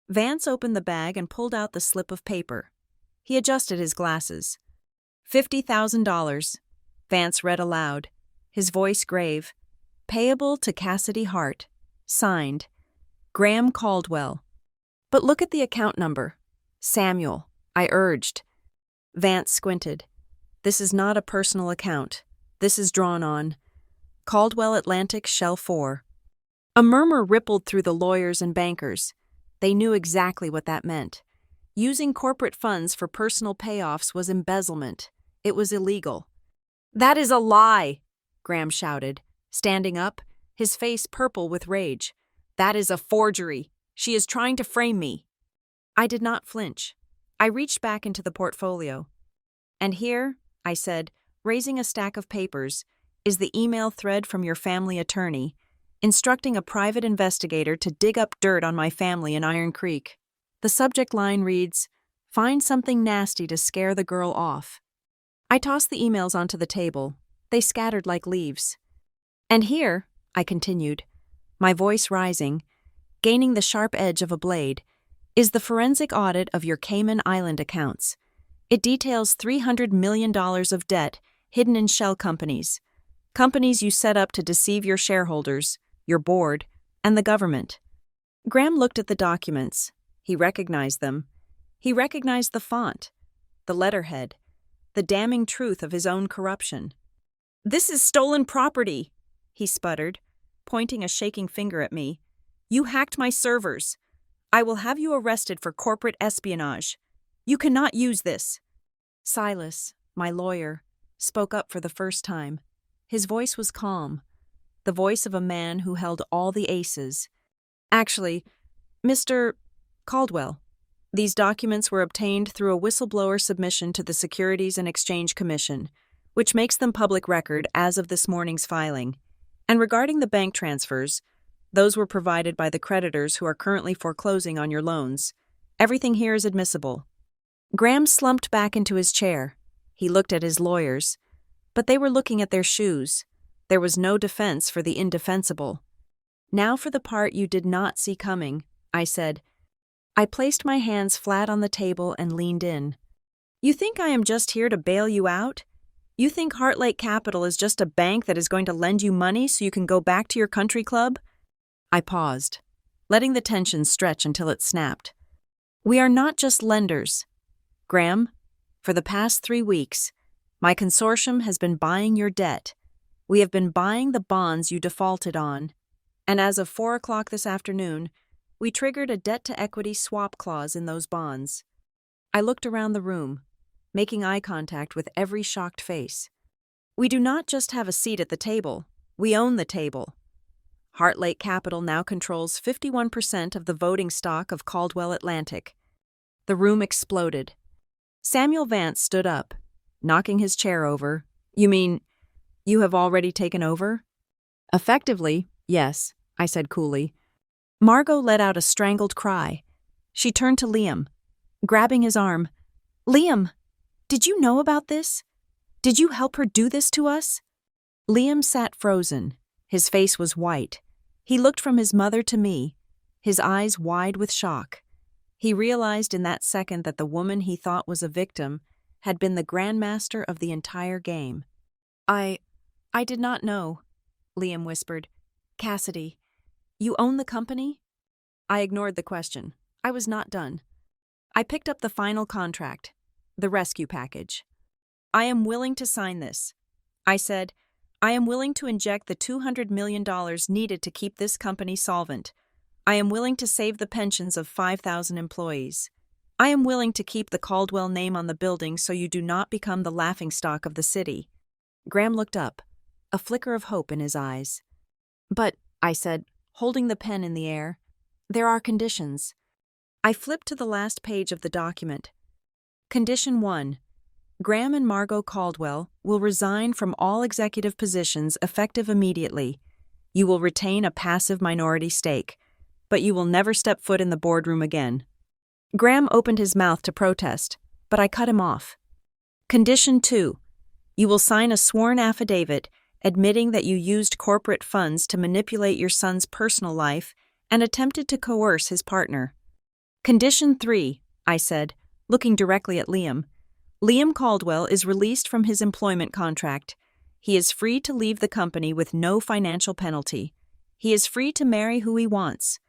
Vance opened the bag and pulled out the slip of paper. He adjusted his glasses. $50,000, Vance read aloud, his voice grave. "Payable to Cassidy Hart. Signed, Graham Caldwell." "But look at the account number." "Samuel," I urged. Vance squinted. "This is not a personal account. This is drawn on Caldwell Atlantic Shell 4. A murmur rippled through the lawyers and bankers. They knew exactly what that meant. Using corporate funds for personal payoffs was embezzlement. It was illegal. "That is a lie," Graham shouted, standing up, his face purple with rage. "That is a forgery. She is trying to frame me." I did not flinch. I reached back into the portfolio. And here, I said, raising a stack of papers, is the email thread from your family attorney, instructing a private investigator to dig up dirt on my family in Iron Creek. The subject line reads, "Find something nasty to scare the girl off." I tossed the emails onto the table. They scattered like leaves. And here, I continued, my voice rising, gaining the sharp edge of a blade, is the forensic audit of your Cayman Island accounts. It details $300 million of debt hidden in shell companies you set up to deceive your shareholders, your board, and the government. Graham looked at the documents. He recognized them. He recognized the font, the letterhead, the damning truth of his own corruption. "This is stolen property," he sputtered, pointing a shaking finger at me. "You hacked my servers. I will have you arrested for corporate espionage. You cannot use this." Silas, my lawyer, spoke up for the first time. His voice was calm, the voice of a man who held all the aces. "Actually, Mr. Caldwell, these documents were obtained through a whistleblower submission to the Securities and Exchange Commission, which makes them public record as of this morning's filing. And regarding the bank transfers, those were provided by the creditors who are currently foreclosing on your loans. Everything here is admissible." Graham slumped back into his chair. He looked at his lawyers, but they were looking at their shoes. There was no defense for the indefensible. "Now for the part you did not see coming," I said. I placed my hands flat on the table and leaned in. "You think I am just here to bail you out? You think Heart Lake Capital is just a bank that is going to lend you money so you can go back to your country club?" I paused, letting the tension stretch until it snapped. "We are not just lenders. Graham, for the past 3 weeks, my consortium has been buying your debt. We have been buying the bonds you defaulted on. And as of 4 o'clock this afternoon, we triggered a debt-to-equity swap clause in those bonds." I looked around the room, making eye contact with every shocked face. "We do not just have a seat at the table, we own the table. Heart Lake Capital now controls 51% of the voting stock of Caldwell Atlantic." The room exploded. Samuel Vance stood up, knocking his chair over. "You mean, you have already taken over?" "Effectively, yes," I said coolly. Margot let out a strangled cry. She turned to Liam, grabbing his arm. "Liam, did you know about this? Did you help her do this to us?" Liam sat frozen. His face was white. He looked from his mother to me, his eyes wide with shock. He realized in that second that the woman he thought was a victim had been the grandmaster of the entire game. I did not know," Liam whispered. "Cassidy, you own the company?" I ignored the question. I was not done. I picked up the final contract, the rescue package. "I am willing to sign this," I said. "I am willing to inject the $200 million needed to keep this company solvent. I am willing to save the pensions of 5,000 employees. I am willing to keep the Caldwell name on the building so you do not become the laughingstock of the city." Graham looked up, a flicker of hope in his eyes. "But," I said, holding the pen in the air, "there are conditions." I flipped to the last page of the document. Condition 1. Graham and Margot Caldwell will resign from all executive positions effective immediately. You will retain a passive minority stake, but you will never step foot in the boardroom again. Graham opened his mouth to protest, but I cut him off. Condition 2. You will sign a sworn affidavit admitting that you used corporate funds to manipulate your son's personal life and attempted to coerce his partner. Condition 3, I said, looking directly at Liam. Liam Caldwell is released from his employment contract. He is free to leave the company with no financial penalty. He is free to marry who he wants,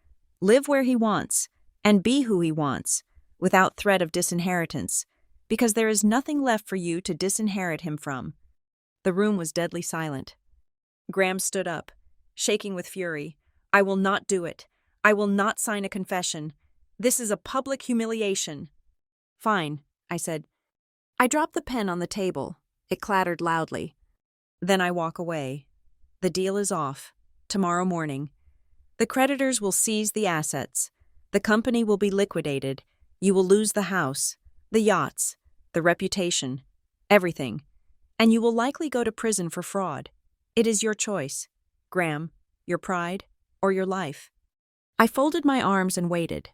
live where he wants, and be who he wants, without threat of disinheritance, because there is nothing left for you to disinherit him from. The room was deadly silent. Graham stood up, shaking with fury. I will not do it. I will not sign a confession. This is a public humiliation. Fine, I said. I dropped the pen on the table. It clattered loudly. Then I walk away. The deal is off. Tomorrow morning. The creditors will seize the assets. The company will be liquidated. You will lose the house, the yachts, the reputation. Everything. And you will likely go to prison for fraud. It is your choice, Graham, your pride, or your life. I folded my arms and waited.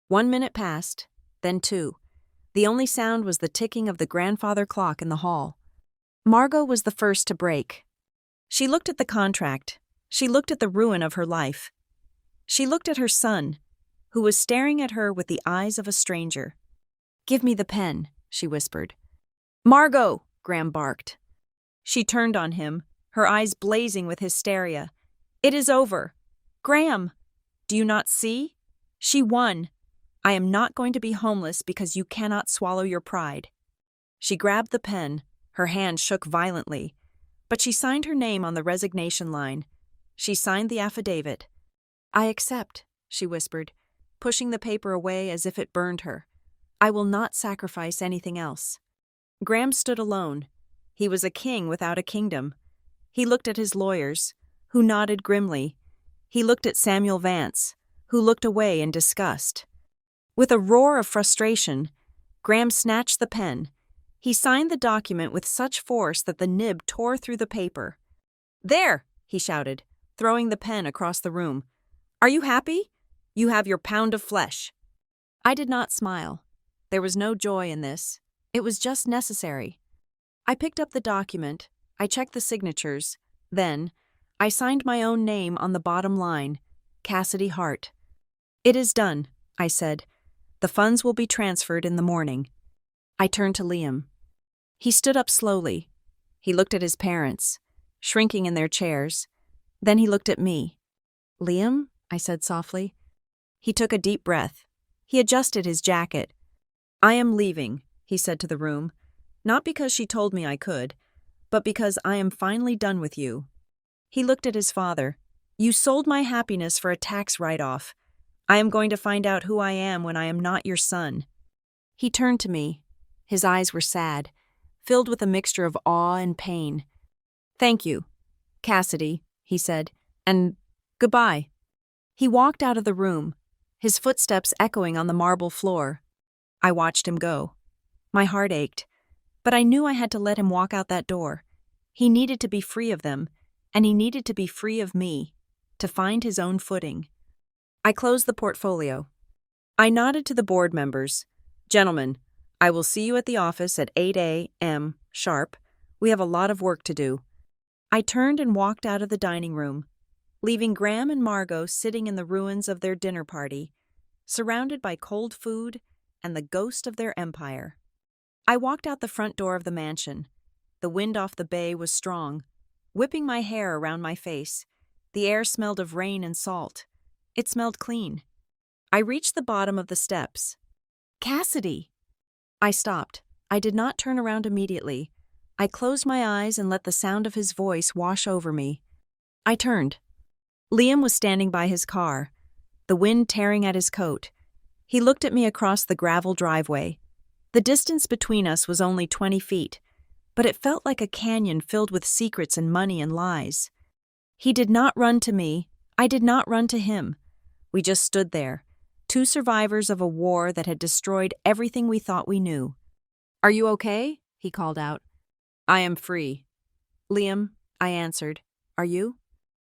1 minute passed, then 2. The only sound was the ticking of the grandfather clock in the hall. Margot was the first to break. She looked at the contract. She looked at the ruin of her life. She looked at her son, who was staring at her with the eyes of a stranger. "Give me the pen," she whispered. "Margot!" Graham barked. She turned on him, her eyes blazing with hysteria. "It is over. Graham! Do you not see? She won. I am not going to be homeless because you cannot swallow your pride." She grabbed the pen. Her hand shook violently, but she signed her name on the resignation line. She signed the affidavit. "I accept," she whispered, pushing the paper away as if it burned her. "I will not sacrifice anything else." Graham stood alone. He was a king without a kingdom. He looked at his lawyers, who nodded grimly. He looked at Samuel Vance, who looked away in disgust. With a roar of frustration, Graham snatched the pen. He signed the document with such force that the nib tore through the paper. "There!" he shouted, throwing the pen across the room. "Are you happy? You have your pound of flesh." I did not smile. There was no joy in this. It was just necessary. I picked up the document. I checked the signatures. Then, I signed my own name on the bottom line, Cassidy Hart. "It is done," I said. "The funds will be transferred in the morning." I turned to Liam. He stood up slowly. He looked at his parents, shrinking in their chairs. Then he looked at me. "Liam?" I said softly. He took a deep breath. He adjusted his jacket. "I am leaving," he said to the room, "not because she told me I could, but because I am finally done with you." He looked at his father. "You sold my happiness for a tax write-off. I am going to find out who I am when I am not your son." He turned to me. His eyes were sad, filled with a mixture of awe and pain. "Thank you, Cassidy," he said, "and goodbye." He walked out of the room, his footsteps echoing on the marble floor. I watched him go. My heart ached, but I knew I had to let him walk out that door. He needed to be free of them, and he needed to be free of me, to find his own footing. I closed the portfolio. I nodded to the board members. "Gentlemen, I will see you at the office at 8 a.m. sharp. We have a lot of work to do." I turned and walked out of the dining room, leaving Graham and Margot sitting in the ruins of their dinner party, surrounded by cold food and the ghost of their empire. I walked out the front door of the mansion. The wind off the bay was strong, whipping my hair around my face. The air smelled of rain and salt. It smelled clean. I reached the bottom of the steps. "Cassidy!" I stopped. I did not turn around immediately. I closed my eyes and let the sound of his voice wash over me. I turned. Liam was standing by his car, the wind tearing at his coat. He looked at me across the gravel driveway. The distance between us was only 20 feet, but it felt like a canyon filled with secrets and money and lies. He did not run to me. I did not run to him. We just stood there, two survivors of a war that had destroyed everything we thought we knew. "Are you okay?" he called out. "I am free." "Liam," I answered. "Are you?"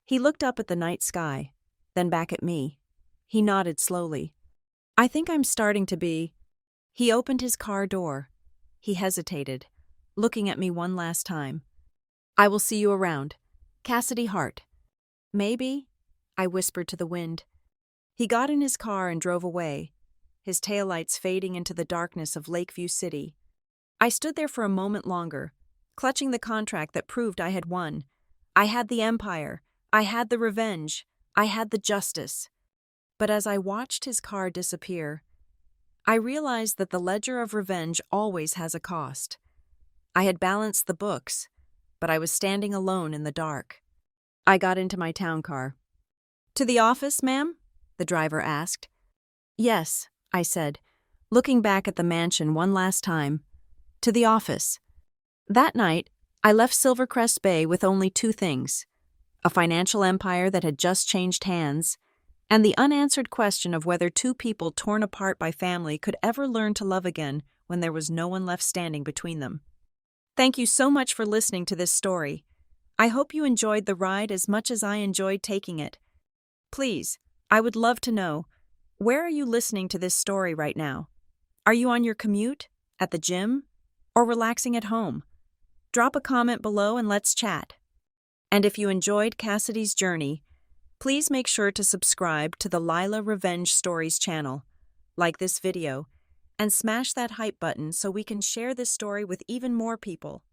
He looked up at the night sky, then back at me. He nodded slowly. "I think I'm starting to be." He opened his car door. He hesitated, looking at me one last time. "I will see you around. Cassidy Hart." "Maybe," I whispered to the wind. He got in his car and drove away, his taillights fading into the darkness of Lakeview City. I stood there for a moment longer, clutching the contract that proved I had won. I had the empire. I had the revenge. I had the justice. But as I watched his car disappear, I realized that the ledger of revenge always has a cost. I had balanced the books, but I was standing alone in the dark. I got into my town car. "To the office, ma'am?" the driver asked. "Yes," I said, looking back at the mansion one last time. "To the office." That night, I left Silvercrest Bay with only two things: a financial empire that had just changed hands, and the unanswered question of whether two people torn apart by family could ever learn to love again when there was no one left standing between them. Thank you so much for listening to this story. I hope you enjoyed the ride as much as I enjoyed taking it. Please, I would love to know, where are you listening to this story right now? Are you on your commute, at the gym, or relaxing at home? Drop a comment below and let's chat. And if you enjoyed Cassidy's journey, please make sure to subscribe to the Lila Revenge Stories channel, like this video, and smash that hype button so we can share this story with even more people.